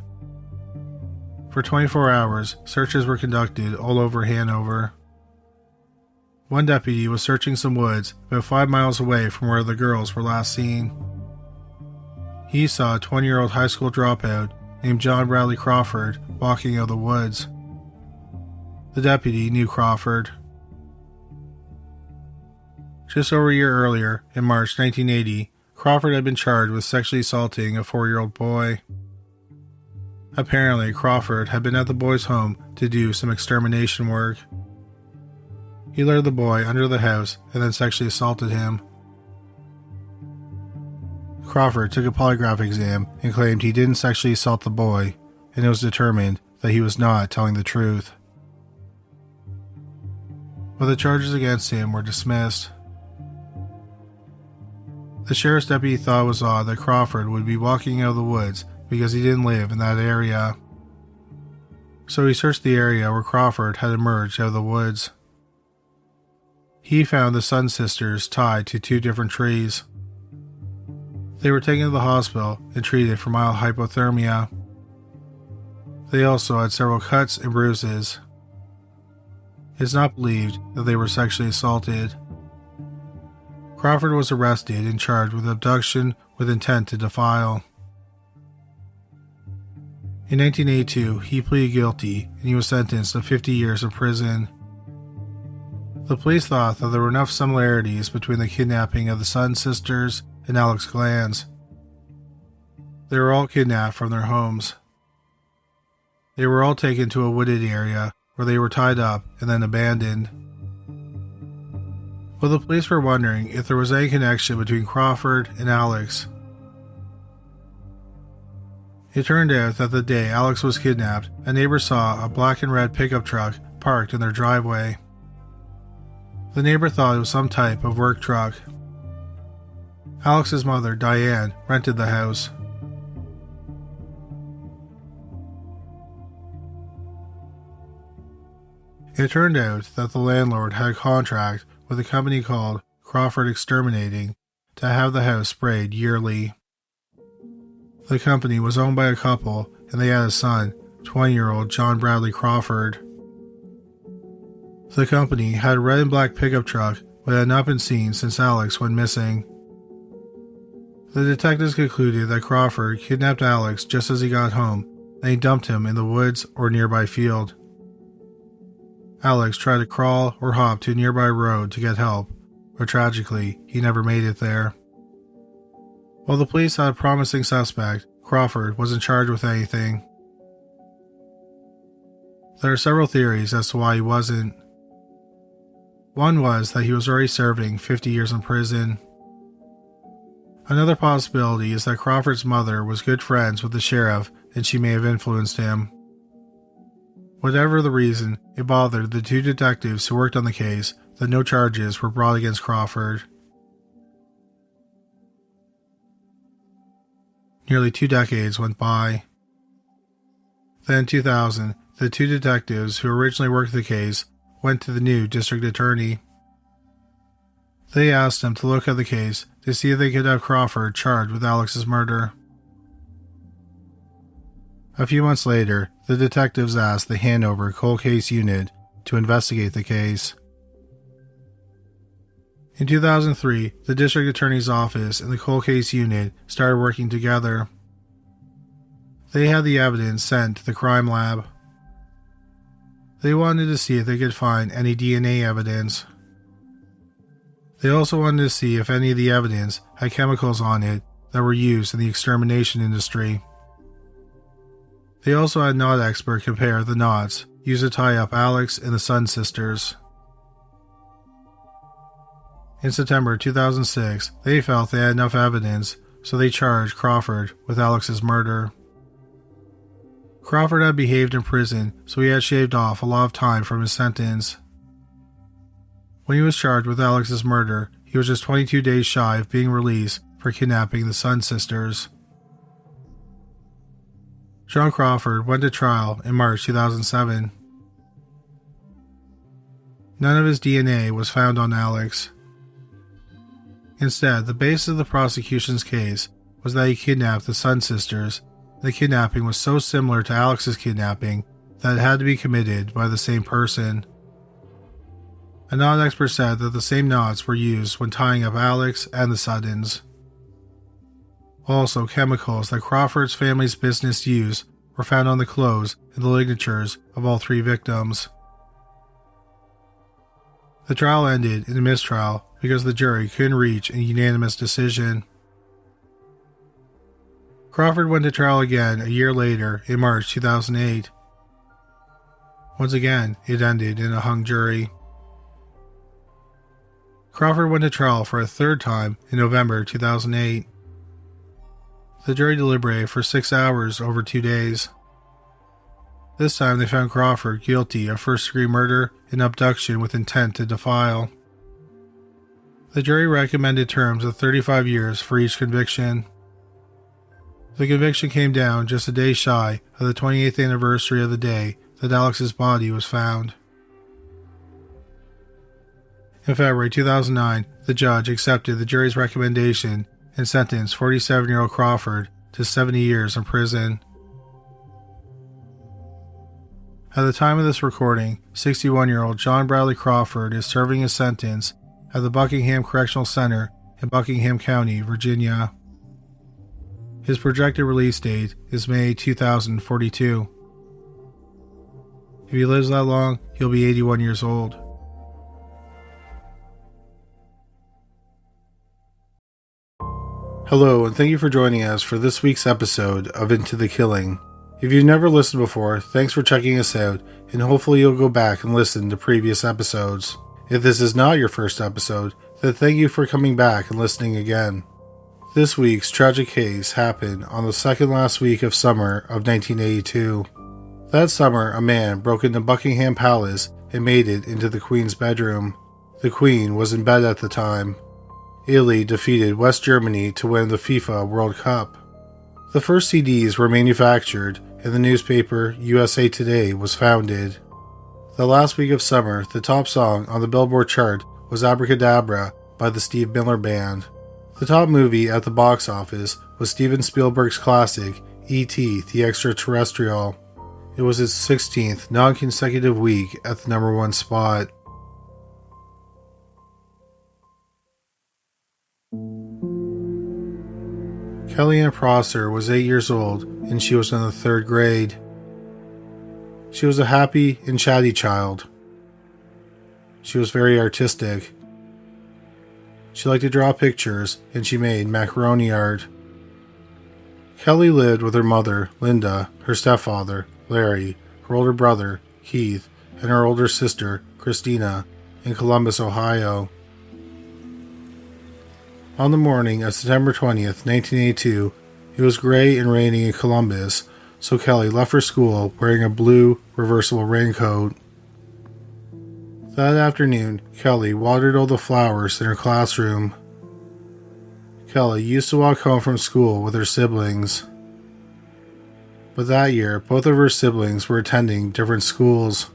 For 24 hours, searches were conducted all over Hanover. One deputy was searching some woods about 5 miles away from where the girls were last seen. He saw a 20-year-old high school dropout named John Bradley Crawford walking out of the woods. The deputy knew Crawford. Just over a year earlier, in March 1980, Crawford had been charged with sexually assaulting a 4-year-old boy. Apparently, Crawford had been at the boy's home to do some extermination work. He lured the boy under the house and then sexually assaulted him. Crawford took a polygraph exam and claimed he didn't sexually assault the boy, and it was determined that he was not telling the truth. But the charges against him were dismissed. The sheriff's deputy thought it was odd that Crawford would be walking out of the woods because he didn't live in that area. So he searched the area where Crawford had emerged out of the woods. He found the Sun sisters tied to 2 different trees. They were taken to the hospital and treated for mild hypothermia. They also had several cuts and bruises. It's not believed that they were sexually assaulted. Crawford was arrested and charged with abduction with intent to defile. In 1982, he pleaded guilty and he was sentenced to 50 years in prison. The police thought that there were enough similarities between the kidnapping of the Sun sisters and Alex Glanz. They were all kidnapped from their homes. They were all taken to a wooded area where they were tied up and then abandoned. But the police were wondering if there was any connection between Crawford and Alex. It turned out that the day Alex was kidnapped, a neighbor saw a black and red pickup truck parked in their driveway. The neighbor thought it was some type of work truck. Alex's mother, Diane, rented the house. It turned out that the landlord had a contract with a company called Crawford Exterminating to have the house sprayed yearly. The company was owned by a couple and they had a son, 20-year-old John Bradley Crawford. The company had a red and black pickup truck but had not been seen since Alex went missing. The detectives concluded that Crawford kidnapped Alex just as he got home and he dumped him in the woods or nearby field. Alex tried to crawl or hop to a nearby road to get help, but tragically, he never made it there. While the police had a promising suspect, Crawford wasn't charged with anything. There are several theories as to why he wasn't. One was that he was already serving 50 years in prison. Another possibility is that Crawford's mother was good friends with the sheriff and she may have influenced him. Whatever the reason, it bothered the 2 detectives who worked on the case that no charges were brought against Crawford. Nearly 2 decades went by. Then in 2000, the 2 detectives who originally worked the case went to the new district attorney. They asked him to look at the case to see if they could have Crawford charged with Alex's murder. A few months later, the detectives asked the Hanover Cold Case Unit to investigate the case. In 2003, the District Attorney's Office and the Cold Case Unit started working together. They had the evidence sent to the crime lab. They wanted to see if they could find any DNA evidence. They also wanted to see if any of the evidence had chemicals on it that were used in the extermination industry. They also had a knot expert compare the knots used to tie up Alex and the Sun sisters. In September 2006, they felt they had enough evidence, so they charged Crawford with Alex's murder. Crawford had behaved in prison, so he had shaved off a lot of time from his sentence. When he was charged with Alex's murder, he was just 22 days shy of being released for kidnapping the Sun sisters. John Crawford went to trial in March 2007. None of his DNA was found on Alex. Instead, the basis of the prosecution's case was that he kidnapped the Sun sisters. The kidnapping was so similar to Alex's kidnapping that it had to be committed by the same person. A non-expert said that the same knots were used when tying up Alex and the Suttons. Also, chemicals that Crawford's family's business used were found on the clothes and the ligatures of all three victims. The trial ended in a mistrial because the jury couldn't reach a unanimous decision. Crawford went to trial again a year later in March 2008. Once again, it ended in a hung jury. Crawford went to trial for a third time in November 2008. The jury deliberated for 6 hours over 2 days. This time they found Crawford guilty of first-degree murder and abduction with intent to defile. The jury recommended terms of 35 years for each conviction. The conviction came down just a day shy of the 28th anniversary of the day that Alex's body was found. In February 2009, the judge accepted the jury's recommendation and sentenced 47-year-old Crawford to 70 years in prison. At the time of this recording, 61-year-old John Bradley Crawford is serving his sentence at the Buckingham Correctional Center in Buckingham County, Virginia. His projected release date is May 2042. If he lives that long, he'll be 81 years old. Hello, and thank you for joining us for this week's episode of Into the Killing. If you've never listened before, thanks for checking us out, and hopefully you'll go back and listen to previous episodes. If this is not your first episode, then thank you for coming back and listening again. This week's tragic case happened on the second last week of summer of 1982. That summer, a man broke into Buckingham Palace and made it into the Queen's bedroom. The Queen was in bed at the time. Italy defeated West Germany to win the FIFA World Cup. The first CDs were manufactured, and the newspaper USA Today was founded. The last week of summer, the top song on the Billboard chart was Abracadabra by the Steve Miller Band. The top movie at the box office was Steven Spielberg's classic E.T. the Extraterrestrial. It was its 16th non-consecutive week at the number 1 spot. Kellyanne Prosser was 8 years old and she was in the 3rd grade. She was a happy and chatty child. She was very artistic. She liked to draw pictures and she made macaroni art. Kelly lived with her mother, Linda, her stepfather, Larry, her older brother, Keith, and her older sister, Christina, in Columbus, Ohio. On the morning of September 20th, 1982, it was gray and raining in Columbus, so Kelly left for school wearing a blue, reversible raincoat. That afternoon, Kelly watered all the flowers in her classroom. Kelly used to walk home from school with her siblings. But that year, both of her siblings were attending different schools.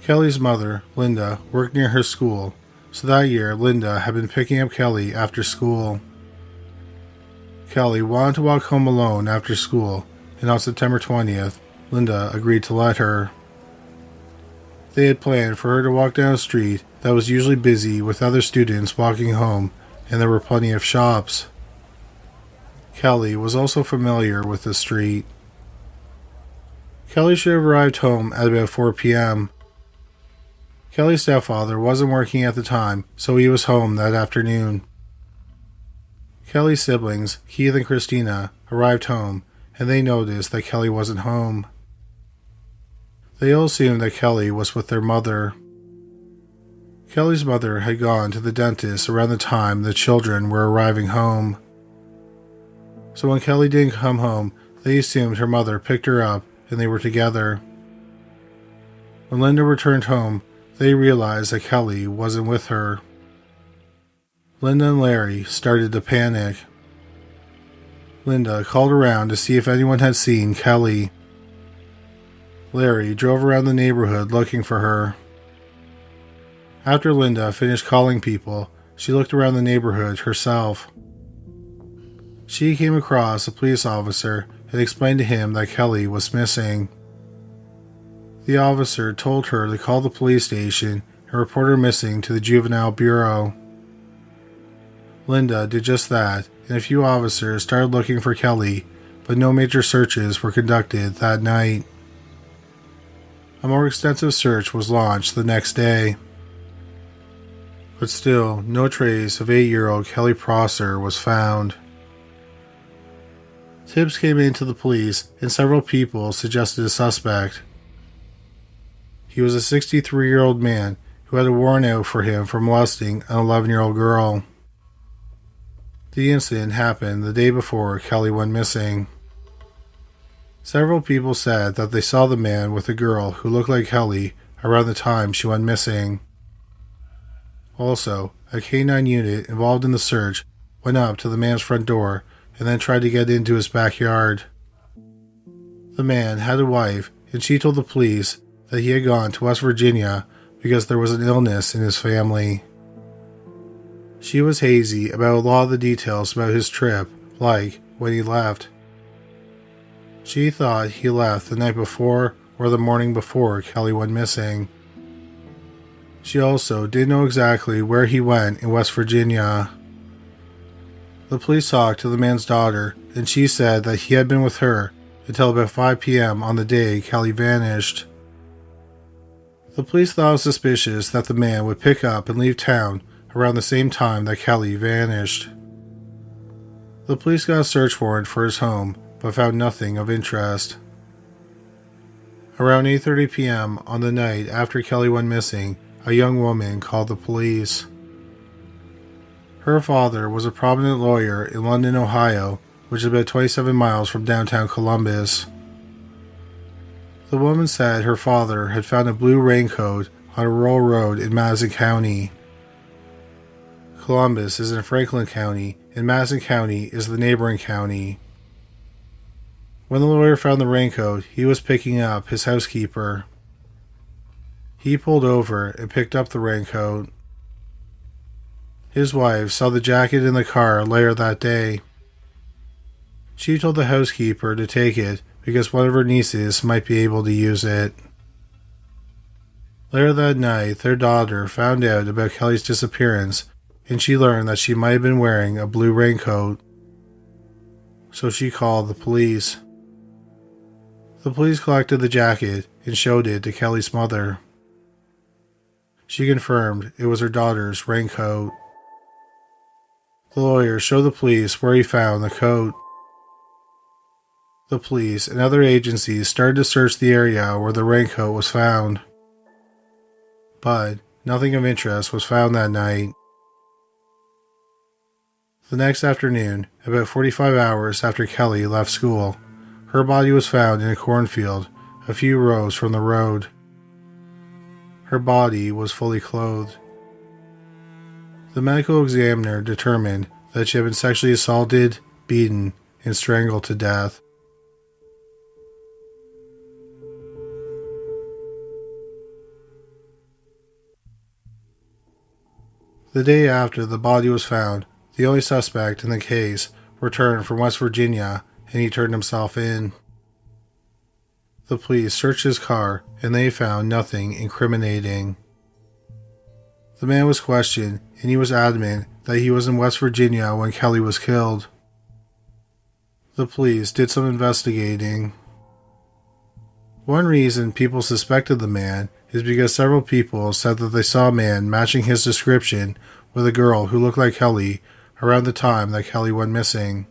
Kelly's mother, Linda, worked near her school, so that year Linda had been picking up Kelly after school. Kelly wanted to walk home alone after school, and on September 20th, Linda agreed to let her. They had planned for her to walk down a street that was usually busy with other students walking home, and there were plenty of shops. Kelly was also familiar with the street. Kelly should have arrived home at about 4 p.m. Kelly's stepfather wasn't working at the time, so he was home that afternoon. Kelly's siblings, Keith and Christina, arrived home, and they noticed that Kelly wasn't home. They all assumed that Kelly was with their mother. Kelly's mother had gone to the dentist around the time the children were arriving home. So when Kelly didn't come home, they assumed her mother picked her up and they were together. When Linda returned home, they realized that Kelly wasn't with her. Linda and Larry started to panic. Linda called around to see if anyone had seen Kelly. Larry drove around the neighborhood looking for her. After Linda finished calling people, she looked around the neighborhood herself. She came across a police officer and explained to him that Kelly was missing. The officer told her to call the police station and report her missing to the Juvenile Bureau. Linda did just that, and a few officers started looking for Kelly, but no major searches were conducted that night. A more extensive search was launched the next day. But still, no trace of 8-year-old Kelly Prosser was found. Tips came in to the police, and several people suggested a suspect. He was a 63-year-old man who had a warrant out for him for molesting an 11-year-old girl. The incident happened the day before Kelly went missing. Several people said that they saw the man with a girl who looked like Kelly around the time she went missing. Also, a K-9 unit involved in the search went up to the man's front door and then tried to get into his backyard. The man had a wife, and she told the police that he had gone to West Virginia because there was an illness in his family. She was hazy about a lot of the details about his trip, like when he left. She thought he left the night before or the morning before Kelly went missing. She also didn't know exactly where he went in West Virginia. The police talked to the man's daughter, and she said that he had been with her until about 5 p.m. on the day Kelly vanished. The police thought it was suspicious that the man would pick up and leave town around the same time that Kelly vanished. The police got a search warrant for his home, but found nothing of interest. Around 8:30 p.m. on the night after Kelly went missing, a young woman called the police. Her father was a prominent lawyer in London, Ohio, which is about 27 miles from downtown Columbus. The woman said her father had found a blue raincoat on a rural road in Madison County. Columbus is in Franklin County, and Madison County is the neighboring county. When the lawyer found the raincoat, he was picking up his housekeeper. He pulled over and picked up the raincoat. His wife saw the jacket in the car later that day. She told the housekeeper to take it because one of her nieces might be able to use it. Later that night, their daughter found out about Kelly's disappearance, and she learned that she might have been wearing a blue raincoat. So she called the police. The police collected the jacket and showed it to Kelly's mother. She confirmed it was her daughter's raincoat. The lawyer showed the police where he found the coat. The police and other agencies started to search the area where the raincoat was found. But nothing of interest was found that night. The next afternoon, about 45 hours after Kelly left school, her body was found in a cornfield a few rows from the road. Her body was fully clothed. The medical examiner determined that she had been sexually assaulted, beaten, and strangled to death. The day after the body was found, the only suspect in the case returned from West Virginia, and he turned himself in. The police searched his car, and they found nothing incriminating. The man was questioned, and he was adamant that he was in West Virginia when Kelly was killed. The police did some investigating. One reason people suspected the man is because several people said that they saw a man matching his description with a girl who looked like Kelly around the time that Kelly went missing.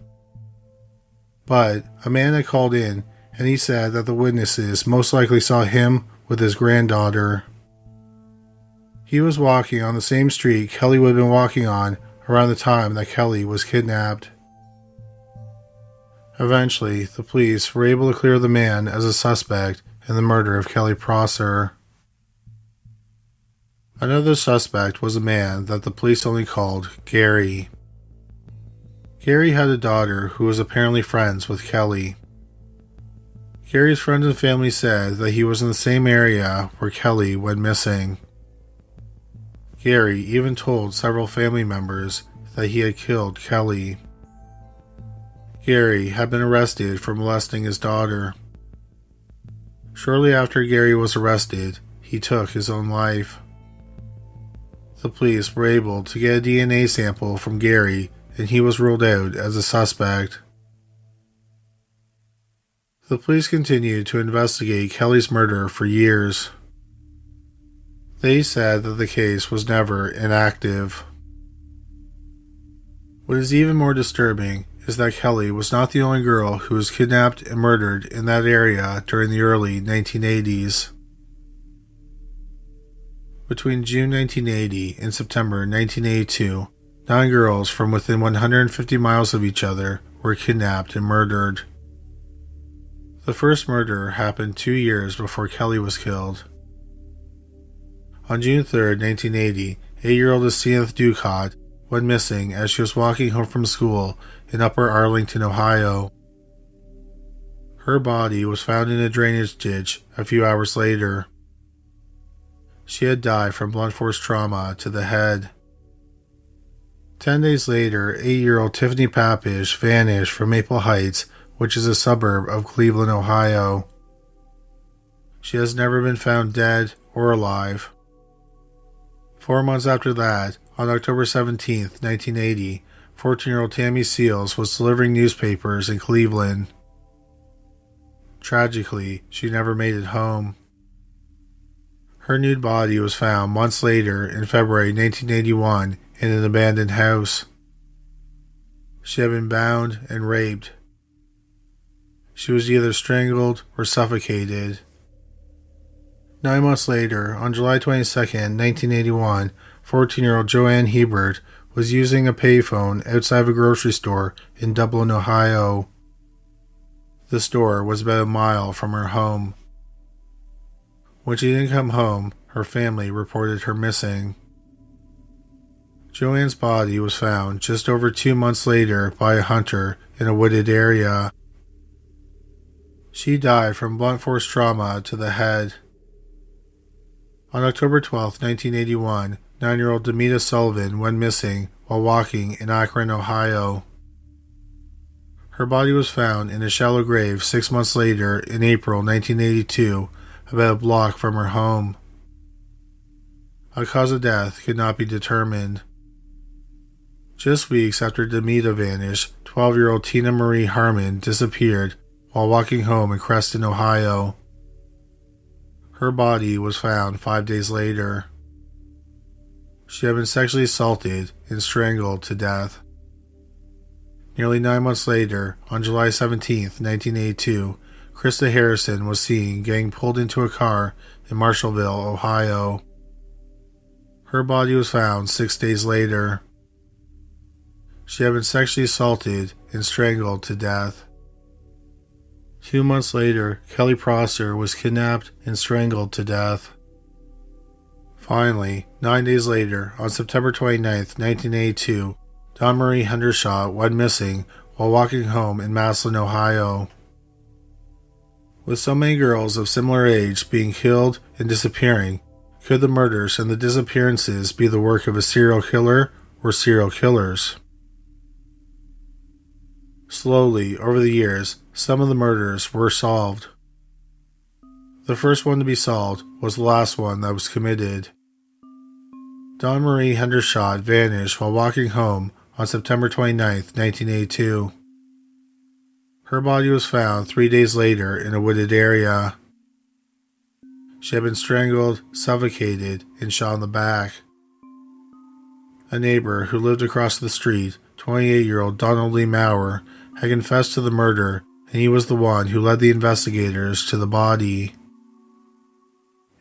But a man had called in, and he said that the witnesses most likely saw him with his granddaughter. He was walking on the same street Kelly would have been walking on around the time that Kelly was kidnapped. Eventually, the police were able to clear the man as a suspect in the murder of Kelly Prosser. Another suspect was a man that the police only called Gary. Gary had a daughter who was apparently friends with Kelly. Gary's friends and family said that he was in the same area where Kelly went missing. Gary even told several family members that he had killed Kelly. Gary had been arrested for molesting his daughter. Shortly after Gary was arrested, he took his own life. The police were able to get a DNA sample from Gary, and he was ruled out as a suspect. The police continued to investigate Kelly's murder for years. They said that the case was never inactive. What is even more disturbing is that Kelly was not the only girl who was kidnapped and murdered in that area during the early 1980s. Between June 1980 and September 1982, 9 girls from within 150 miles of each other were kidnapped and murdered. The first murder happened 2 years before Kelly was killed. On June 3, 1980, 8-year-old Asenath Ducott went missing as she was walking home from school in Upper Arlington, Ohio. Her body was found in a drainage ditch a few hours later. She had died from blunt force trauma to the head. 10 days later, 8-year-old Tiffany Papish vanished from Maple Heights, which is a suburb of Cleveland, Ohio. She has never been found dead or alive. 4 months after that, on October 17, 1980, 14-year-old Tammy Seals was delivering newspapers in Cleveland. Tragically, she never made it home. Her nude body was found months later in February 1981 in an abandoned house. She had been bound and raped. She was either strangled or suffocated. 9 months later, on July 22, 1981, 14-year-old Joanne Hebert was using a payphone outside of a grocery store in Dublin, Ohio. The store was about a mile from her home. When she didn't come home, her family reported her missing. Joanne's body was found just over 2 months later by a hunter in a wooded area. She died from blunt force trauma to the head. On October 12, 1981, 9-year-old Demita Sullivan went missing while walking in Akron, Ohio. Her body was found in a shallow grave 6 months later in April 1982, about a block from her home. A cause of death could not be determined. Just weeks after Demita vanished, 12-year-old Tina Marie Harmon disappeared while walking home in Creston, Ohio. Her body was found 5 days later. She had been sexually assaulted and strangled to death. Nearly 9 months later, on July 17, 1982, Krista Harrison was seen getting pulled into a car in Marshallville, Ohio. Her body was found 6 days later. She had been sexually assaulted and strangled to death. 2 months later, Kelly Prosser was kidnapped and strangled to death. Finally, 9 days later, on September 29, 1982, Dawn Marie Hendershot went missing while walking home in Massillon, Ohio. With so many girls of similar age being killed and disappearing, could the murders and the disappearances be the work of a serial killer or serial killers? Slowly, over the years, some of the murders were solved. The first one to be solved was the last one that was committed. Dawn Marie Hendershot vanished while walking home on September 29, 1982. Her body was found 3 days later in a wooded area. She had been strangled, suffocated, and shot in the back. A neighbor who lived across the street, 28-year-old Donald Lee Maurer, had confessed to the murder, and he was the one who led the investigators to the body.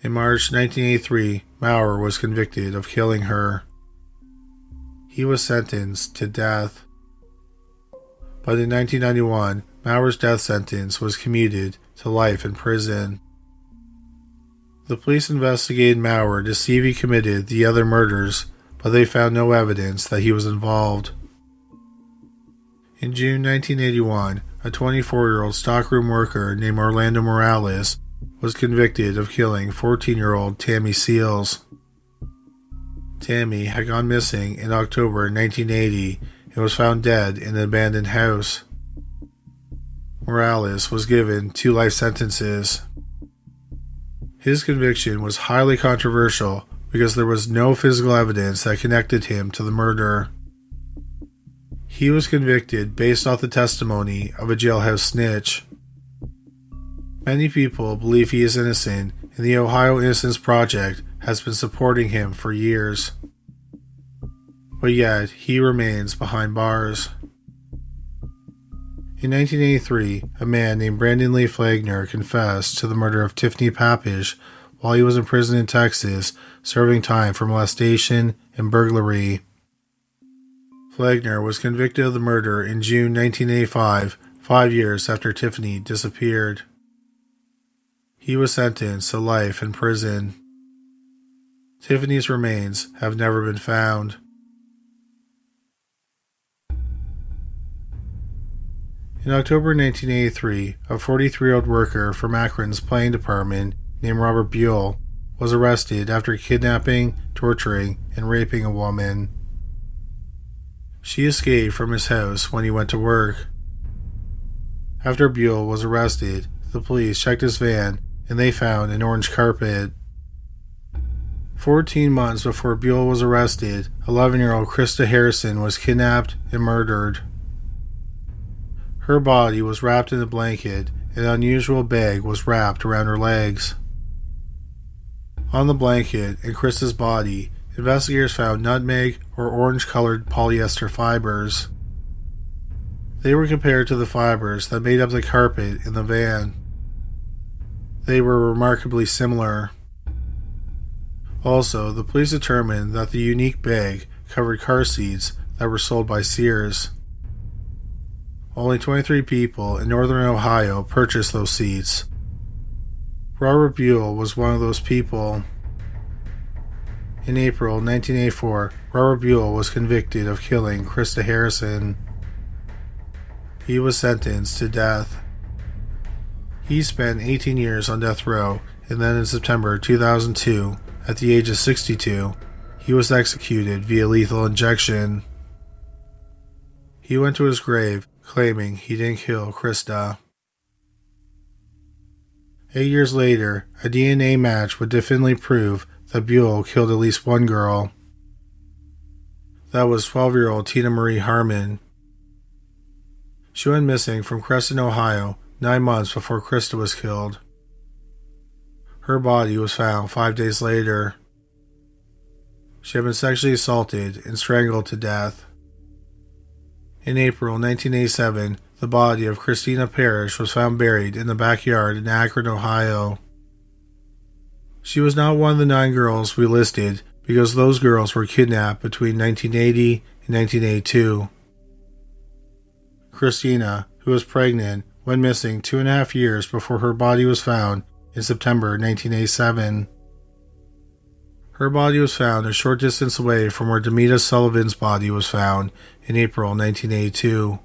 In March 1983, Maurer was convicted of killing her. He was sentenced to death. But in 1991, Maurer's death sentence was commuted to life in prison. The police investigated Maurer to see if he committed the other murders, but they found no evidence that he was involved. In June 1981, a 24-year-old stockroom worker named Orlando Morales was convicted of killing 14-year-old Tammy Seals. Tammy had gone missing in October 1980 and was found dead in an abandoned house. Morales was given 2 life sentences. His conviction was highly controversial because there was no physical evidence that connected him to the murder. He was convicted based off the testimony of a jailhouse snitch. Many people believe he is innocent, and the Ohio Innocence Project has been supporting him for years. But yet, he remains behind bars. In 1983, a man named Brandon Lee Flagner confessed to the murder of Tiffany Papish while he was in prison in Texas, serving time for molestation and burglary. Flagner was convicted of the murder in June 1985, 5 years after Tiffany disappeared. He was sentenced to life in prison. Tiffany's remains have never been found. In October 1983, a 43-year-old worker from Akron's planning department named Robert Buell was arrested after kidnapping, torturing, and raping a woman. She escaped from his house when he went to work. After Buell was arrested, the police checked his van and they found an orange carpet. 14 months before Buell was arrested, 11-year-old Krista Harrison was kidnapped and murdered. Her body was wrapped in a blanket, and an unusual bag was wrapped around her legs. On the blanket and Krista's body, investigators found nutmeg or orange-colored polyester fibers. They were compared to the fibers that made up the carpet in the van. They were remarkably similar. Also, the police determined that the unique bag covered car seats that were sold by Sears. Only 23 people in northern Ohio purchased those seats. Robert Buell was one of those people. In April 1984, Robert Buell was convicted of killing Krista Harrison. He was sentenced to death. He spent 18 years on death row, and then in September 2002, at the age of 62, he was executed via lethal injection. He went to his grave claiming he didn't kill Krista. 8 years later, a DNA match would definitely prove that Buell killed at least one girl. That was 12-year-old Tina Marie Harmon. She went missing from Crescent, Ohio, 9 months before Krista was killed. Her body was found 5 days later. She had been sexually assaulted and strangled to death. In April 1987, the body of Christina Parrish was found buried in the backyard in Akron, Ohio. She was not one of the 9 girls we listed because those girls were kidnapped between 1980 and 1982. Christina, who was pregnant, went missing 2.5 years before her body was found in September 1987. Her body was found a short distance away from where Demita Sullivan's body was found in April 1982.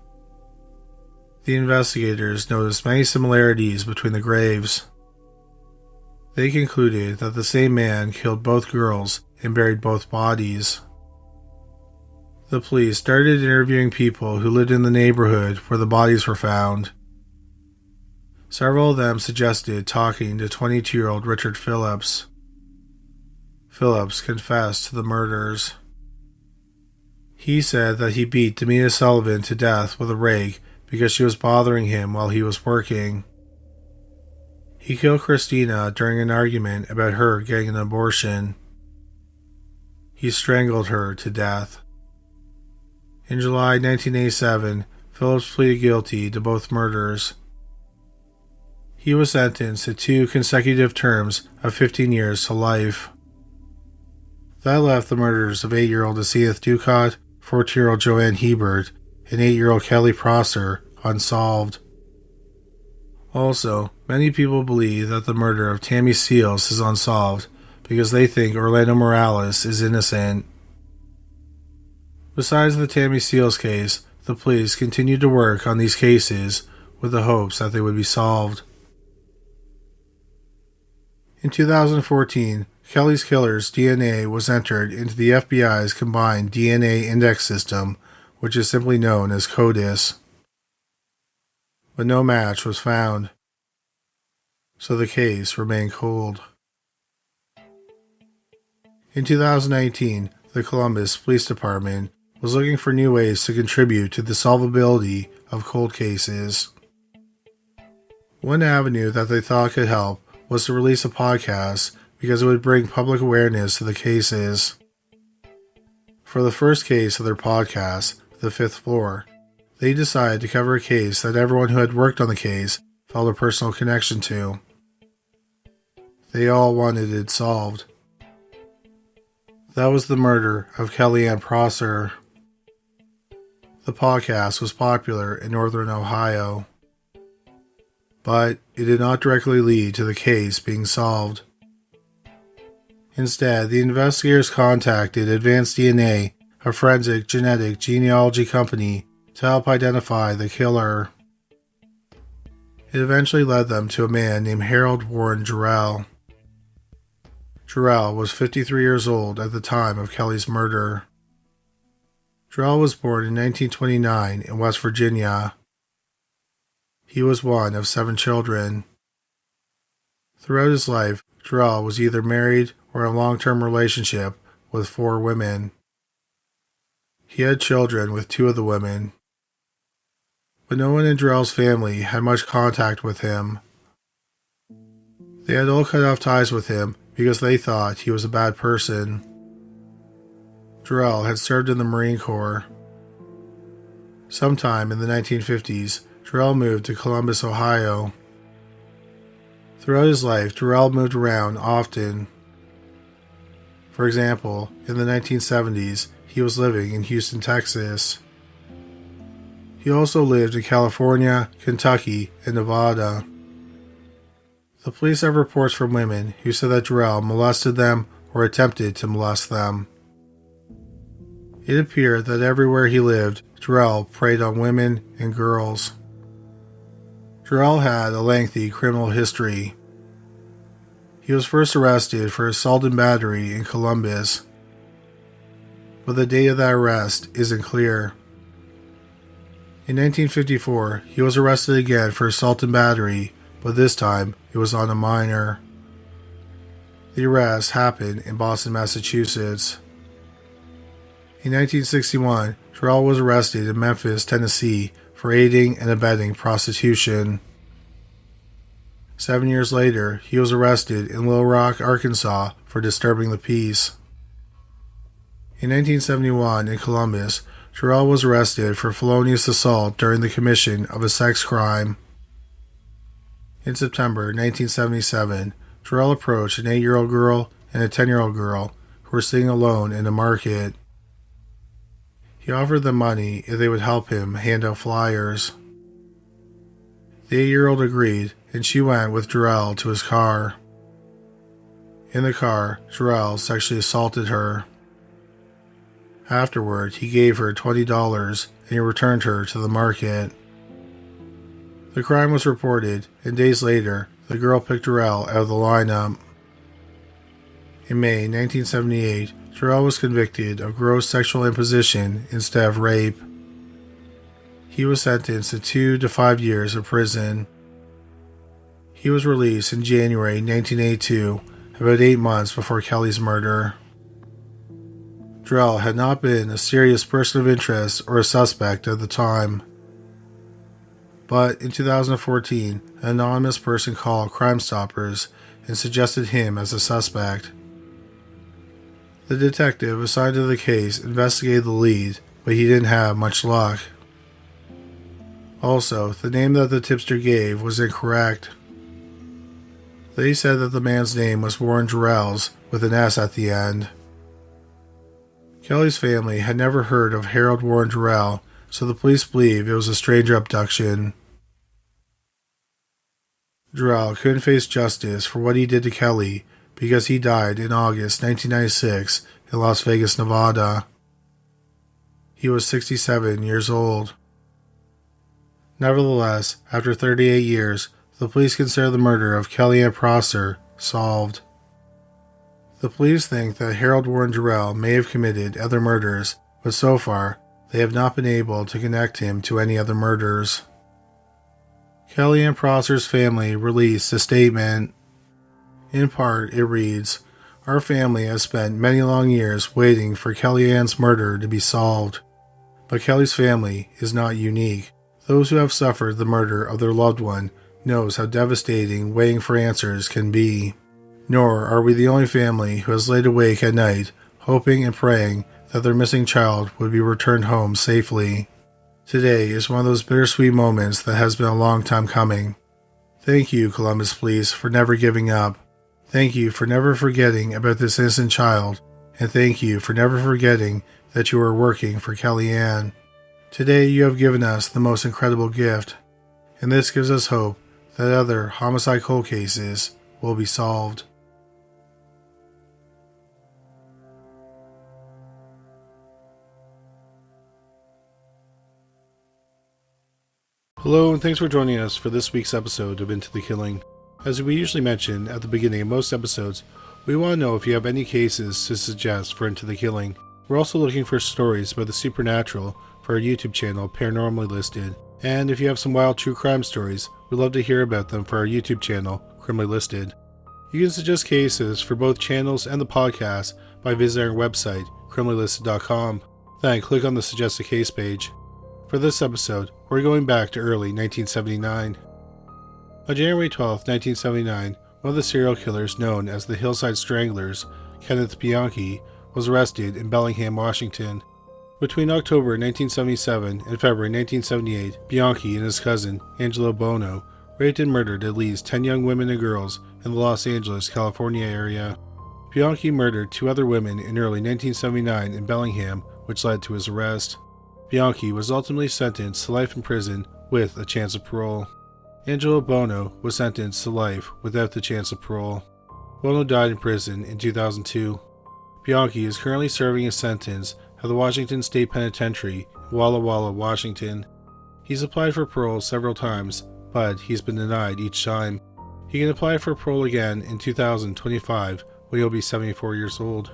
The investigators noticed many similarities between the graves. They concluded that the same man killed both girls and buried both bodies. The police started interviewing people who lived in the neighborhood where the bodies were found. Several of them suggested talking to 22-year-old Richard Phillips. Phillips confessed to the murders. He said that he beat Demita Sullivan to death with a rake because she was bothering him while he was working. He killed Christina during an argument about her getting an abortion. He strangled her to death. In July 1987, Phillips pleaded guilty to both murders. He was sentenced to 2 consecutive terms of 15 years to life. That left the murders of 8-year-old Aseeth Ducott, 14-year-old Joanne Hebert, and 8-year-old Kelly Prosser unsolved. Also, Many people believe that the murder of Tammy Seals is unsolved because they think Orlando Morales is innocent. Besides the Tammy Seals case, the police continued to work on these cases with the hopes that they would be solved. In 2014, Kelly's killer's DNA was entered into the FBI's combined DNA index system, which is simply known as CODIS. But no match was found, so the case remained cold. In 2019, the Columbus Police Department was looking for new ways to contribute to the solvability of cold cases. One avenue that they thought could help was to release a podcast because it would bring public awareness to the cases. For the first case of their podcast, The Fifth Floor, they decided to cover a case that everyone who had worked on the case felt a personal connection to. They all wanted it solved. That was the murder of Kellyanne Prosser. The podcast was popular in northern Ohio, but it did not directly lead to the case being solved. Instead, the investigators contacted Advanced DNA, a forensic genetic genealogy company, to help identify the killer. It eventually led them to a man named Harold Warren Jarrell. Jarrell was 53 years old at the time of Kelly's murder. Jarrell was born in 1929 in West Virginia. He was one of 7 children. Throughout his life, Jarrell was either married or in a long-term relationship with 4 women. He had children with 2 of the women, but no one in Jarrell's family had much contact with him. They had all cut off ties with him because they thought he was a bad person. Jarrell had served in the Marine Corps. Sometime in the 1950s, Jarrell moved to Columbus, Ohio. Throughout his life, Jarrell moved around often. For example, in the 1970s, he was living in Houston, Texas. He also lived in California, Kentucky, and Nevada. The police have reports from women who said that Jarrell molested them or attempted to molest them. It appeared that everywhere he lived, Jarrell preyed on women and girls. Jarrell had a lengthy criminal history. He was first arrested for assault and battery in Columbus, but the date of that arrest isn't clear. In 1954, he was arrested again for assault and battery, but this time it was on a minor. The arrest happened in Boston, Massachusetts. In 1961, Jarrell was arrested in Memphis, Tennessee for aiding and abetting prostitution. 7 years later, he was arrested in Little Rock, Arkansas for disturbing the peace. In 1971, in Columbus, Jarrell was arrested for felonious assault during the commission of a sex crime. In September 1977, Jarrell approached an 8-year-old girl and a 10-year-old girl who were sitting alone in a market. He offered them money if they would help him hand out flyers. The 8-year-old agreed, and she went with Jarrell to his car. In the car, Jarrell sexually assaulted her. Afterward, he gave her $20 and he returned her to the market. The crime was reported, and days later, the girl picked Jarrell out of the lineup. In May 1978, Jarrell was convicted of gross sexual imposition instead of rape. He was sentenced to 2 to 5 years of prison. He was released in January 1982, about 8 months before Kelly's murder. Jarrell had not been a serious person of interest or a suspect at the time. But in 2014, an anonymous person called Crime Stoppers and suggested him as a suspect. The detective assigned to the case investigated the lead, but he didn't have much luck. Also, the name that the tipster gave was incorrect. They said that the man's name was Warren Jarrell's with an S at the end. Kelly's family had never heard of Harold Warren Jarrell, so the police believe it was a stranger abduction. Jarrell couldn't face justice for what he did to Kelly because he died in August 1996 in Las Vegas, Nevada. He was 67 years old. Nevertheless, after 38 years, the police consider the murder of Kellyanne Prosser solved. The police think that Harold Warren Jarrell may have committed other murders, but so far, they have not been able to connect him to any other murders. Kellyanne Prosser's family released a statement. In part, it reads, "Our family has spent many long years waiting for Kellyanne's murder to be solved. But Kelly's family is not unique. Those who have suffered the murder of their loved one knows how devastating waiting for answers can be. Nor are we the only family who has laid awake at night, hoping and praying that their missing child would be returned home safely. Today is one of those bittersweet moments that has been a long time coming. Thank you, Columbus Police, for never giving up. Thank you for never forgetting about this innocent child, and thank you for never forgetting that you are working for Kellyanne. Today you have given us the most incredible gift, and this gives us hope that other homicide cold cases will be solved." Hello, and thanks for joining us for this week's episode of Into the Killing. As we usually mention at the beginning of most episodes, we want to know if you have any cases to suggest for Into the Killing. We're also looking for stories about the supernatural for our YouTube channel, Paranormally Listed. And if you have some wild true crime stories, we'd love to hear about them for our YouTube channel, Criminally Listed. You can suggest cases for both channels and the podcast by visiting our website, criminallylisted.com. Then click on the Suggest a Case page. For this episode, we're going back to early 1979. On January 12, 1979, one of the serial killers known as the Hillside Stranglers, Kenneth Bianchi, was arrested in Bellingham, Washington. Between October 1977 and February 1978, Bianchi and his cousin, Angelo Bono, raped and murdered at least 10 young women and girls in the Los Angeles, California area. Bianchi murdered 2 other women in early 1979 in Bellingham, which led to his arrest. Bianchi was ultimately sentenced to life in prison with a chance of parole. Angelo Bono was sentenced to life without the chance of parole. Bono died in prison in 2002. Bianchi is currently serving his sentence at the Washington State Penitentiary in Walla Walla, Washington. He's applied for parole several times, but he's been denied each time. He can apply for parole again in 2025 when he'll be 74 years old.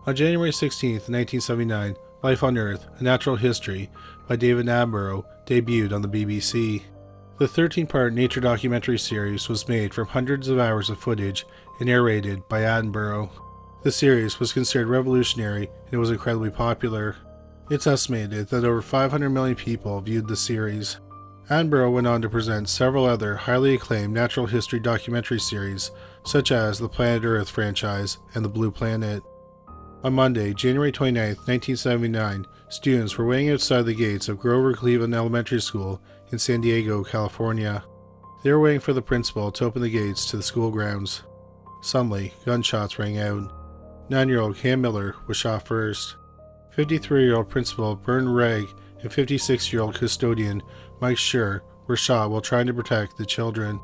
On January 16, 1979, Life on Earth, A Natural History by David Attenborough debuted on the BBC. The 13-part nature documentary series was made from hundreds of hours of footage and narrated by Attenborough. The series was considered revolutionary and it was incredibly popular. It's estimated that over 500 million people viewed the series. Attenborough went on to present several other highly acclaimed natural history documentary series, such as the Planet Earth franchise and The Blue Planet. On Monday, January 29, 1979, students were waiting outside the gates of Grover Cleveland Elementary School in San Diego, California. They were waiting for the principal to open the gates to the school grounds. Suddenly, gunshots rang out. 9-year-old Cam Miller was shot first. 53-year-old principal Bern Regg and 56-year-old custodian Mike Schur were shot while trying to protect the children.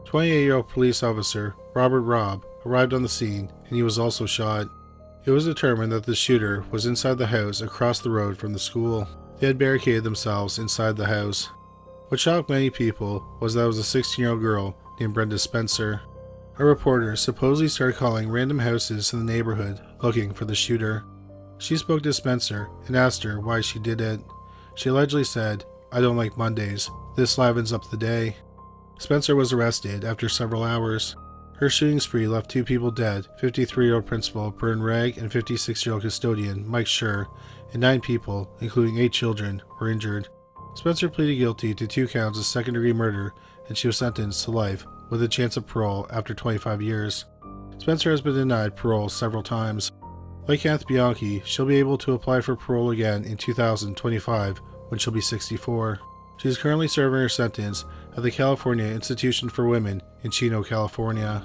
28-year-old police officer Robert Robb arrived on the scene and he was also shot. It was determined that the shooter was inside the house across the road from the school. They had barricaded themselves inside the house. What shocked many people was that it was a 16-year-old girl named Brenda Spencer. A reporter supposedly started calling random houses in the neighborhood looking for the shooter. She spoke to Spencer and asked her why she did it. She allegedly said, "I don't like Mondays. This livens up the day." Spencer was arrested after several hours. Her shooting spree left 2 people dead, 53-year-old principal Bern Regg and 56-year-old custodian Mike Schur, and 9 people, including 8 children, were injured. Spencer pleaded guilty to 2 counts of second-degree murder, and she was sentenced to life, with a chance of parole after 25 years. Spencer has been denied parole several times. Like Kenneth Bianchi, she'll be able to apply for parole again in 2025, when she'll be 64. She is currently serving her sentence at the California Institution for Women in Chino, California.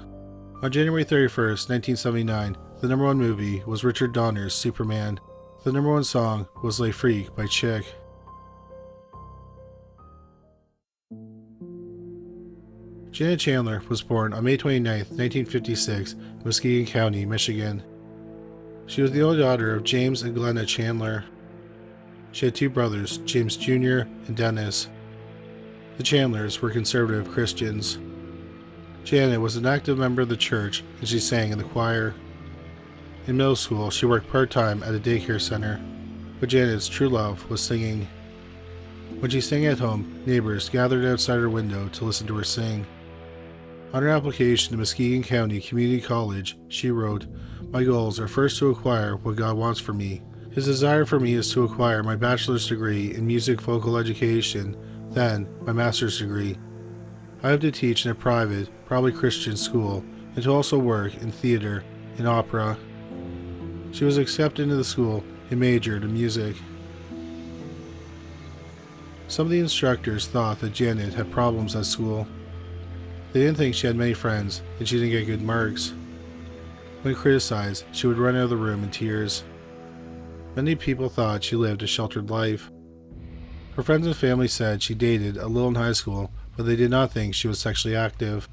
On January 31st, 1979, the #1 movie was Richard Donner's Superman. The #1 song was "Lay Freak" by Chick. Janet Chandler was born on May 29, 1956, in Muskegon County, Michigan. She was the only daughter of James and Glenna Chandler. She had two brothers, James Jr. and Dennis. The Chandlers were conservative Christians. Janet was an active member of the church, and she sang in the choir. In middle school, she worked part-time at a daycare center, but Janet's true love was singing. When she sang at home, neighbors gathered outside her window to listen to her sing. On her application to Muskegon County Community College, she wrote, "My goals are first to acquire what God wants for me. His desire for me is to acquire my bachelor's degree in music vocal education, then my master's degree. I hope to teach in a private, probably Christian school, and to also work in theater, in opera." She was accepted into the school and majored in music. Some of the instructors thought that Janet had problems at school. They didn't think she had many friends, and she didn't get good marks. When criticized, she would run out of the room in tears. Many people thought she lived a sheltered life. Her friends and family said she dated a little in high school, but they did not think she was sexually active.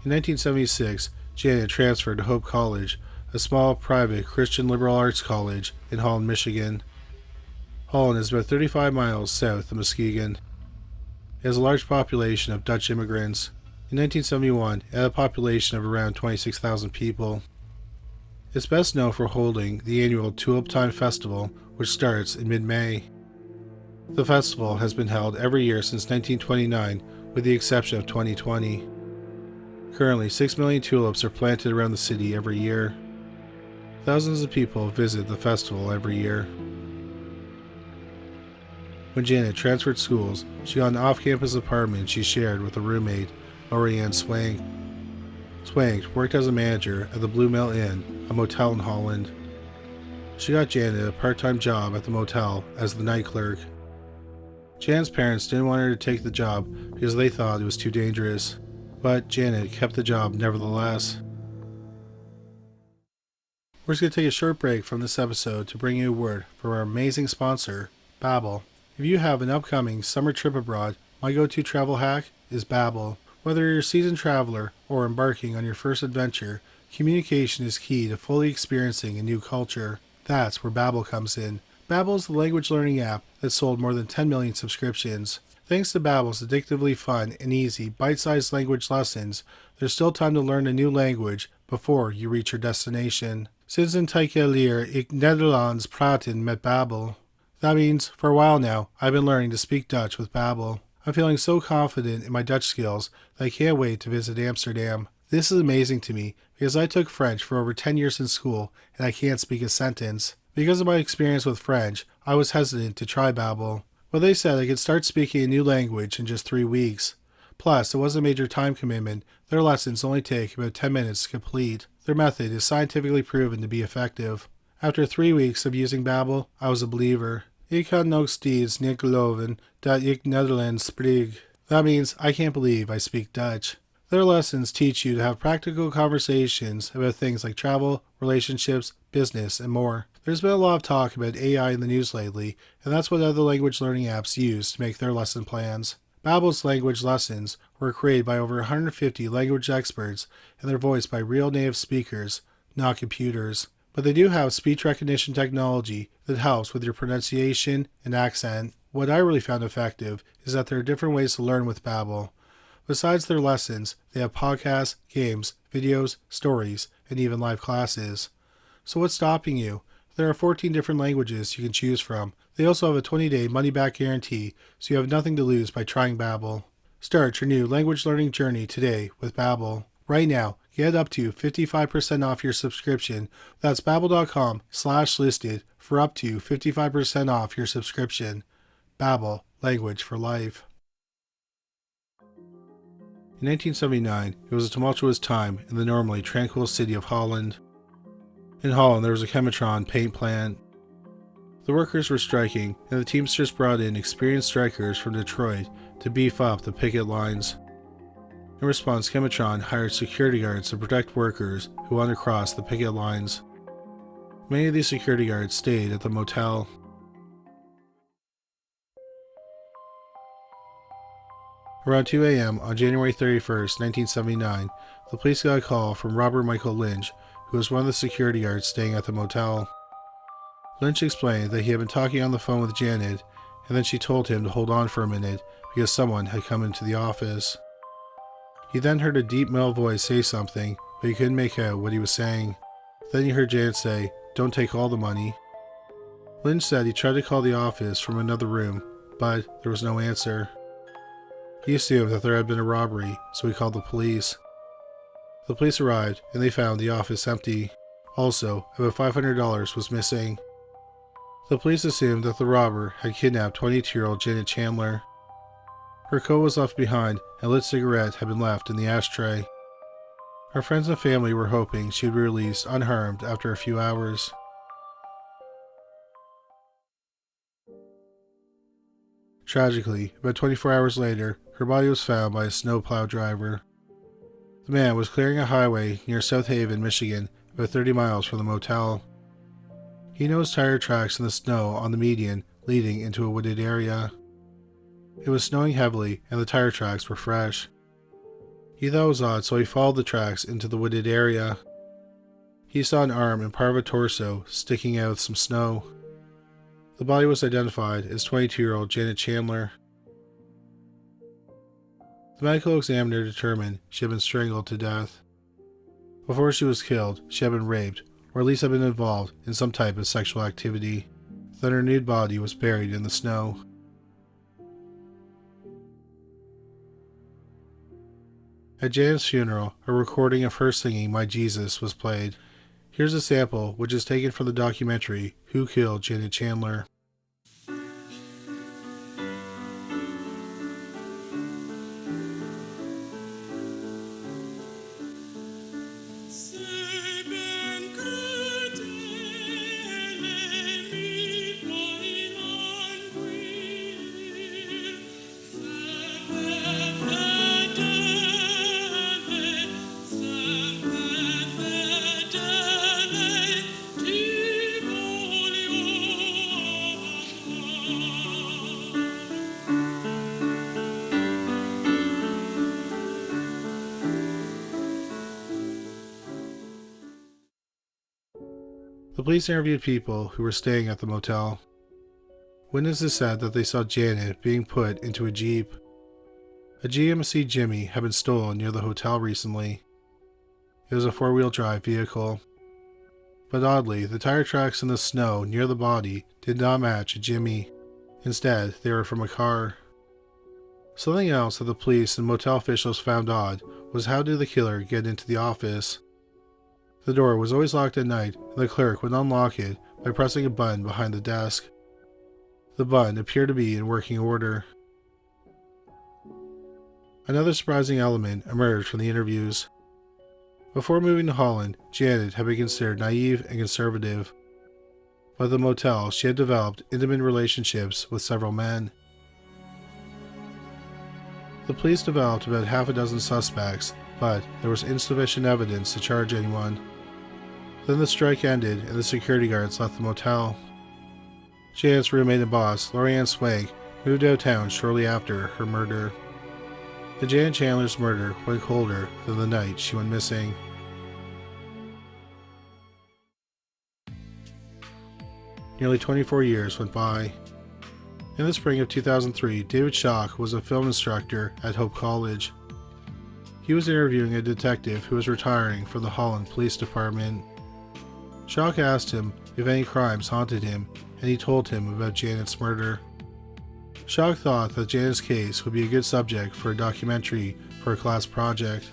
In 1976, Janet transferred to Hope College, a small private Christian liberal arts college in Holland, Michigan. Holland is about 35 miles south of Muskegon. It has a large population of Dutch immigrants. In 1971, it had a population of around 26,000 people. It's best known for holding the annual Tulip Time Festival, which starts in mid-May. The festival has been held every year since 1929, with the exception of 2020. Currently, 6 million tulips are planted around the city every year. Thousands of people visit the festival every year. When Janet transferred schools, she got an off-campus apartment she shared with a roommate, Lorianne Swank. Swank worked as a manager at the Blue Mill Inn, a motel in Holland. She got Janet a part-time job at the motel as the night clerk. Janet's parents didn't want her to take the job because they thought it was too dangerous, but Janet kept the job nevertheless. We're just going to take a short break from this episode to bring you a word from our amazing sponsor, Babbel. If you have an upcoming summer trip abroad, my go-to travel hack is Babbel. Whether you're a seasoned traveler or embarking on your first adventure, communication is key to fully experiencing a new culture. That's where Babbel comes in. Babbel is the language learning app that sold more than 10 million subscriptions. Thanks to Babbel's addictively fun and easy bite-sized language lessons, there's still time to learn a new language before you reach your destination. Sinds een tijdje leer ik Nederlands praten met Babbel. That means, for a while now, I've been learning to speak Dutch with Babbel. I'm feeling so confident in my Dutch skills that I can't wait to visit Amsterdam. This is amazing to me because I took French for over 10 years in school and I can't speak a sentence. Because of my experience with French, I was hesitant to try Babbel. But they said I could start speaking a new language in just 3 weeks. Plus, it wasn't a major time commitment. Their lessons only take about 10 minutes to complete. Their method is scientifically proven to be effective. After 3 weeks of using Babbel, I was a believer. Ik kan nog steeds niet geloven dat ik Nederlands spreek. That means I can't believe I speak Dutch. Their lessons teach you to have practical conversations about things like travel, relationships, business, and more. There's been a lot of talk about AI in the news lately, and that's what other language learning apps use to make their lesson plans. Babbel's language lessons were created by over 150 language experts, and they're voiced by real native speakers, not computers. But they do have speech recognition technology that helps with your pronunciation and accent. What I really found effective is that there are different ways to learn with Babbel. Besides their lessons, they have podcasts, games, videos, stories, and even live classes. So what's stopping you? There are 14 different languages you can choose from. They also have a 20-day money-back guarantee, so you have nothing to lose by trying Babbel. Start your new language learning journey today with Babbel. Right now, get up to 55% off your subscription. That's babbel.com/listed for up to 55% off your subscription. Babbel, language for life. In 1979, it was a tumultuous time in the normally tranquil city of Holland. In Holland, there was a Chemetron paint plant. The workers were striking, and the Teamsters brought in experienced strikers from Detroit to beef up the picket lines. In response, Chemetron hired security guards to protect workers who wanted to cross the picket lines. Many of these security guards stayed at the motel. Around 2 a.m. on January 31st, 1979, the police got a call from Robert Michael Lynch, who was one of the security guards staying at the motel. Lynch explained that he had been talking on the phone with Janet, and then she told him to hold on for a minute because someone had come into the office. He then heard a deep male voice say something, but he couldn't make out what he was saying. Then he heard Janet say, "Don't take all the money." Lynch said he tried to call the office from another room, but there was no answer. He assumed that there had been a robbery, so he called the police. The police arrived, and they found the office empty. Also, about $500 was missing. The police assumed that the robber had kidnapped 22-year-old Janet Chandler. Her coat was left behind, and a lit cigarette had been left in the ashtray. Her friends and family were hoping she would be released unharmed after a few hours. Tragically, about 24 hours later, her body was found by a snowplow driver. The man was clearing a highway near South Haven, Michigan, about 30 miles from the motel. He noticed tire tracks in the snow on the median leading into a wooded area. It was snowing heavily and the tire tracks were fresh. He thought it was odd, so he followed the tracks into the wooded area. He saw an arm and part of a torso sticking out of some snow. The body was identified as 22-year-old Janet Chandler. The medical examiner determined she had been strangled to death. Before she was killed, she had been raped, or at least had been involved in some type of sexual activity. Then her nude body was buried in the snow. At Janet's funeral, a recording of her singing My Jesus was played. Here's a sample which is taken from the documentary Who Killed Janet Chandler. The police interviewed people who were staying at the motel. Witnesses said that they saw Janet being put into a Jeep. A GMC Jimmy had been stolen near the hotel recently. It was a four-wheel drive vehicle. But oddly, the tire tracks in the snow near the body did not match a Jimmy. Instead, they were from a car. Something else that the police and motel officials found odd was how did the killer get into the office? The door was always locked at night, and the clerk would unlock it by pressing a button behind the desk. The button appeared to be in working order. Another surprising element emerged from the interviews. Before moving to Holland, Janet had been considered naive and conservative. But at the motel, she had developed intimate relationships with several men. The police developed about half a dozen suspects, but there was insufficient evidence to charge anyone. Then the strike ended and the security guards left the motel. Janet's roommate and boss, Lorianne Swank, moved out of town shortly after her murder. The Janet Chandler's murder went colder than the night she went missing. Nearly 24 years went by. In the spring of 2003, David Schock was a film instructor at Hope College. He was interviewing a detective who was retiring from the Holland Police Department. Schock asked him if any crimes haunted him, and he told him about Janet's murder. Schock thought that Janet's case would be a good subject for a documentary for a class project.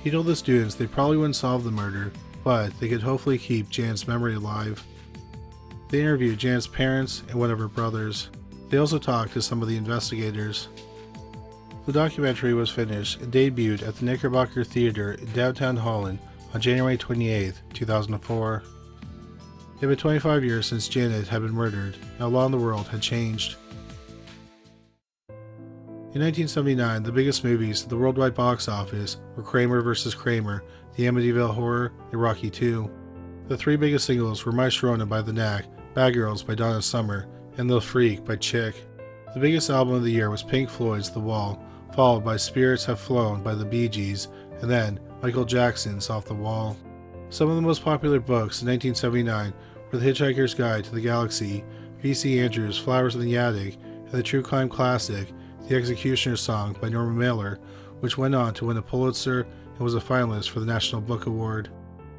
He told the students they probably wouldn't solve the murder, but they could hopefully keep Janet's memory alive. They interviewed Janet's parents and one of her brothers. They also talked to some of the investigators. The documentary was finished and debuted at the Knickerbocker Theatre in downtown Holland on January 28, 2004. It had been 25 years since Janet had been murdered, and a lot in the world had changed. In 1979, the biggest movies at the worldwide box office were Kramer vs. Kramer, The Amityville Horror, and Rocky II. The three biggest singles were My Sharona by The Knack, Bad Girls by Donna Summer, and The Freak by Chick. The biggest album of the year was Pink Floyd's The Wall, followed by Spirits Have Flown by the Bee Gees, and then Michael Jackson's Off the Wall. Some of the most popular books in 1979 were The Hitchhiker's Guide to the Galaxy, V.C. Andrews' Flowers in the Attic, and the true crime classic, The Executioner's Song by Norman Mailer, which went on to win a Pulitzer and was a finalist for the National Book Award.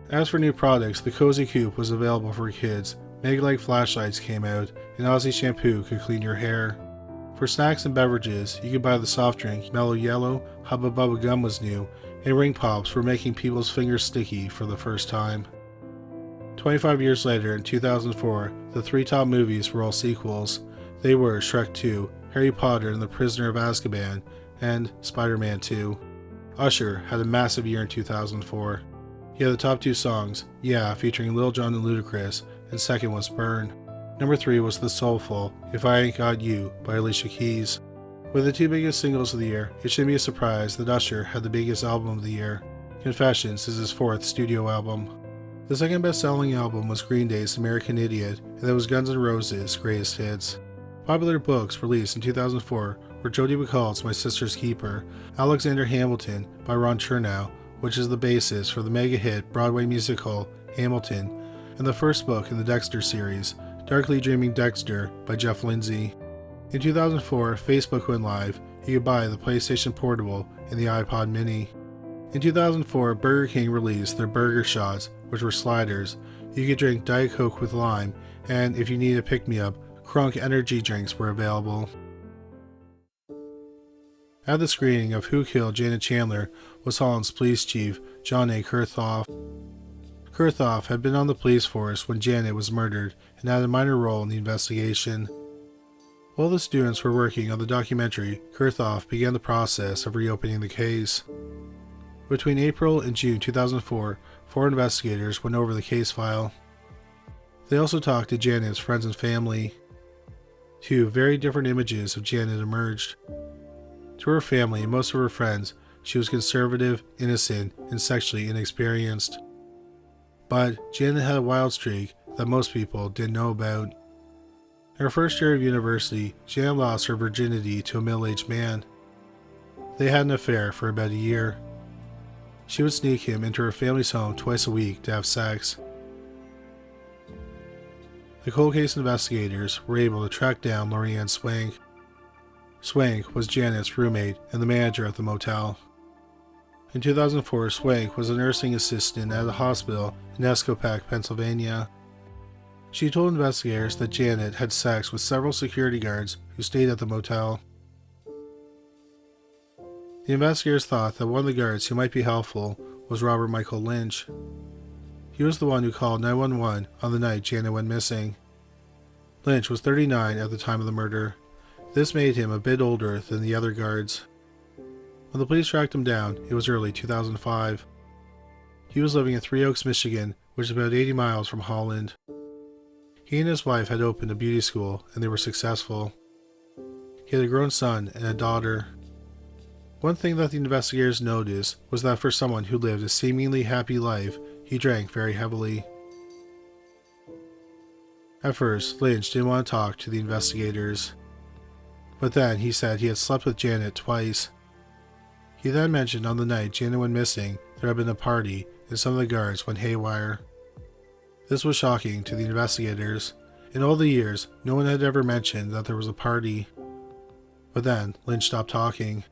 As for new products, the Cozy Coupe was available for kids, Meg-like flashlights came out, and Aussie shampoo could clean your hair. For snacks and beverages, you could buy the soft drink Mellow Yellow, Hubba Bubba Gum was new, and Ring Pops were making people's fingers sticky for the first time. 25 years later, in 2004, the three top movies were all sequels. They were Shrek 2, Harry Potter and the Prisoner of Azkaban, and Spider-Man 2. Usher had a massive year in 2004. He had the top two songs, Yeah, featuring Lil Jon and Ludacris, and second was Burn. Number 3 was the soulful If I Ain't Got You by Alicia Keys. With the two biggest singles of the year, it shouldn't be a surprise that Usher had the biggest album of the year. Confessions is his fourth studio album. The second best-selling album was Green Day's American Idiot, and that was Guns N' Roses' Greatest Hits. Popular books released in 2004 were Jodi Picoult's My Sister's Keeper, Alexander Hamilton by Ron Chernow, which is the basis for the mega-hit Broadway musical Hamilton, and the first book in the Dexter series, Darkly Dreaming Dexter by Jeff Lindsay. In 2004, Facebook went live. You could buy the PlayStation Portable and the iPod Mini. In 2004, Burger King released their Burger Shots, which were sliders. You could drink Diet Coke with lime, and if you need a pick-me-up, Crunk energy drinks were available. At the screening of Who Killed Janet Chandler was Holland's police chief, John A. Kurthoff. Kurthoff had been on the police force when Janet was murdered and had a minor role in the investigation. While the students were working on the documentary, Kurthoff began the process of reopening the case. Between April and June 2004, 4 investigators went over the case file. They also talked to Janet's friends and family. 2 very different images of Janet emerged. To her family and most of her friends, she was conservative, innocent, and sexually inexperienced. But Janet had a wild streak that most people didn't know about. In her first year of university, Janet lost her virginity to a middle-aged man. They had an affair for about a year. She would sneak him into her family's home twice a week to have sex. The cold case investigators were able to track down Lorianne Swank. Swank was Janet's roommate and the manager at the motel. In 2004, Swank was a nursing assistant at a hospital in Escopec, Pennsylvania. She told investigators that Janet had sex with several security guards who stayed at the motel. The investigators thought that one of the guards who might be helpful was Robert Michael Lynch. He was the one who called 911 on the night Janet went missing. Lynch was 39 at the time of the murder. This made him a bit older than the other guards. When the police tracked him down, it was early 2005. He was living in Three Oaks, Michigan, which is about 80 miles from Holland. He and his wife had opened a beauty school, and they were successful. He had a grown son and a daughter. One thing that the investigators noticed was that for someone who lived a seemingly happy life, he drank very heavily. At first, Lynch didn't want to talk to the investigators. But then he said he had slept with Janet twice. He then mentioned on the night Janet went missing there had been a party and some of the guards went haywire. This was shocking to the investigators. In all the years, no one had ever mentioned that there was a party. But then, Lynch stopped talking.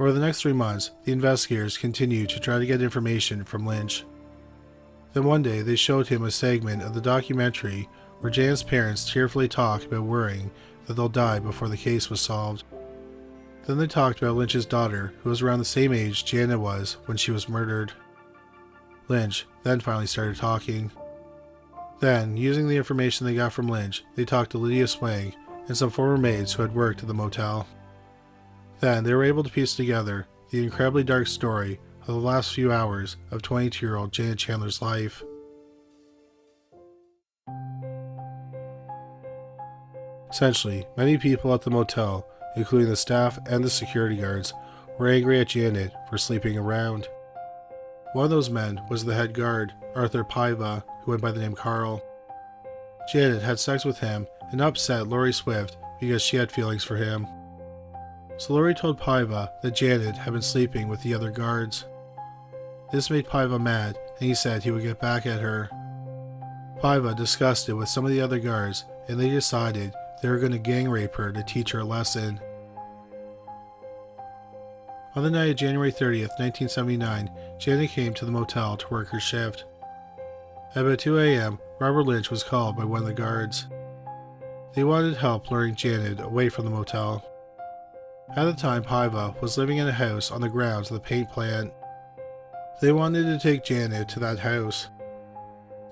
Over the next 3 months, the investigators continued to try to get information from Lynch. Then one day, they showed him a segment of the documentary where Janet's parents tearfully talk about worrying that they'll die before the case was solved. Then they talked about Lynch's daughter, who was around the same age Janet was when she was murdered. Lynch then finally started talking. Then, using the information they got from Lynch, they talked to Lydia Swank and some former maids who had worked at the motel. Then they were able to piece together the incredibly dark story of the last few hours of 22-year-old Janet Chandler's life. Essentially, many people at the motel, including the staff and the security guards, were angry at Janet for sleeping around. One of those men was the head guard, Arthur Paiva, who went by the name Carl. Janet had sex with him and upset Laurie Swift because she had feelings for him. so Lori told Paiva that Janet had been sleeping with the other guards. This made Paiva mad, and he said he would get back at her. Paiva discussed it with some of the other guards, and they decided they were going to gang rape her to teach her a lesson. On the night of January 30th, 1979, Janet came to the motel to work her shift. At about 2 a.m., Robert Lynch was called by one of the guards. They wanted help luring Janet away from the motel. At the time, Paiva was living in a house on the grounds of the paint plant. They wanted to take Janet to that house.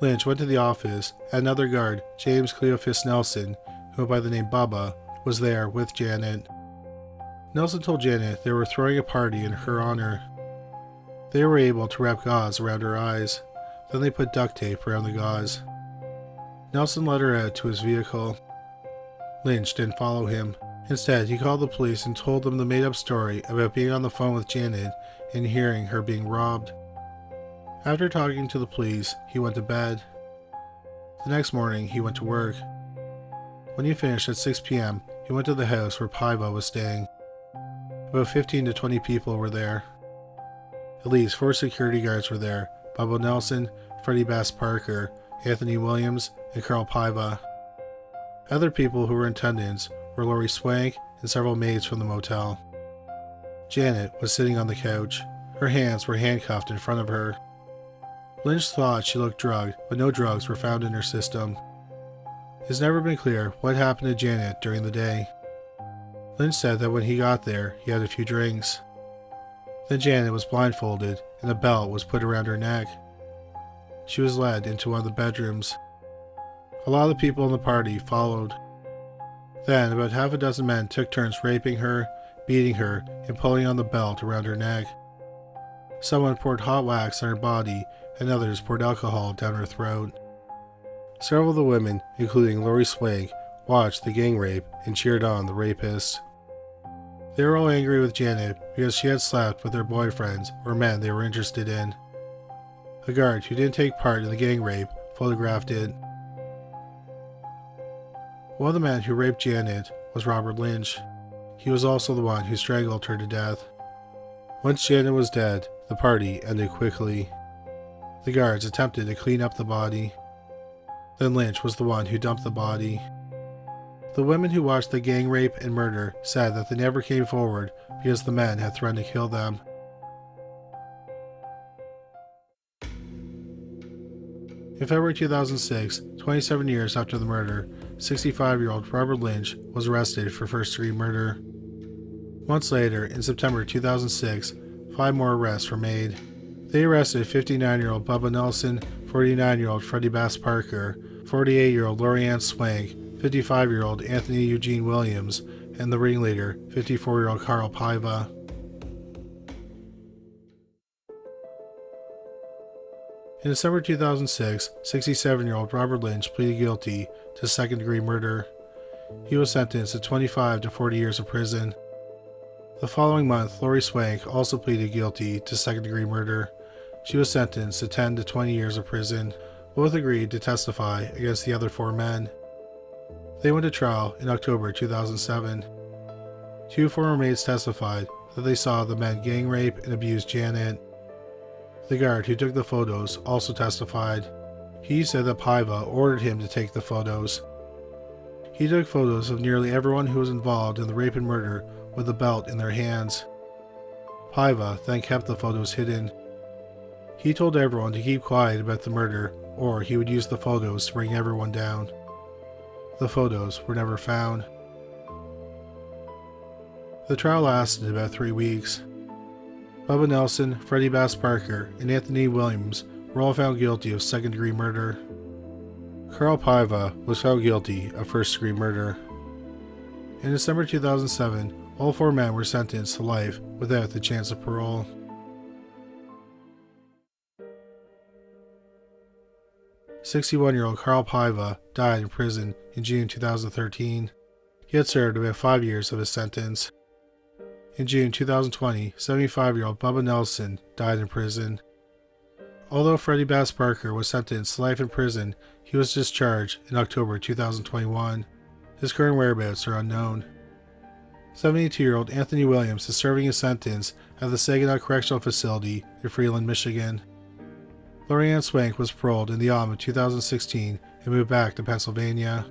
Lynch went to the office, and another guard, James Cleophas Nelson, who went by the name Bubba, was there with Janet. Nelson told Janet they were throwing a party in her honor. They were able to wrap gauze around her eyes. Then they put duct tape around the gauze. Nelson led her out to his vehicle. Lynch didn't follow him. Instead, he called the police and told them the made-up story about being on the phone with Janet and hearing her being robbed. After talking to the police, he went to bed. The next morning, he went to work. When he finished at 6 p.m., he went to the house where Paiva was staying. About 15 to 20 people were there. At least 4 security guards were there: Bubba Nelson, Freddie Bass Parker, Anthony Williams, and Carl Paiva. Other people who were in attendance were Lori Swank and several maids from the motel. Janet was sitting on the couch. Her hands were handcuffed in front of her. Lynch thought she looked drugged, but no drugs were found in her system. It's never been clear what happened to Janet during the day. Lynch said that when he got there, he had a few drinks. Then Janet was blindfolded, and a belt was put around her neck. She was led into one of the bedrooms. A lot of the people in the party followed. Then about half a dozen men took turns raping her, beating her, and pulling on the belt around her neck. Someone poured hot wax on her body, and others poured alcohol down her throat. Several of the women, including Lori Swank, watched the gang rape and cheered on the rapist. They were all angry with Janet because she had slept with their boyfriends or men they were interested in. A guard who didn't take part in the gang rape photographed it. One of the men who raped Janet was Robert Lynch. He was also the one who strangled her to death. Once Janet was dead, the party ended quickly. The guards attempted to clean up the body. Then Lynch was the one who dumped the body. The women who watched the gang rape and murder said that they never came forward because the men had threatened to kill them. In February 2006, 27 years after the murder, 65-year-old Robert Lynch was arrested for first-degree murder. Months later, in September 2006, 5 more arrests were made. They arrested 59-year-old Bubba Nelson, 49-year-old Freddie Bass Parker, 48-year-old Lorianne Swank, 55-year-old Anthony Eugene Williams, and the ringleader, 54-year-old Carl Paiva. In December 2006, 67-year-old Robert Lynch pleaded guilty to second-degree murder. He was sentenced to 25 to 40 years of prison. The following month, Lori Swank also pleaded guilty to second-degree murder. She was sentenced to 10 to 20 years of prison. Both agreed to testify against the other 4 men. They went to trial in October 2007. 2 former maids testified that they saw the men gang rape and abuse Janet. The guard who took the photos also testified. He said that Paiva ordered him to take the photos. He took photos of nearly everyone who was involved in the rape and murder with a belt in their hands. Paiva then kept the photos hidden. He told everyone to keep quiet about the murder, or he would use the photos to bring everyone down. The photos were never found. The trial lasted about 3 weeks. Bubba Nelson, Freddie Bass Parker, and Anthony Williams were all found guilty of second-degree murder. Carl Paiva was found guilty of first-degree murder. In December 2007, all 4 men were sentenced to life without the chance of parole. "61-year-old Carl Paiva died in prison in June 2013. He had served about 5 years of his sentence. In June 2020, 75-year-old Bubba Nelson died in prison. Although Freddie Bass Parker was sentenced to life in prison, he was discharged in October 2021. His current whereabouts are unknown. 72-year-old Anthony Williams is serving his sentence at the Saginaw Correctional Facility in Freeland, Michigan. Lorianne Swank was paroled in the autumn of 2016 and moved back to Pennsylvania.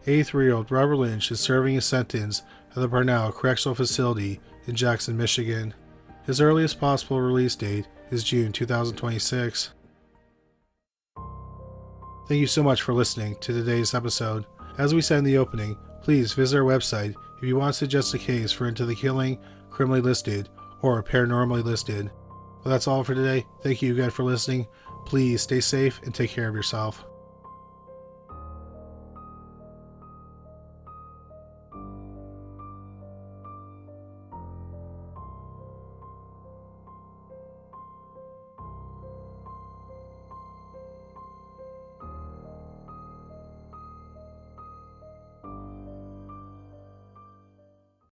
83-year-old Robert Lynch is serving his sentence at the Parnell Correctional Facility in Jackson, Michigan. His earliest possible release date is June 2026. Thank you so much for listening to today's episode. As we said in the opening, please visit our website if you want to suggest a case for Into the Killing, Criminally Listed, or Paranormally Listed. Well, that's all for today. Thank you again for listening. Please stay safe and take care of yourself.